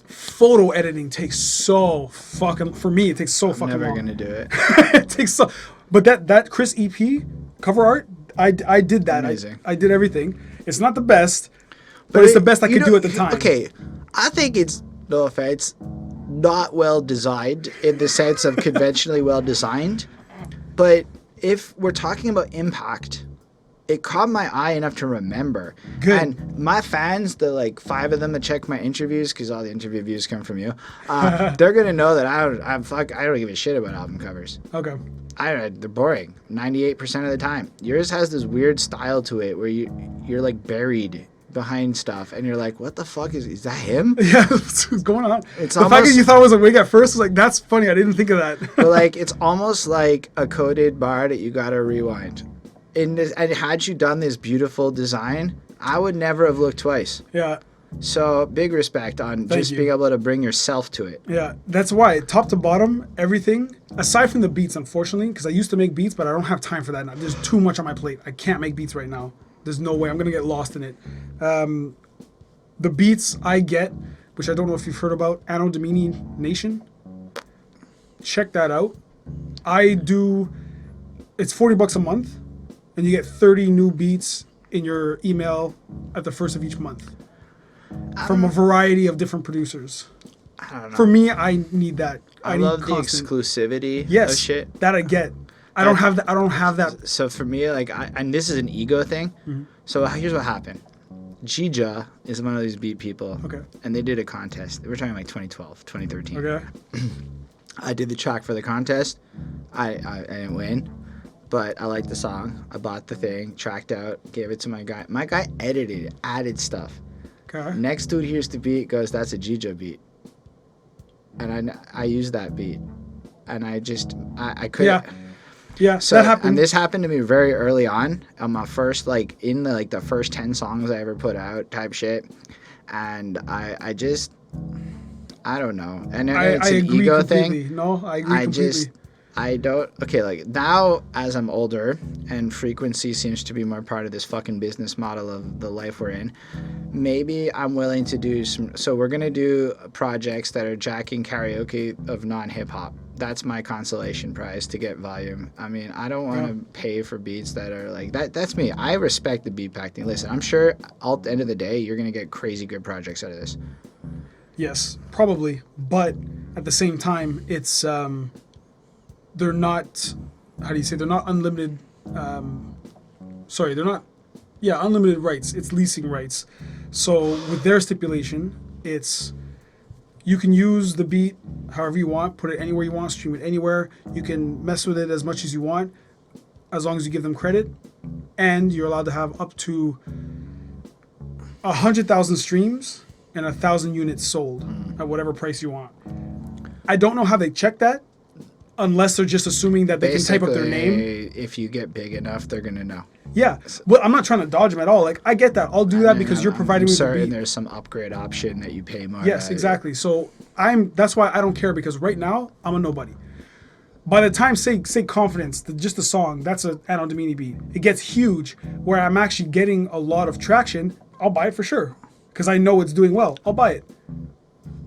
Photo editing takes so fucking... For me, it takes so fucking long. I'm never going to do it. It takes so... But that Chris EP cover art... I did that. Amazing. I did everything. It's not the best, but it's the best I could do at the time. Okay, I think it's, no offense, not well designed in the sense of conventionally well designed. But if we're talking about impact, it caught my eye enough to remember. Good. And my fans, the like 5 of them that check my interviews, because all the interview views come from you, they're gonna know that I don't give a shit about album covers. Okay. They're boring 98% of the time. Yours has this weird style to it where you're like buried behind stuff and you're like, what the fuck is that him? Yeah, what's going on? It's the almost, fact that you thought it was a wig at first was like, that's funny. I didn't think of that. But like, it's almost like a coded bar that you gotta rewind. And had you done this beautiful design, I would never have looked twice. Yeah. So big respect on being able to bring yourself to it. Yeah, that's why top to bottom, everything, aside from the beats, unfortunately, because I used to make beats, but I don't have time for that now. There's too much on my plate. I can't make beats right now. There's no way. I'm going to get lost in it. The beats I get, which I don't know if you've heard about, Anno Domini Nation. Check that out. It's $40 a month, and you get 30 new beats in your email at the first of each month. From a variety of different producers. I don't know. For me, I need that. I love the exclusivity of shit. That I get. I don't have that. So for me, like, and this is an ego thing. Mm-hmm. So here's what happened. Jija is one of these beat people. Okay. And they did a contest. We're talking like 2012, 2013. Okay. I did the track for the contest. I didn't win, but I liked the song. I bought the thing, tracked out, gave it to my guy. My guy edited it, added stuff. Okay. Next dude hears the beat, goes, that's a Jija beat. And I used that beat. And I couldn't. Yeah, so, that happened. And this happened to me very early on my first, like, in the first 10 songs I ever put out type shit. And I don't know. And it's an ego completely. thing. No, I agree completely. Like now as I'm older and frequency seems to be more part of this fucking business model of the life we're in, maybe I'm willing to do so we're going to do projects that are jacking karaoke of non-hip hop. That's my consolation prize to get volume. I mean, I don't want to pay for beats that are like that. That's me. I respect the beat pack thing. Listen, I'm sure at the end of the day, you're going to get crazy good projects out of this. Yes, probably. But at the same time, it's, they're not, they're not unlimited, unlimited rights. It's leasing rights. So with their stipulation, it's, you can use the beat however you want, put it anywhere you want, stream it anywhere. You can mess with it as much as you want, as long as you give them credit. And you're allowed to have up to 100,000 streams and 1,000 units sold at whatever price you want. I don't know how they check that. unless they're just assuming that they can type up their name. If you get big enough, they're gonna know. Yeah, but I'm not trying to dodge them at all. Like, I get that. I'll do that because you're providing me with the beat. There's some upgrade option that you pay more. Yes, exactly. So that's why I don't care, because right now I'm a nobody. By the time, say Confidence, just the song, that's a Anno Domini beat. It gets huge, where I'm actually getting a lot of traction. I'll buy it for sure, because I know it's doing well. I'll buy it.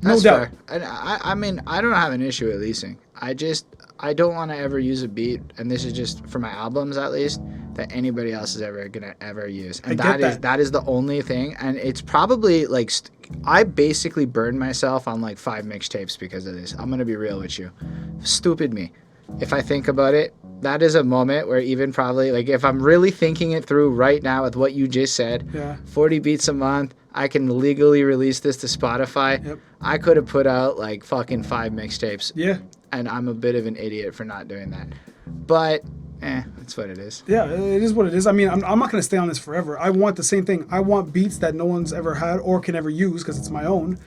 No doubt. Fair. I mean, I don't have an issue with leasing. I don't want to ever use a beat, and this is just for my albums at least, that anybody else is ever gonna ever use. And that is the only thing. And it's probably like I basically burned myself on like 5 mixtapes because of this. I'm gonna be real with you. Stupid me. If I think about it, that is a moment where even probably, like, if I'm really thinking it through right now with what you just said, 40 beats a month, I can legally release this to Spotify. Yep. I could have put out like fucking 5 mixtapes. Yeah. And I'm a bit of an idiot for not doing that. But, that's what it is. Yeah, it is what it is. I mean, I'm not going to stay on this forever. I want the same thing. I want beats that no one's ever had or can ever use because it's my own.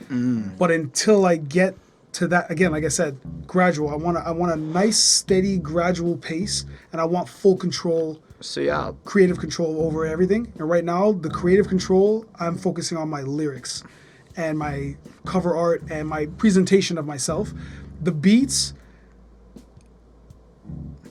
But until I get to that, again, like I said, gradual. I want a nice, steady, gradual pace, and I want full control. So yeah, creative control over everything. And right now, the creative control, I'm focusing on my lyrics and my cover art and my presentation of myself. The beats,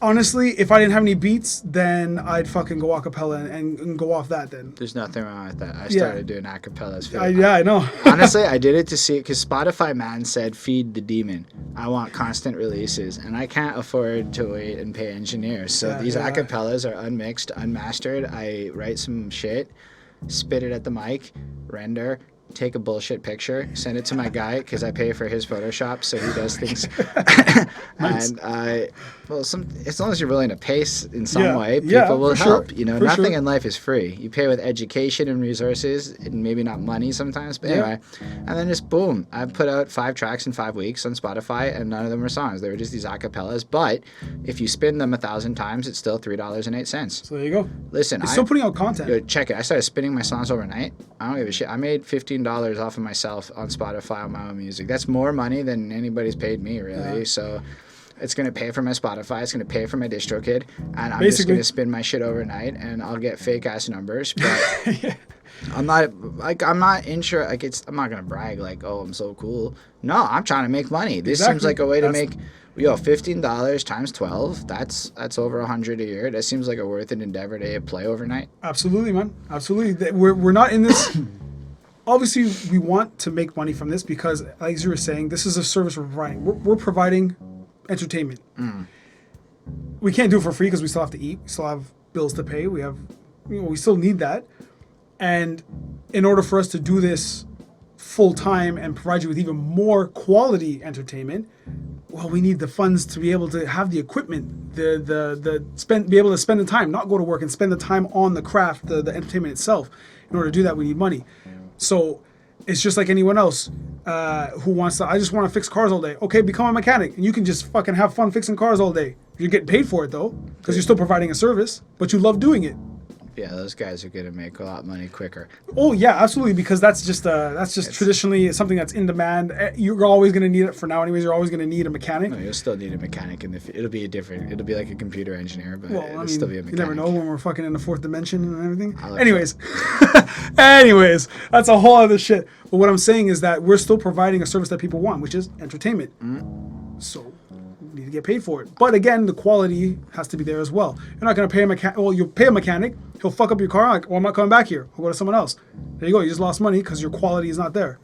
honestly, if I didn't have any beats, then I'd fucking go a cappella and go off that then. There's nothing wrong with that. I started doing acapellas. I know. Honestly, I did it to see it because Spotify man said, feed the demon. I want constant releases, and I can't afford to wait and pay engineers. So these acapellas are unmixed, unmastered. I write some shit, spit it at the mic, render, take a bullshit picture, send it to my guy because I pay for his Photoshop, so he does things. And as long as you're willing to pay in some way, people will help. Sure. You know, nothing in life is free. You pay with education and resources, and maybe not money sometimes. But anyway, and then just boom, I put out 5 tracks in 5 weeks on Spotify, and none of them were songs. They were just these acapellas. But if you spin them 1,000 times, it's still $3.08. So there you go. Listen, I'm still putting out content. Check it. I started spinning my songs overnight. I don't give a shit. I made $15 off of myself on Spotify on my own music. That's more money than anybody's paid me, really. So it's going to pay for my Spotify. It's going to pay for my DistroKid. And I'm just going to spin my shit overnight, and I'll get fake ass numbers. But I'm not sure. Like, I'm not going to brag like, oh, I'm so cool. No, I'm trying to make money. This seems like a way to make, $15 times 12. That's over $100 a year. That seems like a worth an endeavor to play overnight. Absolutely, man. Absolutely. We're not in this. Obviously, we want to make money from this because, like you were saying, this is a service we're providing. We're providing entertainment. We can't do it for free because we still have to eat. We still have bills to pay. We still need that. And in order for us to do this full time and provide you with even more quality entertainment, well, we need the funds to be able to have the equipment, be able to spend the time, not go to work and spend the time on the craft, the entertainment itself. In order to do that, we need money. So it's just like anyone else who wants to, I just want to fix cars all day. Okay, become a mechanic, and you can just fucking have fun fixing cars all day. You're getting paid for it, though, because you're still providing a service, but you love doing it. Yeah, those guys are going to make a lot of money quicker. Oh, yeah, absolutely, because that's just traditionally something that's in demand. You're always going to need it for now anyways. You're always going to need a mechanic. No, you'll still need a mechanic. It'll be like a computer engineer, but it'll still be a mechanic. You never know when we're fucking in the 4th dimension and everything. Anyways, that's a whole other shit. But what I'm saying is that we're still providing a service that people want, which is entertainment. So need to get paid for it. But again, the quality has to be there as well. You're not going to pay a mechanic. Well, you'll pay a mechanic. He'll fuck up your car. Like, well, I'm not coming back here. I'll go to someone else. There you go. You just lost money because your quality is not there.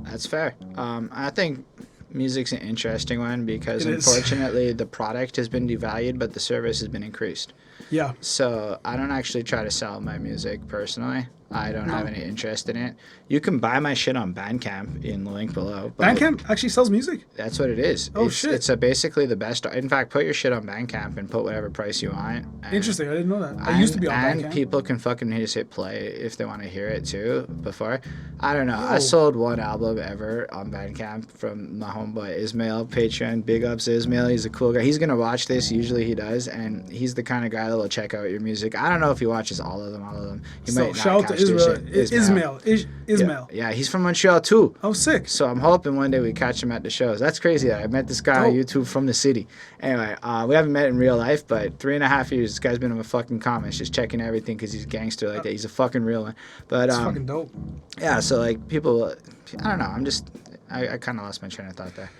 That's fair. I think music's an interesting one because unfortunately the product has been devalued, but the service has been increased. Yeah. So I don't actually try to sell my music personally. I don't have any interest in it. You can buy my shit on Bandcamp in the link below. Bandcamp actually sells music? That's what it is. Shit. It's basically the best. In fact, put your shit on Bandcamp and put whatever price you want. Interesting. I didn't know that. I used to be on Bandcamp. And people can fucking just hit play if they want to hear it too before. I don't know. I sold 1 album ever on Bandcamp from my homeboy Ismail, Patreon. Big ups Ismail. He's a cool guy. He's going to watch this. Usually he does. And he's the kind of guy that will check out your music. I don't know if he watches all of them. He might not. watch this shit. Ismail. Yeah, he's from Montreal too. Oh, sick. So I'm hoping one day we catch him at the shows. That's crazy that I met this guy on YouTube from the city. Anyway, we haven't met in real life, but 3.5 years, this guy's been in my fucking comments just checking everything because he's a gangster like that. He's a fucking real one. But That's fucking dope. yeah, so like people, I don't know. I kind of lost my train of thought there.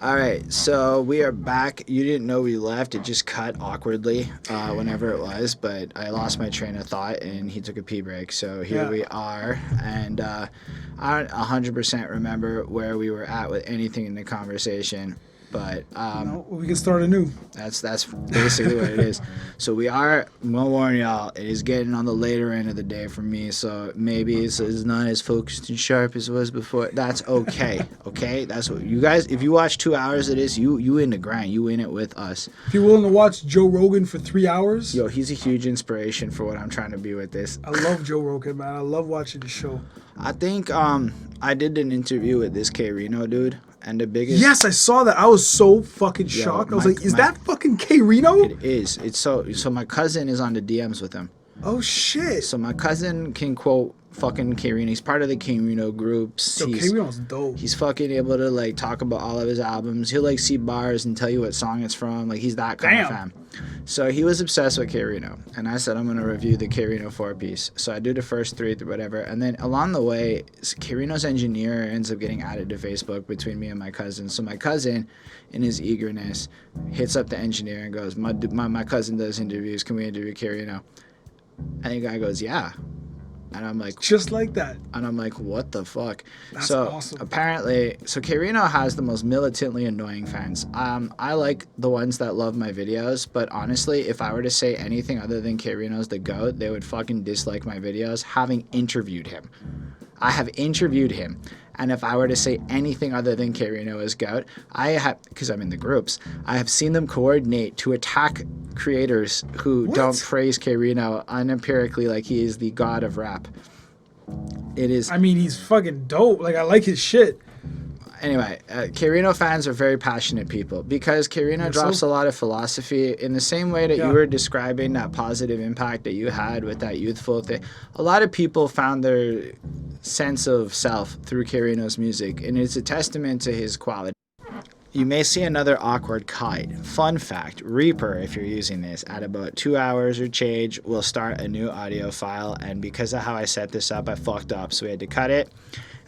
All right, so we are back. You didn't know we left. It just cut awkwardly whenever it was, but I lost my train of thought, and he took a pee break. So here we are, and I don't 100% remember where we were at with anything in the conversation, but we can start anew. That's basically what it is. So we are, I'm gonna warn y'all, it is getting on the later end of the day for me, so maybe it's not as focused and sharp as it was before. That's okay, okay? That's what you guys, if you watch 2 hours of this, you in the grind, you in it with us. If you're willing to watch Joe Rogan for 3 hours. Yo, he's a huge inspiration for what I'm trying to be with this. I love Joe Rogan, man. I love watching the show. I think I did an interview with this K Reno dude. And the biggest... Yes, I saw that. I was so fucking shocked. I was like, is that fucking K Reno? It is. It's so my cousin is on the DMs with him. Oh, shit. So my cousin can quote fucking K Reno. He's part of the K Reno groups. Yo, K Reno's dope. He's fucking able to like talk about all of his albums. He'll like see bars and tell you what song it's from. Like he's that kind of fan. So he was obsessed with K Reno, and I said I'm gonna review the K Reno 4-piece. So I do the first 3 or whatever, and then along the way, K Reno's engineer ends up getting added to Facebook between me and my cousin. So my cousin, in his eagerness, hits up the engineer and goes, "My cousin does interviews. Can we interview K Reno?" And the guy goes, "Yeah." And I'm like, just like that. And I'm like, what the fuck? That's so awesome. Apparently, so K Reno has the most militantly annoying fans. I like the ones that love my videos, but honestly, if I were to say anything other than K Reno's the GOAT, they would fucking dislike my videos, having interviewed him. I have interviewed him. And if I were to say anything other than K Reno is GOAT, because I'm in the groups, I have seen them coordinate to attack creators who don't praise K Reno unempirically like he is the god of rap. It is. I mean, he's fucking dope. Like, I like his shit. Anyway, K Reno fans are very passionate people because K Reno drops a lot of philosophy in the same way that you were describing that positive impact that you had with that youthful thing. A lot of people found their sense of self through K Reno's music, and it's a testament to his quality. You may see another awkward cut. Fun fact, Reaper, if you're using this, at about 2 hours or change, will start a new audio file, and because of how I set this up, I fucked up, so we had to cut it.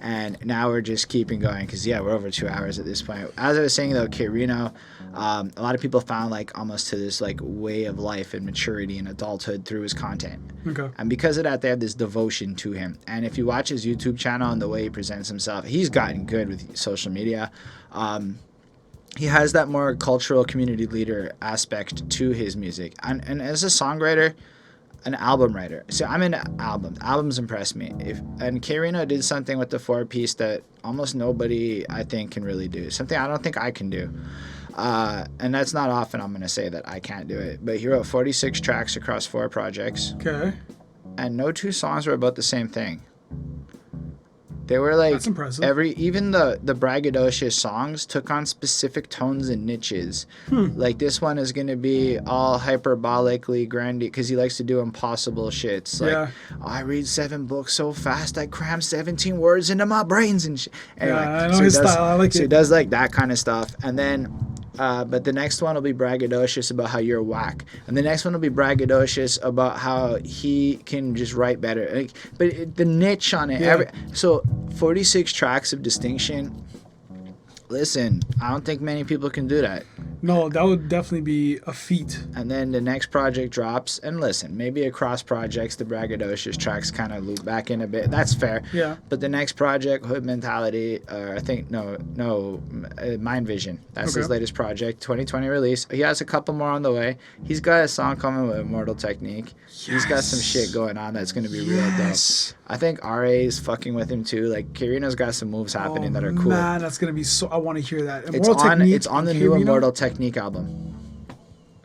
And now we're just keeping going because, we're over 2 hours at this point. As I was saying, though, K Reno, a lot of people found, like, almost to this, like, way of life and maturity and adulthood through his content. Okay. And because of that, they have this devotion to him. And if you watch his YouTube channel and the way he presents himself, he's gotten good with social media. He has that more cultural community leader aspect to his music. And as a songwriter... an album writer. So I'm into albums. Albums impress me. And K Reno did something with the 4-piece that almost nobody, I think, can really do. Something I don't think I can do. And that's not often I'm going to say that I can't do it. But he wrote 46 tracks across 4 projects. Okay. And no 2 songs were about the same thing. They were like, that's impressive. Even the braggadocious songs took on specific tones and niches. Like this one is going to be all hyperbolically grandiose because he likes to do impossible shits. Like, I read 7 books so fast I cram 17 words into my brains and shit. Anyway, I know his style. I like it. So he does like that kind of stuff. And then, but the next one will be braggadocious about how you're whack. And the next one will be braggadocious about how he can just write better. Like, but the niche on it. So 46 tracks of distinction. Listen, I don't think many people can do that. No, that would definitely be a feat. And then the next project drops, and listen, maybe across projects, the braggadocious tracks kind of loop back in a bit. That's fair. Yeah. But the next project, Hood Mentality, Mind Vision. That's his latest project, 2020 release. He has a couple more on the way. He's got a song coming with Immortal Technique. Yes. He's got some shit going on that's going to be real dope. I think RA is fucking with him too. Like, K Reno's got some moves happening that are cool. Man, that's going to be so... I want to hear that. It's on the new Immortal Technique album.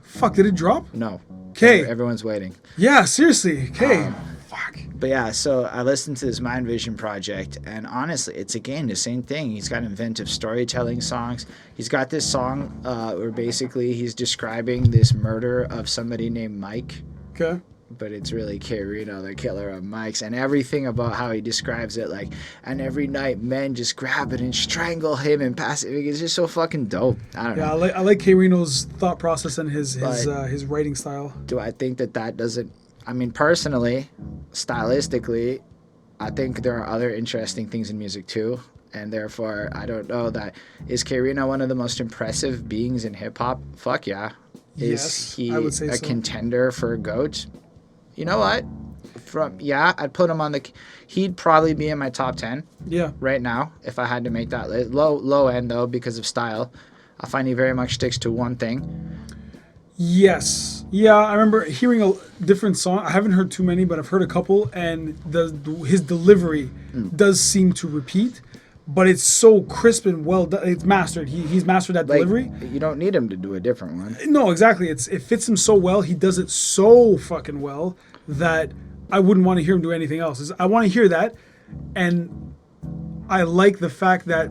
Fuck, did it drop? No. Okay. Everyone's waiting. Yeah, seriously. Okay. Fuck. But yeah, so I listened to this Mind Vision project, and honestly, it's again the same thing. He's got inventive storytelling songs. He's got this song where basically he's describing this murder of somebody named Mike. Okay. but it's really K Reno, the killer of mics, and everything about how he describes it, like, and every night men just grab it and strangle him and pass it. It's just so fucking dope. I don't know. I like K Reno's thought process and his writing style. Do I think that doesn't? I mean, personally, stylistically, I think there are other interesting things in music too. And therefore, I don't know that is K Reno one of the most impressive beings in hip hop? Fuck yeah. Is he I would say a so. contender for GOAT? You know what? I'd put him on the. He'd probably be in my top 10 right now if I had to make that list. Low end though because of style. I find he very much sticks to one thing. Yes. Yeah, I remember hearing a different song. I haven't heard too many, but I've heard a couple, and his delivery does seem to repeat. But it's so crisp and well done. It's mastered. He's mastered that delivery. You don't need him to do a different one. No, exactly. It fits him so well. He does it so fucking well that I wouldn't want to hear him do anything else. I want to hear that, and I like the fact that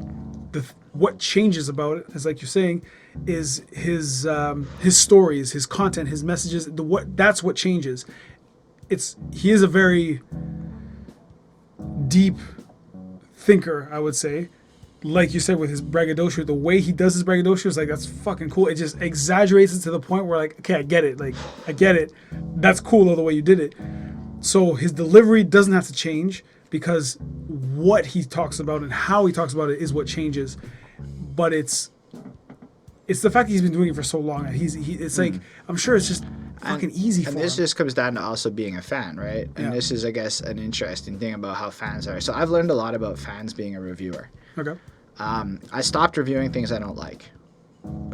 what changes about it, as like you're saying, is his stories, his content, his messages. That's what changes. He is a very deep thinker, I would say. Like you said with his braggadocio, the way he does his braggadocio is like, that's fucking cool. It just exaggerates it to the point where like, okay, I get it. Like, I get it. That's cool though, the way you did it. So his delivery doesn't have to change because what he talks about and how he talks about it is what changes. But it's the fact that he's been doing it for so long. It's like, I'm sure it's just fucking easy for him. And this just comes down to also being a fan, right? And this is, I guess, an interesting thing about how fans are. So I've learned a lot about fans being a reviewer. Okay. I stopped reviewing things I don't like,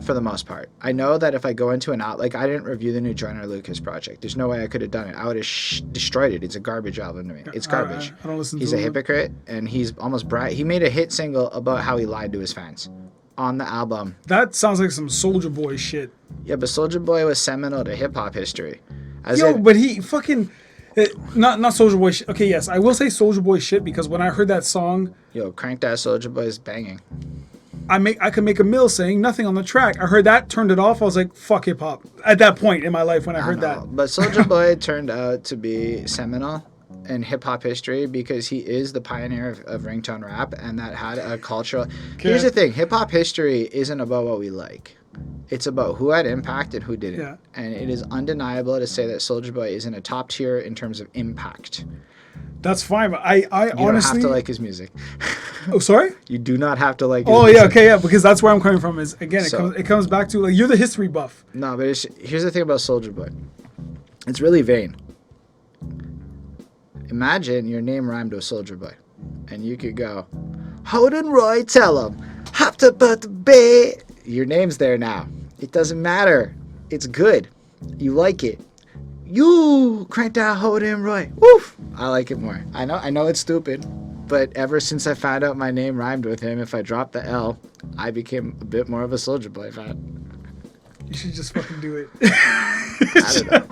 for the most part. I know that if I go into like I didn't review the new Joyner Lucas project. There's no way I could have done it. I would have destroyed it. It's a garbage album to me. It's garbage. I don't listen to He's a hypocrite, and he's almost he made a hit single about how he lied to his fans on the album. That sounds like some Soulja Boy shit. Yeah, but Soulja Boy was seminal to hip hop history. But he fucking not Soulja Boy shit. Okay, yes, I will say Soulja Boy shit because when I heard that song, Crank That Soulja Boy is banging. I could make a mill saying nothing on the track. I heard that, turned it off. I was like, fuck hip hop. At that point in my life when I heard that. But Soulja Boy turned out to be seminal in hip hop history because he is the pioneer of ringtone rap, and that had a cultural. Here's the thing: hip hop history isn't about what we like. It's about who had impact and who didn't. Yeah. And it is undeniable to say that Soulja Boy is in a top tier in terms of impact. That's fine, but I honestly... You don't have to like his music. Oh, sorry? You do not have to like his music. Yeah, okay, yeah, because that's where I'm coming from is, again, it comes back to, like, you're the history buff. No, but here's the thing about Soulja Boy. It's really vain. Imagine your name rhymed with Soulja Boy, and you could go, Holden Roy, tell him, hop to but the bay. Your name's there now. It doesn't matter. It's good. You like it. You crank that Holden Roy. Woof. I like it more. I know it's stupid, but ever since I found out my name rhymed with him, if I dropped the L, I became a bit more of a Soulja Boy fan. You should just fucking do it. I don't know.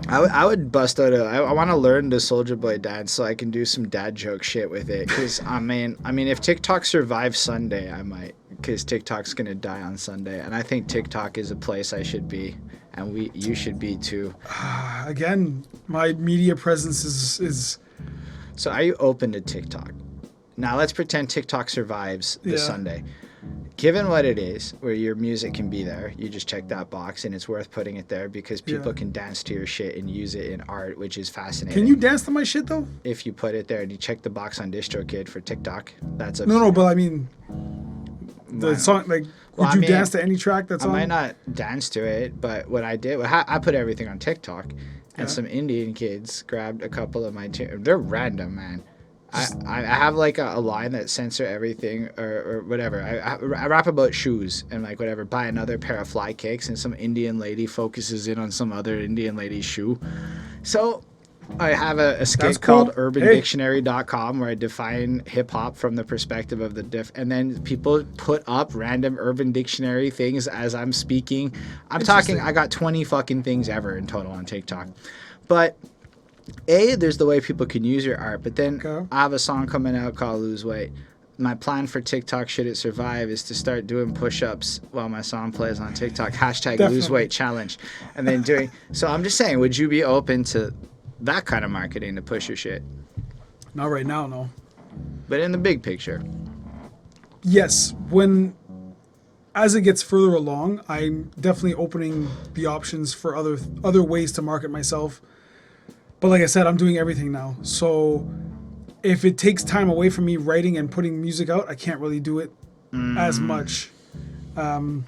I would bust out I want to learn the Soulja Boy dance so I can do some dad joke shit with it. Because, I mean, if TikTok survives Sunday, I might. Because TikTok's going to die on Sunday. And I think TikTok is a place I should be. And you should be too. Again, my media presence is... So are you open to TikTok? Now let's pretend TikTok survives this Sunday. Given what it is, where your music can be there, you just check that box, and it's worth putting it there because people can dance to your shit and use it in art, which is fascinating. Can you dance to my shit, though? If you put it there and you check the box on DistroKid for TikTok, that's a... No, but I mean... The song, like, would you dance to any track that's on? I might not dance to it, but what I did, I put everything on TikTok, and some Indian kids grabbed a couple of my tunes. They're random, man. I have like a line that censor everything or whatever. I rap about shoes and like whatever. Buy another pair of fly kicks, and some Indian lady focuses in on some other Indian lady's shoe. So I have a skit called UrbanDictionary.com where I define hip hop from the perspective of the and then people put up random Urban Dictionary things as I'm speaking. I'm talking. I got 20 fucking things ever in total on TikTok, but. There's the way people can use your art, but then I have a song coming out called Lose Weight. my plan for TikTok, should it survive, is to start doing push-ups while my song plays on TikTok. Hashtag Definitely. lose weight challenge. And then doing... So I'm just saying, would you be open to that kind of marketing to push your shit? Not right now, no. But in the big picture. Yes, as it gets further along, I'm definitely opening the options for other ways to market myself. But like I said, I'm doing everything now. So if it takes time away from me writing and putting music out, I can't really do it as much. Like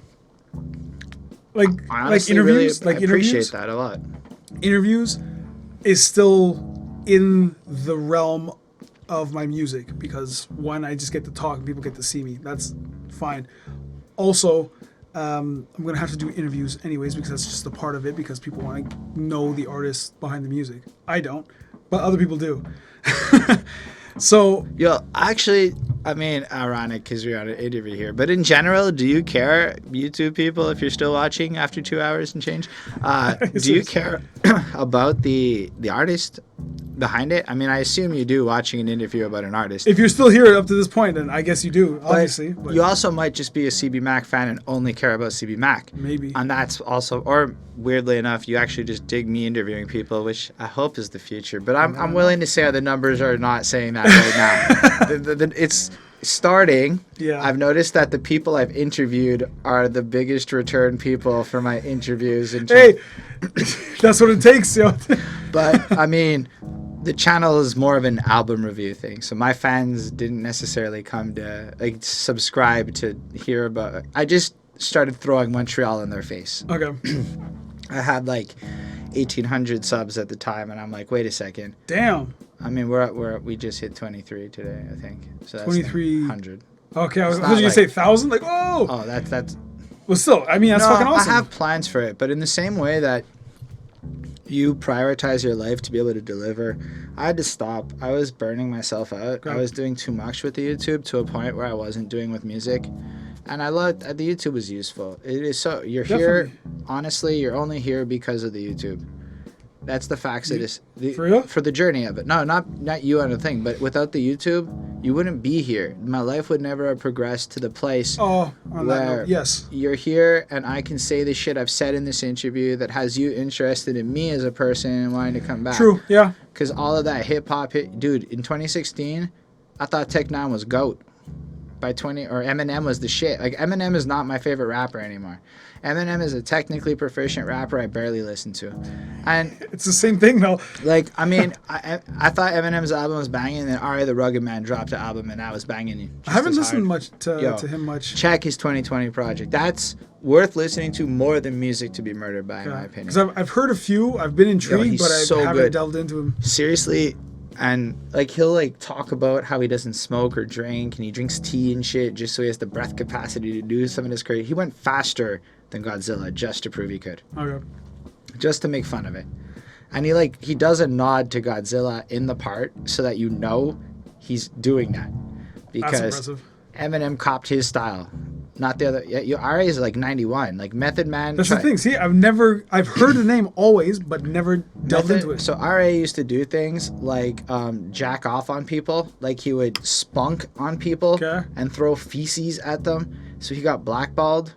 interviews, really appreciate that a lot. Interviews is still in the realm of my music because one, I just get to talk and people get to see me. That's fine. Also, I'm gonna have to do interviews anyways because that's just a part of it because people want to know the artist behind the music. I don't, but other people do. So, actually, I mean, ironic because we're on an interview here, but in general, do you care, YouTube people, if you're still watching after 2 hours and change, do you care about the artist behind it? I mean, I assume you do, watching an interview about an artist. If you're still here up to this point, then I guess you do, obviously. But you also might just be a C.B.Mac fan and only care about C.B.Mac. Maybe. And that's also, or weirdly enough, you actually just dig me interviewing people, which I hope is the future. But I'm willing to say the numbers are not saying that right now. It's starting. Yeah. I've noticed that the people I've interviewed are the biggest return people for my interviews. Hey, that's what it takes, yo. But, I mean... The channel is more of an album review thing, so my fans didn't necessarily come to subscribe to hear about. I just started throwing Montreal in their face. Okay. I had 1,800 subs at the time, and I'm like, wait a second. Damn. I mean, we just hit 23 today, I think. So that's 2,300. Okay, I was not going to say 1,000. Oh. Oh, that's. Well, still, I mean, that's fucking awesome. I have plans for it, but in the same way that you prioritize your life to be able to deliver, I had to stop. I was burning myself out. Okay. I was doing too much with the YouTube to a point where I wasn't doing with music. And I loved the YouTube was useful. It is so you're Definitely. here. Honestly, you're only here because of the YouTube. That's the facts. It is For real? for the journey of it. No, not you on the thing, but without the YouTube, you wouldn't be here. My life would never have progressed to the place Oh, on that where note, yes. you're here and I can say the shit I've said in this interview that has you interested in me as a person and wanting to come back. True, yeah. Because all of that hip-hop dude, in 2016, I thought Tech Nine was GOAT. Or Eminem was the shit. Eminem is not my favorite rapper anymore. Eminem is a technically proficient rapper I barely listen to. And It's the same thing, though. I mean, I thought Eminem's album was banging, and then Ari the Rugged Man dropped an album, and that was banging. I haven't listened much to him much. Check his 2020 project. That's worth listening to more than Music to Be Murdered By, in my opinion. Because I've heard a few. I've been intrigued, he's but I so haven't good. delved into him. Seriously, and he'll talk about how he doesn't smoke or drink, and he drinks tea and shit just so he has the breath capacity to do some of this crazy. He went faster than Godzilla just to prove he could, Okay. just to make fun of it. And he does a nod to Godzilla in the part so that you know he's doing that, That's because impressive. Eminem copped his style, not the other. Yeah, Ari is 91. Method Man. That's the thing. See, I've heard the name always, but never delved into it. So RA used to do things like jack off on people. He would spunk on people Okay. and throw feces at them. So he got blackballed.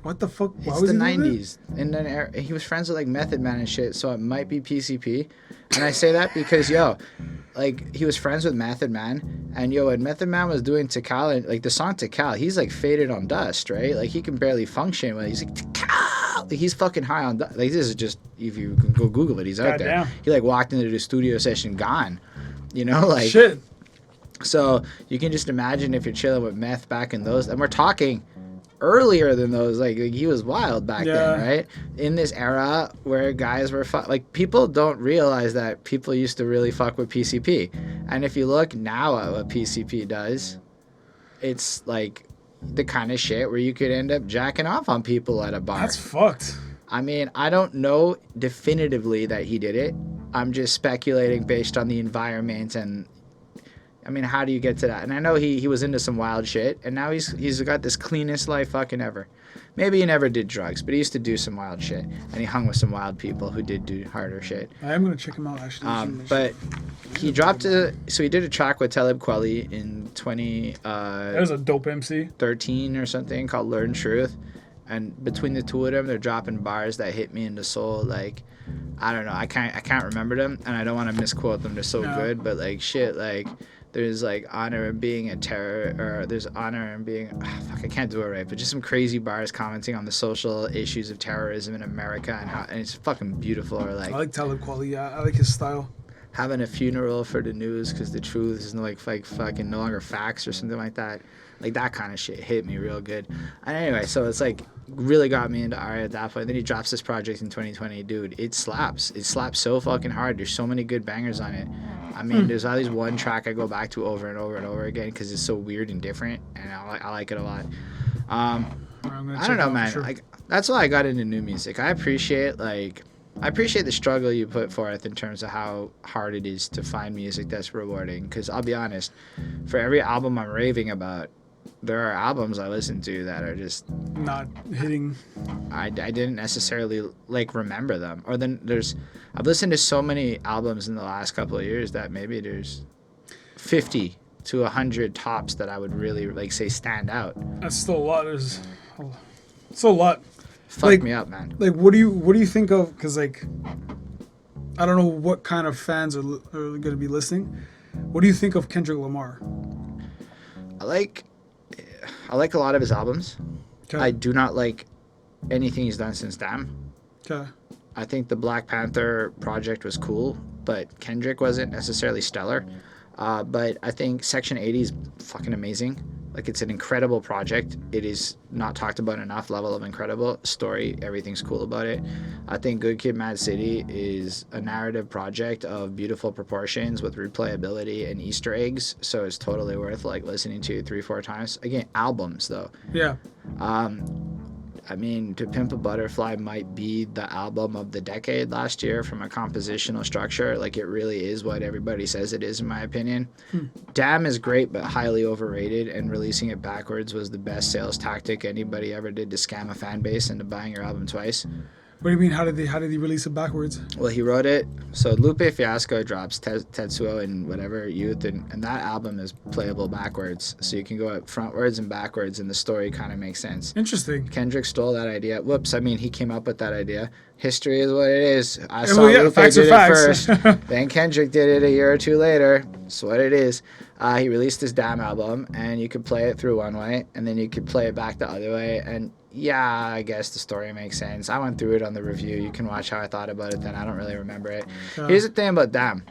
What the fuck? Why It's was the he doing that? 90s. And then he was friends with Method Man and shit. So it might be PCP. And I say that because, he was friends with Method Man. And, when Method Man was doing Tikal, the song Tikal, he's, faded on dust, right? He can barely function when he's Tikal! He's fucking high on dust. This is just, if you can go Google it, he's out there. Goddamn. He, walked into the studio session gone. Shit. So you can just imagine if you're chilling with Meth back in those, and we're talking earlier than those, he was wild back then, right? In this era where guys were people don't realize that people used to really fuck with PCP. And if you look now at what PCP does, it's the kind of shit where you could end up jacking off on people at a bar. That's fucked. I mean, I don't know definitively that he did it. I'm just speculating based on the environment and I mean, how do you get to that? And I know he was into some wild shit, and now he's got this cleanest life fucking ever. Maybe he never did drugs, but he used to do some wild shit, and he hung with some wild people who did do harder shit. I am gonna check him out actually. But he dropped so he did a track with Talib Kweli in that was a dope MC. 13 or something called Learn Truth, and between the two of them, they're dropping bars that hit me in the soul. Like, I don't know, I can't remember them, and I don't want to misquote them. They're so good, but like shit, like. There's like honor in being a terror, or there's honor in being, I can't do it right, but just some crazy bars commenting on the social issues of terrorism in America and it's fucking beautiful. Or like, I like Talib Kweli. Yeah, I like his style. Having a funeral for the news because the truth is like fucking no longer facts or something like that. Like that kind of shit hit me real good. And anyway, so it's like really got me into art at that point. Then he drops this project in 2020, dude. It slaps. It slaps so fucking hard. There's so many good bangers on it. I mean, there's always one track I go back to over and over and over again because it's so weird and different, and I like it a lot. I don't know, man. Sure. Like that's why I got into new music. I appreciate the struggle you put forth in terms of how hard it is to find music that's rewarding. Because I'll be honest, for every album I'm raving about, there are albums I listen to that are just not hitting. I didn't necessarily like remember them. Or then I've listened to so many albums in the last couple of years that maybe there's 50 to 100 tops that I would really like say stand out. That's still a lot. There's still a lot. Fuck me up, man. Like, what do you think of? Because like, I don't know what kind of fans are going to be listening. What do you think of Kendrick Lamar? I like a lot of his albums. Okay. I do not like anything he's done since Damn. Okay. I think the Black Panther project was cool, but Kendrick wasn't necessarily stellar. But I think Section 80 is fucking amazing. Like, it's an incredible project. It is not talked about enough. Level of incredible story. Everything's cool about it. I think Good Kid, Mad City is a narrative project of beautiful proportions with replayability and Easter eggs. So it's totally worth like listening to 3-4 times. Again, albums though. Yeah. I mean, To Pimp a Butterfly might be the album of the decade last year from a compositional structure. Like, it really is what everybody says it is, in my opinion. Damn is great, but highly overrated, and releasing it backwards was the best sales tactic anybody ever did to scam a fan base into buying your album twice. What do you mean? How did he release it backwards? Well, he wrote it. So Lupe Fiasco drops Tetsuo and whatever Youth, and that album is playable backwards. So you can go frontwards and backwards, and the story kind of makes sense. Interesting. Kendrick stole that idea. Whoops, I mean, he came up with that idea. History is what it is. I saw Lupe did it first. Then Kendrick did it a year or two later. That's what it is. He released his Damn album, and you could play it through one way, and then you could play it back the other way, and yeah, I guess the story makes sense. I went through it on the review. You can watch how I thought about it then. I don't really remember it. Here's the thing about Damn.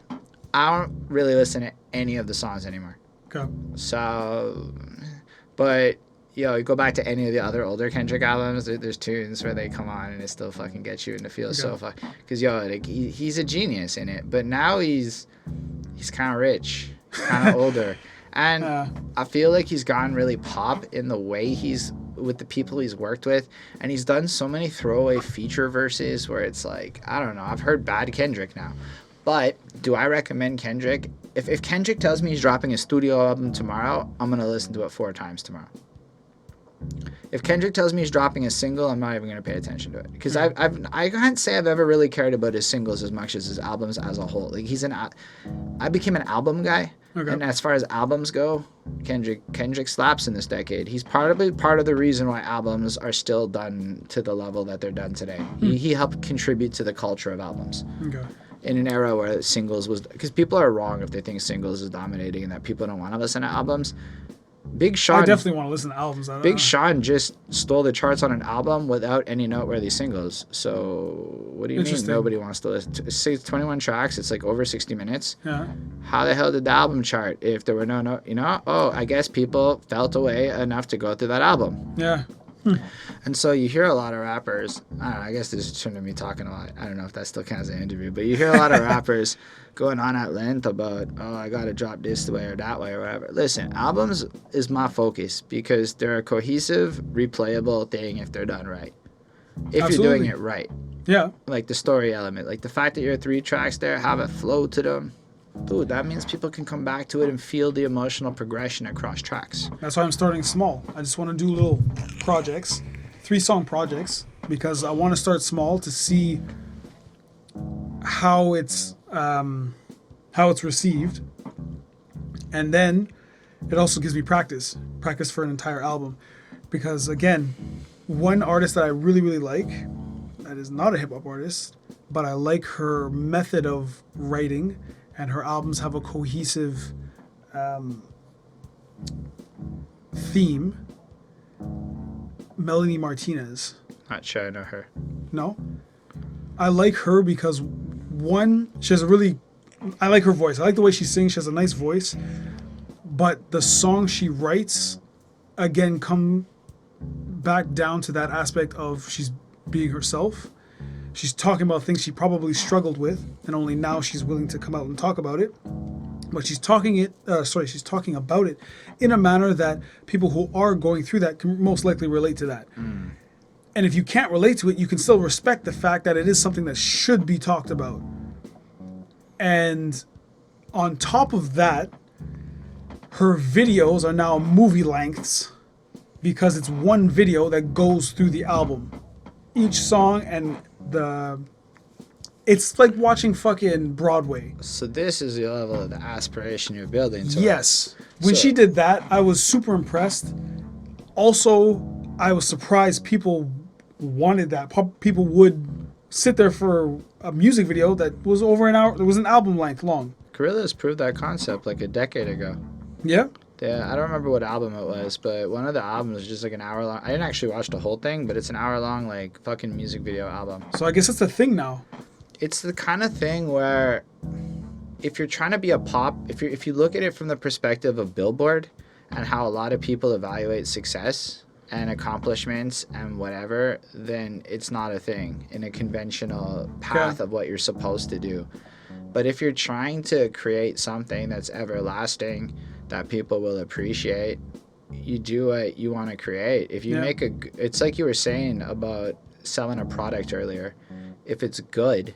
I don't really listen to any of the songs anymore. Okay. So, but, you go back to any of the other older Kendrick albums, there's tunes where they come on and it still fucking gets you into feel so fucking... Because, like, he's a genius in it. But now he's kind of rich. He's kind of older. And I feel like he's gone really pop in the way he's... with the people he's worked with, and he's done so many throwaway feature verses where it's like, I don't know, I've heard bad Kendrick now, but do I recommend Kendrick? If Kendrick tells me he's dropping a studio album tomorrow, I'm gonna listen to it 4 times tomorrow. If Kendrick tells me he's dropping a single, I'm not even gonna pay attention to it, because I can't say I've ever really cared about his singles as much as his albums as a whole. Like, I became an album guy. Okay. And as far as albums go, Kendrick slaps in this decade. He's part of the reason why albums are still done to the level that they're done today. He helped contribute to the culture of albums. Okay. In an era where singles was... Because people are wrong if they think singles is dominating and that people don't want to listen to albums. Big Sean... I definitely want to listen to albums. Big Sean just stole the charts on an album without any noteworthy singles. So what do you mean nobody wants to listen to? It's 21 tracks. It's like over 60 minutes. Yeah. How the hell did the album chart if there were no... I guess people felt away enough to go through that album. Yeah. And so you hear a lot of rappers... I don't know, I guess this is turned to me talking a lot. I don't know if that still counts as an interview. But you hear a lot of rappers going on at length about, I got to drop this way or that way or whatever. Listen, albums is my focus because they're a cohesive, replayable thing if they're done right. If Absolutely. You're doing it right. Yeah. Like the story element. Like the fact that your 3 tracks there have a flow to them. Dude, that means people can come back to it and feel the emotional progression across tracks. That's why I'm starting small. I just want to do little projects, 3-song projects, because I want to start small to see how it's received, and then it also gives me practice for an entire album. Because again, one artist that I really, really like, that is not a hip hop artist, but I like her method of writing, and her albums have a cohesive theme. Melanie Martinez. Not sure I know her. No? I like her because, one, I like her voice. I like the way she sings. She has a nice voice. But the songs she writes, again, come back down to that aspect of she's being herself. She's talking about things she probably struggled with, and only now she's willing to come out and talk about it. But she's talking about it in a manner that people who are going through that can most likely relate to that. And if you can't relate to it, you can still respect the fact that it is something that should be talked about. And on top of that, her videos are now movie lengths because it's one video that goes through the album. Each song, and it's like watching fucking Broadway. So this is the level of the aspiration you're building to. Yes. When she did that, I was super impressed. Also, I was surprised people wanted that. People would sit there for a music video that was over an hour. It was an album length long. Gorillaz proved that concept like a decade ago. Yeah? Yeah, I don't remember what album it was, but one of the albums was just like an hour long. I didn't actually watch the whole thing, but it's an hour long, like, fucking music video album. So I guess it's a thing now. It's the kind of thing where if you're trying to be a pop, if you look at it from the perspective of Billboard and how a lot of people evaluate success and accomplishments and whatever, then it's not a thing in a conventional path of what you're supposed to do. But if you're trying to create something that's everlasting, that people will appreciate, you do what you want to create. If you make it's like you were saying about selling a product earlier. If it's good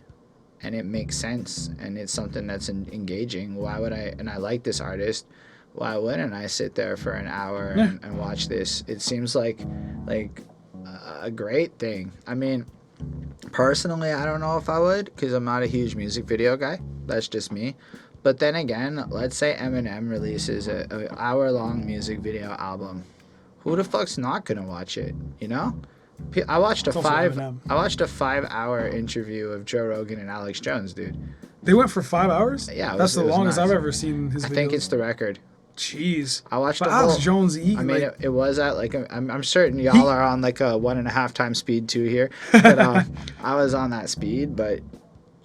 and it makes sense and it's something that's engaging, why would I, and I like this artist, why wouldn't I sit there for an hour and watch this? It seems like a great thing. I mean, personally, I don't know if I would, because I'm not a huge music video guy. That's just me. But then again, let's say Eminem releases an hour-long music video album. Who the fuck's not gonna watch it? You know? I watched a 5-hour interview of Joe Rogan and Alex Jones, dude. They went for 5 hours? Yeah, that's the longest I've ever seen his videos. I think it's the record. Jeez. I watched Alex Jones. I mean, it was at like I'm certain y'all are on like a 1.5 times speed too here, but I was on that speed. But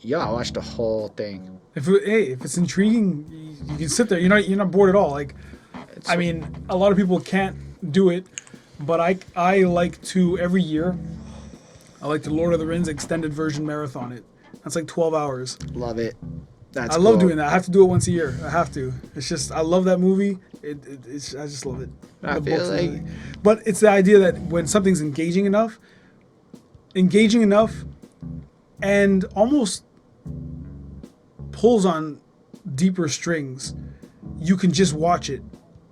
I watched the whole thing. If it's intriguing, you can sit there. You're not bored at all. Like, I mean, a lot of people can't do it, but I like to every year. I like the Lord of the Rings extended version marathon it. That's like 12 hours. Love it. I love doing that. I have to do it once a year. I have to. It's just, I love that movie. I just love it. I feel like, but it's the idea that when something's engaging enough, and almost pulls on deeper strings, you can just watch it,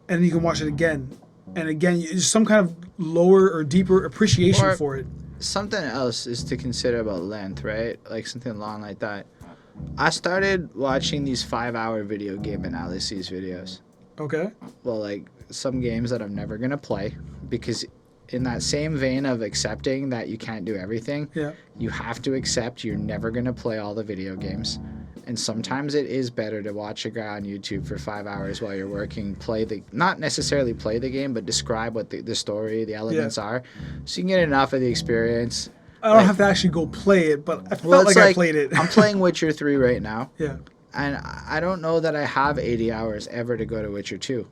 and then you can watch it again and again. There's some kind of lower or deeper appreciation for it. Something else is to consider about length, right? Like something long like that. I started watching these 5-hour video game analyses videos. Okay. Well, like some games that I'm never going to play, because in that same vein of accepting that you can't do everything, you have to accept you're never going to play all the video games. And sometimes it is better to watch a guy on YouTube for 5 hours while you're working, not necessarily play the game, but describe what the story, the elements are, so you can get enough of the experience. I don't have to actually go play it, but I felt like I played it. I'm playing Witcher 3 right now. Yeah. And I don't know that I have 80 hours ever to go to Witcher 2.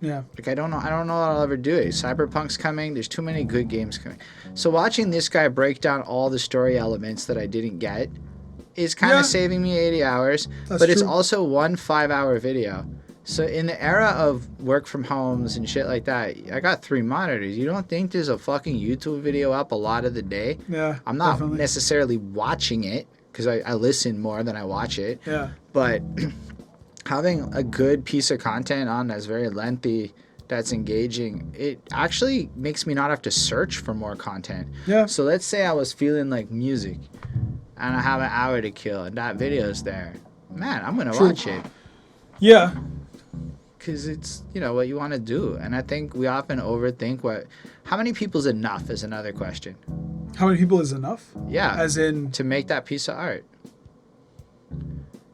Yeah. Like, I don't know that I'll ever do it. Cyberpunk's coming. There's too many good games coming. So watching this guy break down all the story elements that I didn't get is kind of saving me 80 hours. But it's also one 5-hour video. So in the era of work from homes and shit like that, I got 3 monitors. You don't think there's a fucking YouTube video up a lot of the day? Yeah, I'm not necessarily watching it because I listen more than I watch it. Yeah. But having a good piece of content on that's very lengthy, that's engaging, it actually makes me not have to search for more content. Yeah. So let's say I was feeling like music and I have an hour to kill and that video's there. Man, I'm going to watch it. Yeah. Because it's, what you want to do. And I think we often overthink how many people's enough is another question. How many people is enough? Yeah. As in... to make that piece of art.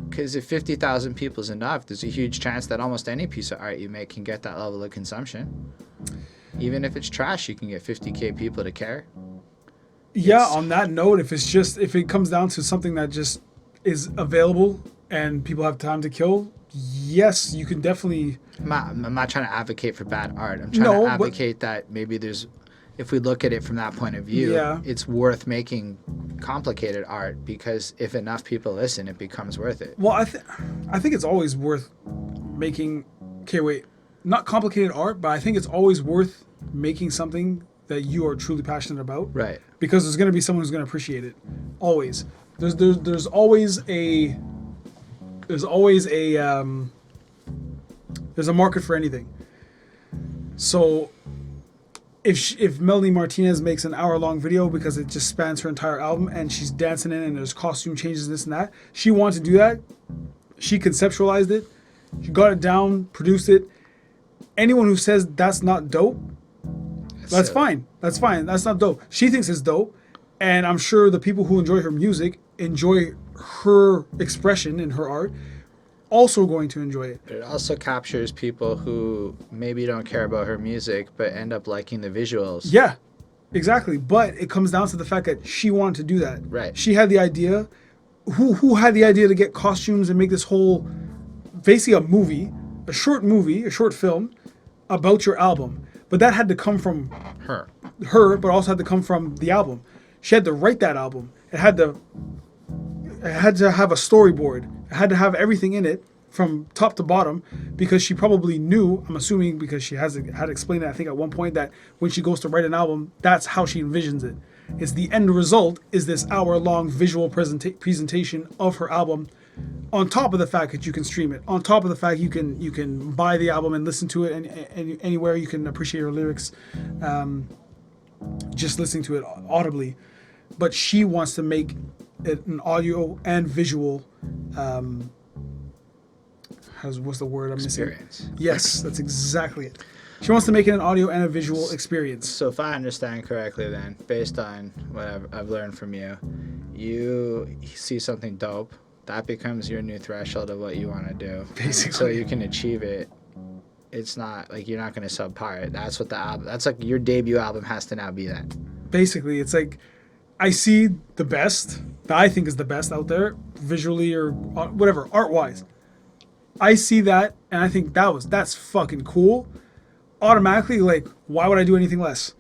Because if 50,000 people is enough, there's a huge chance that almost any piece of art you make can get that level of consumption. Even if it's trash, you can get 50K people to care. Yeah, on that note, if it comes down to something that just is available and people have time to kill, yes, you can definitely... I'm not trying to advocate for bad art. I'm trying to advocate that maybe if we look at it from that point of view, it's worth making complicated art, because if enough people listen, it becomes worth it. Well, I think it's always worth making... Okay, wait. Not complicated art, but I think it's always worth making something that you are truly passionate about. Right. Because there's going to be someone who's going to appreciate it. Always. There's always a market for anything. So if Melanie Martinez makes an hour-long video because it just spans her entire album and she's dancing in and there's costume changes, this and that, she wanted to do that. She conceptualized it. She got it down, produced it. Anyone who says that's not dope, that's fine. That's fine. That's not dope. She thinks it's dope. And I'm sure the people who enjoy her music enjoy her expression in her art, also going to enjoy it. But it also captures people who maybe don't care about her music but end up liking the visuals. Yeah, exactly. But it comes down to the fact that she wanted to do that. Right. She had the idea. Who had the idea to get costumes and make this whole, basically a short film about your album? But that had to come from her, but also had to come from the album. She had to write that album. It had to have a storyboard. It had to have everything in it from top to bottom, because she probably knew, I'm assuming because she had explained it, I think at one point, that when she goes to write an album, that's how she envisions it. It's the end result is this hour-long visual presentation of her album, on top of the fact that you can stream it, on top of the fact you can buy the album and listen to it and anywhere you can appreciate her lyrics, just listening to it audibly. But she wants to make it an audio and visual, what's the word I'm missing? Experience. Yes, that's exactly it. She wants to make it an audio and a visual experience. So if I understand correctly then, based on what I've learned from you, you see something dope, that becomes your new threshold of what you want to do. Basically. So you can achieve it. It's not like you're not going to subpar it. That's what that's like your debut album has to now be that. Basically, it's like I see the best that I think is the best out there, visually or whatever, art-wise. I see that and I think that's fucking cool. Automatically, like, why would I do anything less?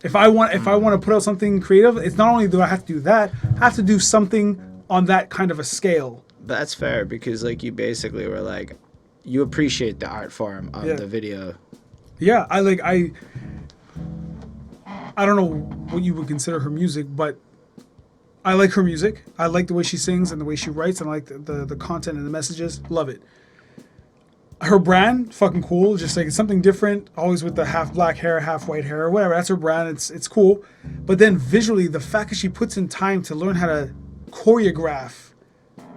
If I want to put out something creative, it's not only do I have to do that, I have to do something on that kind of a scale. That's fair, because like you basically were like, you appreciate the art form of the video. Yeah, I don't know what you would consider her music, but I like her music. I like the way she sings and the way she writes, and I like the content and the messages. Love it. Her brand, fucking cool. Just like it's something different, always with the half black hair, half white hair, whatever. That's her brand. It's cool. But then visually, the fact that she puts in time to learn how to choreograph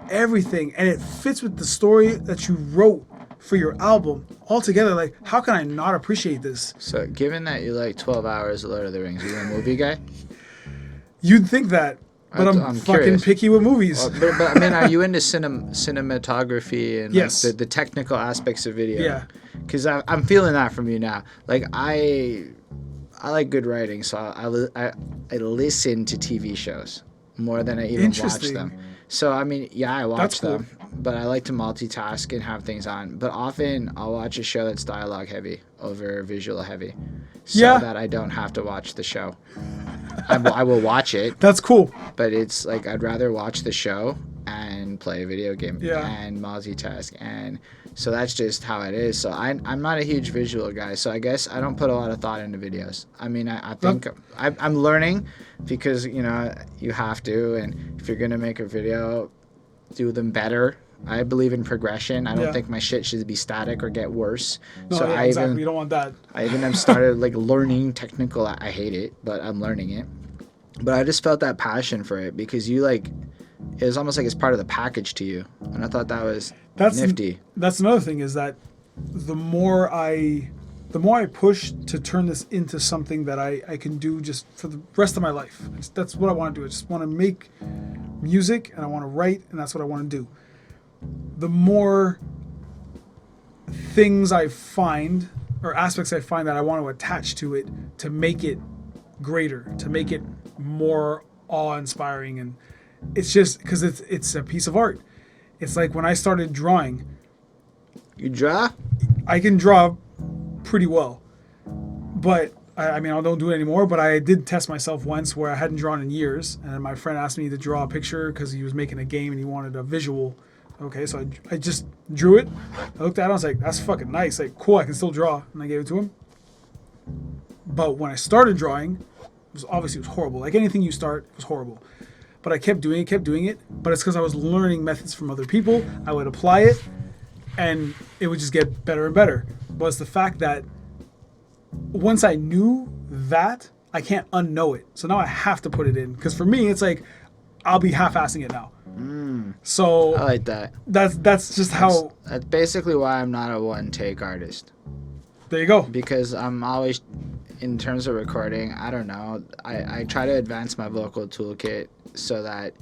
everything, and it fits with the story that you wrote for your album altogether. Like, how can I not appreciate this? So given that you like 12 hours of Lord of the Rings, are you a movie guy? You'd think that, but I'm fucking curious. picky with movies. Well, but I mean, are you into cinematography and yes. like, the technical aspects of video? Yeah. Because I'm feeling that from you now. Like I like good writing, so I listen to TV shows more than I even watch them. So I mean, yeah, I watch them, but I like to multitask and have things on. But often I'll watch a show that's dialogue heavy over visual heavy, so that I don't have to watch the show. I will watch it. That's cool. But it's like I'd rather watch the show and play a video game and multitask, and so that's just how it is. So I'm not a huge visual guy, so I guess I don't put a lot of thought into videos. I mean, I think I'm learning, because you have to, and if you're gonna make a video, do them better I believe in progression. I don't Yeah. think my shit should be static or get worse. No, So yeah, exactly. You don't want that. I even have started like learning technical. I hate it, but I'm learning it. But I just felt that passion for it because you like, it was almost like it's part of the package to you, and I thought that was nifty. That's another thing is that the more I push to turn this into something that I can do just for the rest of my life. That's what I want to do. I just want to make music and I want to write, and that's what I want to do. The more things I find or aspects I find that I want to attach to it to make it greater, to make it more awe-inspiring, and it's just because it's a piece of art. It's like when I started drawing. You draw? I can draw pretty well, but I mean I don't do it anymore. But I did test myself once where I hadn't drawn in years, and my friend asked me to draw a picture because he was making a game and he wanted a visual. Okay, so I just drew it. I looked at it, I was like, that's fucking nice. Like, cool, I can still draw. And I gave it to him. But when I started drawing, it was horrible. Like anything you start, it was horrible. But I kept doing it. But it's because I was learning methods from other people. I would apply it, and it would just get better and better. But it's the fact that once I knew that, I can't unknow it. So now I have to put it in. Because for me, it's like, I'll be half-assing it now. So I like that. That's just how. That's basically why I'm not a one-take artist. There you go. Because I'm always, in terms of recording, I don't know. I try to advance my vocal toolkit so that,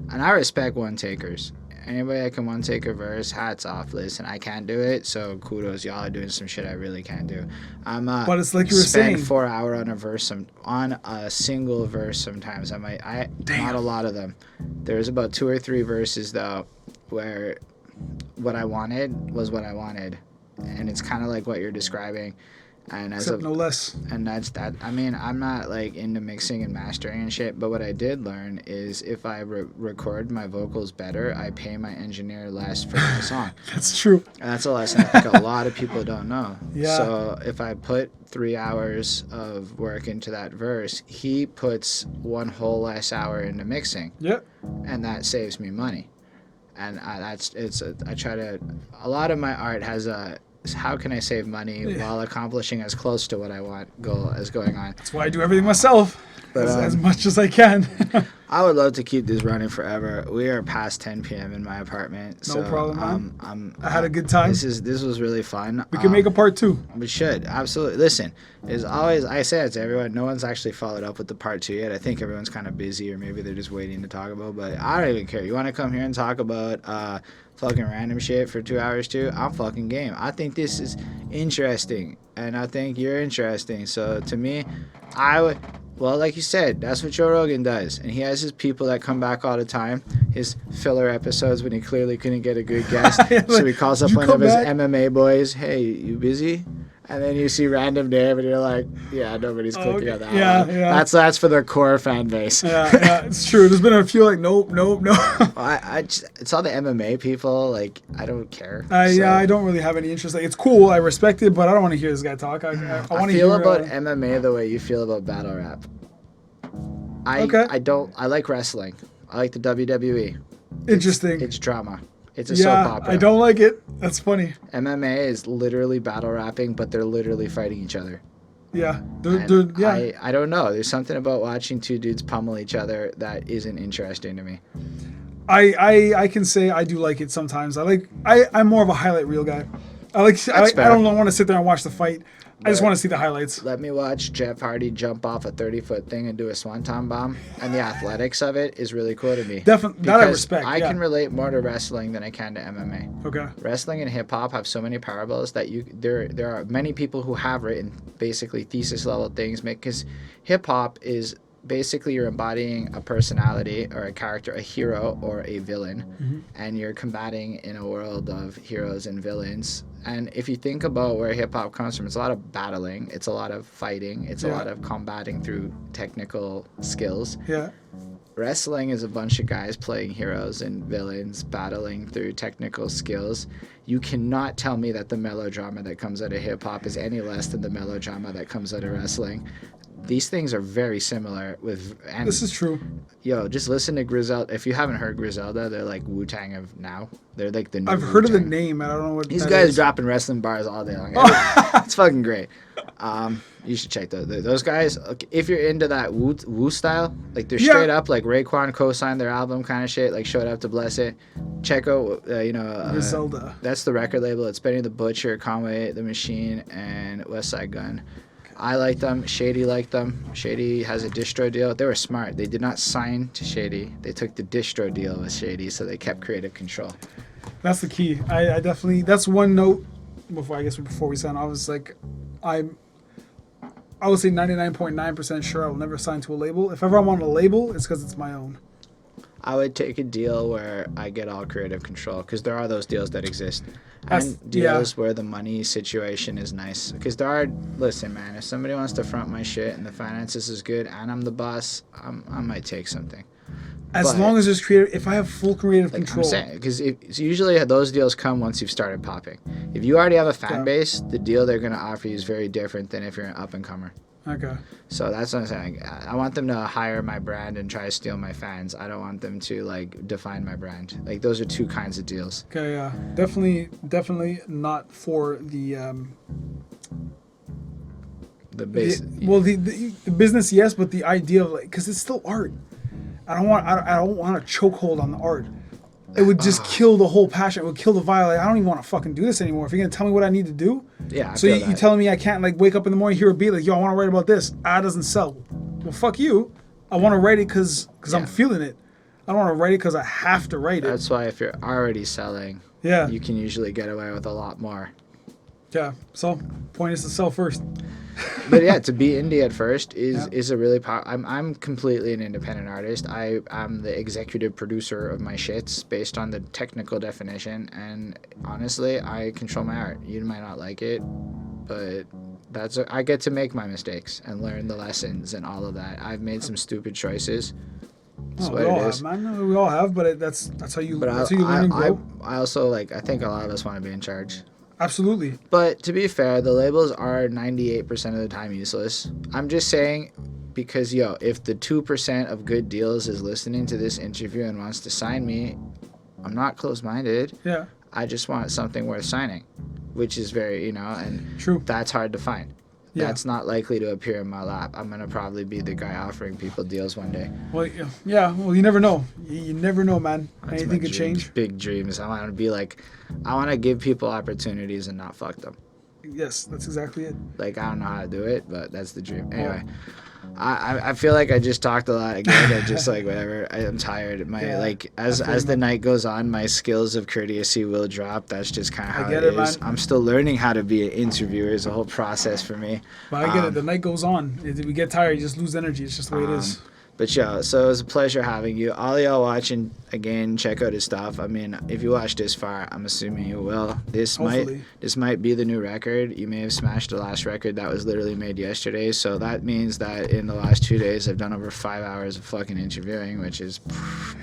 and I respect one-takers. Anybody that can one-take a verse, hats off. Listen, I can't do it, so kudos. Y'all are doing some shit I really can't do. But it's like you were saying. Spend 4 hours on a verse, on a single verse sometimes. Not a lot of them. There's about 2 or 3 verses, though, where what I wanted was what I wanted. And it's kind of like what you're describing. And Except no less. And that's that. I mean, I'm not like into mixing and mastering and shit, but what I did learn is if I record my vocals better, I pay my engineer less for my song. That's true. And that's a lesson I think a lot of people don't know. Yeah. So if I put 3 hours of work into that verse, he puts 1 whole less hour into mixing. Yep. And that saves me money. And I try to, a lot of my art has a, how can I save money while accomplishing as close to what I want goal as going on. That's why I do everything myself, but, as much as I can. I would love to keep this running forever. We are past 10 p.m. in my apartment. No problem, man. I had a good time. This was really fun. We can make a part 2. We should, absolutely. Listen, there's always, I say it to everyone, no one's actually followed up with the part 2 yet. I think everyone's kind of busy or maybe they're just waiting to talk about, but I don't even care. You want to come here and talk about fucking random shit for 2 hours too? I'm fucking game. I think this is interesting and I think you're interesting. So to me, well, like you said, that's what Joe Rogan does. And he has his people that come back all the time. His filler episodes when he clearly couldn't get a good guest. So he calls up one of his MMA boys. Hey, you busy? And then you see random name and you're like, yeah, nobody's clicking on that one. Yeah. That's for the core fan base. Yeah, it's true. There's been a few like, nope. Well, it's all the MMA people. Like, I don't care. Yeah, I don't really have any interest. Like, it's cool. I respect it, but I don't want to hear this guy talk. I want to feel hear about MMA the way you feel about battle rap. I like wrestling. I like the WWE. Interesting. It's drama. It's a soap opera. I don't like it. That's funny. MMA is literally battle rapping, but they're literally fighting each other. Yeah. I don't know. There's something about watching 2 dudes pummel each other that isn't interesting to me. I can say I do like it sometimes. I'm more of a highlight reel guy. I don't want to sit there and watch the fight. I just want to see the highlights. Let me watch Jeff Hardy jump off a 30-foot thing and do a swanton bomb, and the athletics of it is really cool to me. Definitely, that I respect. I can relate more to wrestling than I can to MMA. Okay. Wrestling and hip hop have so many parables that there are many people who have written basically thesis level things, because hip hop is basically you're embodying a personality or a character, a hero or a villain, and you're combating in a world of heroes and villains. And if you think about where hip-hop comes from, it's a lot of battling, it's a lot of fighting, it's a lot of combating through technical skills. Yeah. wrestling is a bunch of guys playing heroes and villains, battling through technical skills. You cannot tell me that the melodrama that comes out of hip hop is any less than the melodrama that comes out of wrestling. These things are very similar and This is true. yo, just listen to Griselda. If you haven't heard Griselda, they're like Wu-Tang of now. They're like the new I've heard of the Wu-Tang. name. I don't know what These that guys is. dropping wrestling bars all day long. It's fucking great. You should check those guys. If you're into that Wu style, like they're straight up like Raekwon co-signed their album kind of shit, like Showed Up to Bless It. Check out, Griselda. That's the record label. It's Benny the Butcher, Conway the Machine, and West Side Gun. I like them. Shady liked them. Shady has a distro deal. They were smart. They did not sign to Shady. They took the distro deal with Shady, so they kept creative control. That's the key. I definitely. That's one note. Before we sign off, is like, I would say 99.9% sure I will never sign to a label. If ever I want a label, it's because it's my own. I would take a deal where I get all creative control, because there are those deals that exist. And deals where the money situation is nice. Because listen, man, if somebody wants to front my shit and the finances is good and I'm the boss, I might take something. As long as there's creative, if I have full creative control. I'm saying, because usually those deals come once you've started popping. If you already have a fan base, the deal they're going to offer you is very different than if you're an up-and-comer. Okay. So that's what I'm saying. I want them to hire my brand and try to steal my fans. I don't want them to like define my brand. Like those are two kinds of deals. Okay, yeah. Definitely not for the base. The business, yes, but the idea of like, cuz it's still art. I don't want a chokehold on the art. It would just kill the whole passion. It would kill the vibe. Like, I don't even want to fucking do this anymore. If you're gonna tell me what I need to do, yeah. So you telling me I can't like wake up in the morning, hear a beat like, yo, I want to write about this. Ah, it doesn't sell. Well, fuck you. I want to write it because I'm feeling it. I don't want to write it because I have to write it. That's why if you're already selling, you can usually get away with a lot more. Yeah. So point is to sell first. But yeah, to be indie at first is a really I'm completely an independent artist. I'm the executive producer of my shits based on the technical definition, and honestly, I control my art. You might not like it, but I get to make my mistakes and learn the lessons and all of that. I've made some stupid choices. That's what it is. Man. We all have, but that's how you learn and grow. I also I think a lot of us want to be in charge. Absolutely. But to be fair, the labels are 98% of the time useless. I'm just saying, because if the 2% of good deals is listening to this interview and wants to sign me, I'm not closed-minded. Yeah. I just want something worth signing, which is very, and true. That's hard to find. Yeah. That's not likely to appear in my lap. I'm going to probably be the guy offering people deals one day. Well, yeah. Well, you never know. You never know, man. That's anything could change. Big dreams. I want to give people opportunities and not fuck them. Yes, that's exactly it. Like, I don't know how to do it, but that's the dream. Anyway, I feel like I just talked a lot again. And just like whatever. I'm tired. As the night goes on, my skills of courtesy will drop. That's just kind of how it is. Man. I'm still learning how to be an interviewer. It's a whole process for me. But I get it. The night goes on. If we get tired, you just lose energy. It's just the way it is. But so it was a pleasure having you. All y'all watching, again, check out his stuff. I mean, if you watched this far, I'm assuming you will. This might be the new record. You may have smashed the last record that was literally made yesterday. So that means that in the last 2 days, I've done over 5 hours of fucking interviewing, which is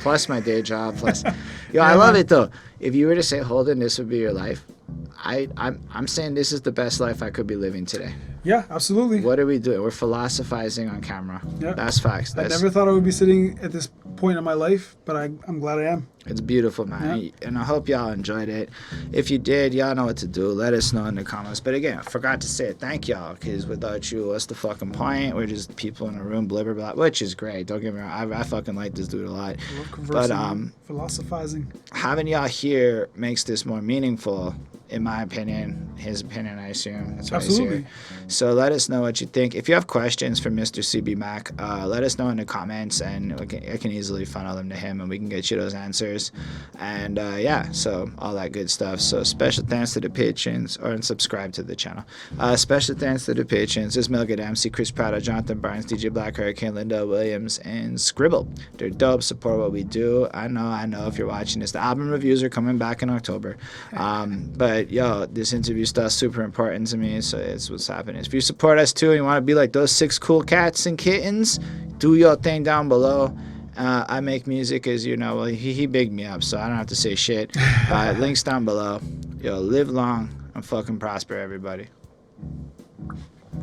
plus my day job. Plus, I love it though. If you were to say, Holden, this would be your life, I'm saying this is the best life I could be living today. Yeah, absolutely. What are we doing? We're philosophizing on camera. Yeah. That's facts. I never thought I would be sitting at this point in my life, but I'm glad I am. It's beautiful, man. Yeah. And I hope y'all enjoyed it. If you did, y'all know what to do. Let us know in the comments. But again, I forgot to say thank y'all, because without you, what's the fucking point? We're just people in a room, blah, blah, blah, which is great. Don't get me wrong. I fucking like this dude a lot. I love conversing, philosophizing. Having y'all here makes this more meaningful. In my opinion, his opinion, I assume. That's what Absolutely. I hear. So let us know what you think. If you have questions for Mr. C.B.Mac, let us know in the comments, and I can easily funnel them to him, and we can get you those answers. And so all that good stuff. So special thanks to the patrons, and subscribe to the channel. Special thanks to the patrons. Ismail Gadamsi, Chris Prado, Jonathan Barnes, DJ Black Hurricane, Linda Williams, and Scribble. They're dope. Support what we do. I know if you're watching this. The album reviews are coming back in October. But this interview stuff's super important to me, so it's what's happening. If you support us too and you want to be like those 6 cool cats and kittens, do your thing down below. I make music, as you know. Well, he bigged me up, so I don't have to say shit. Links down below. Yo, live long and fucking prosper, everybody.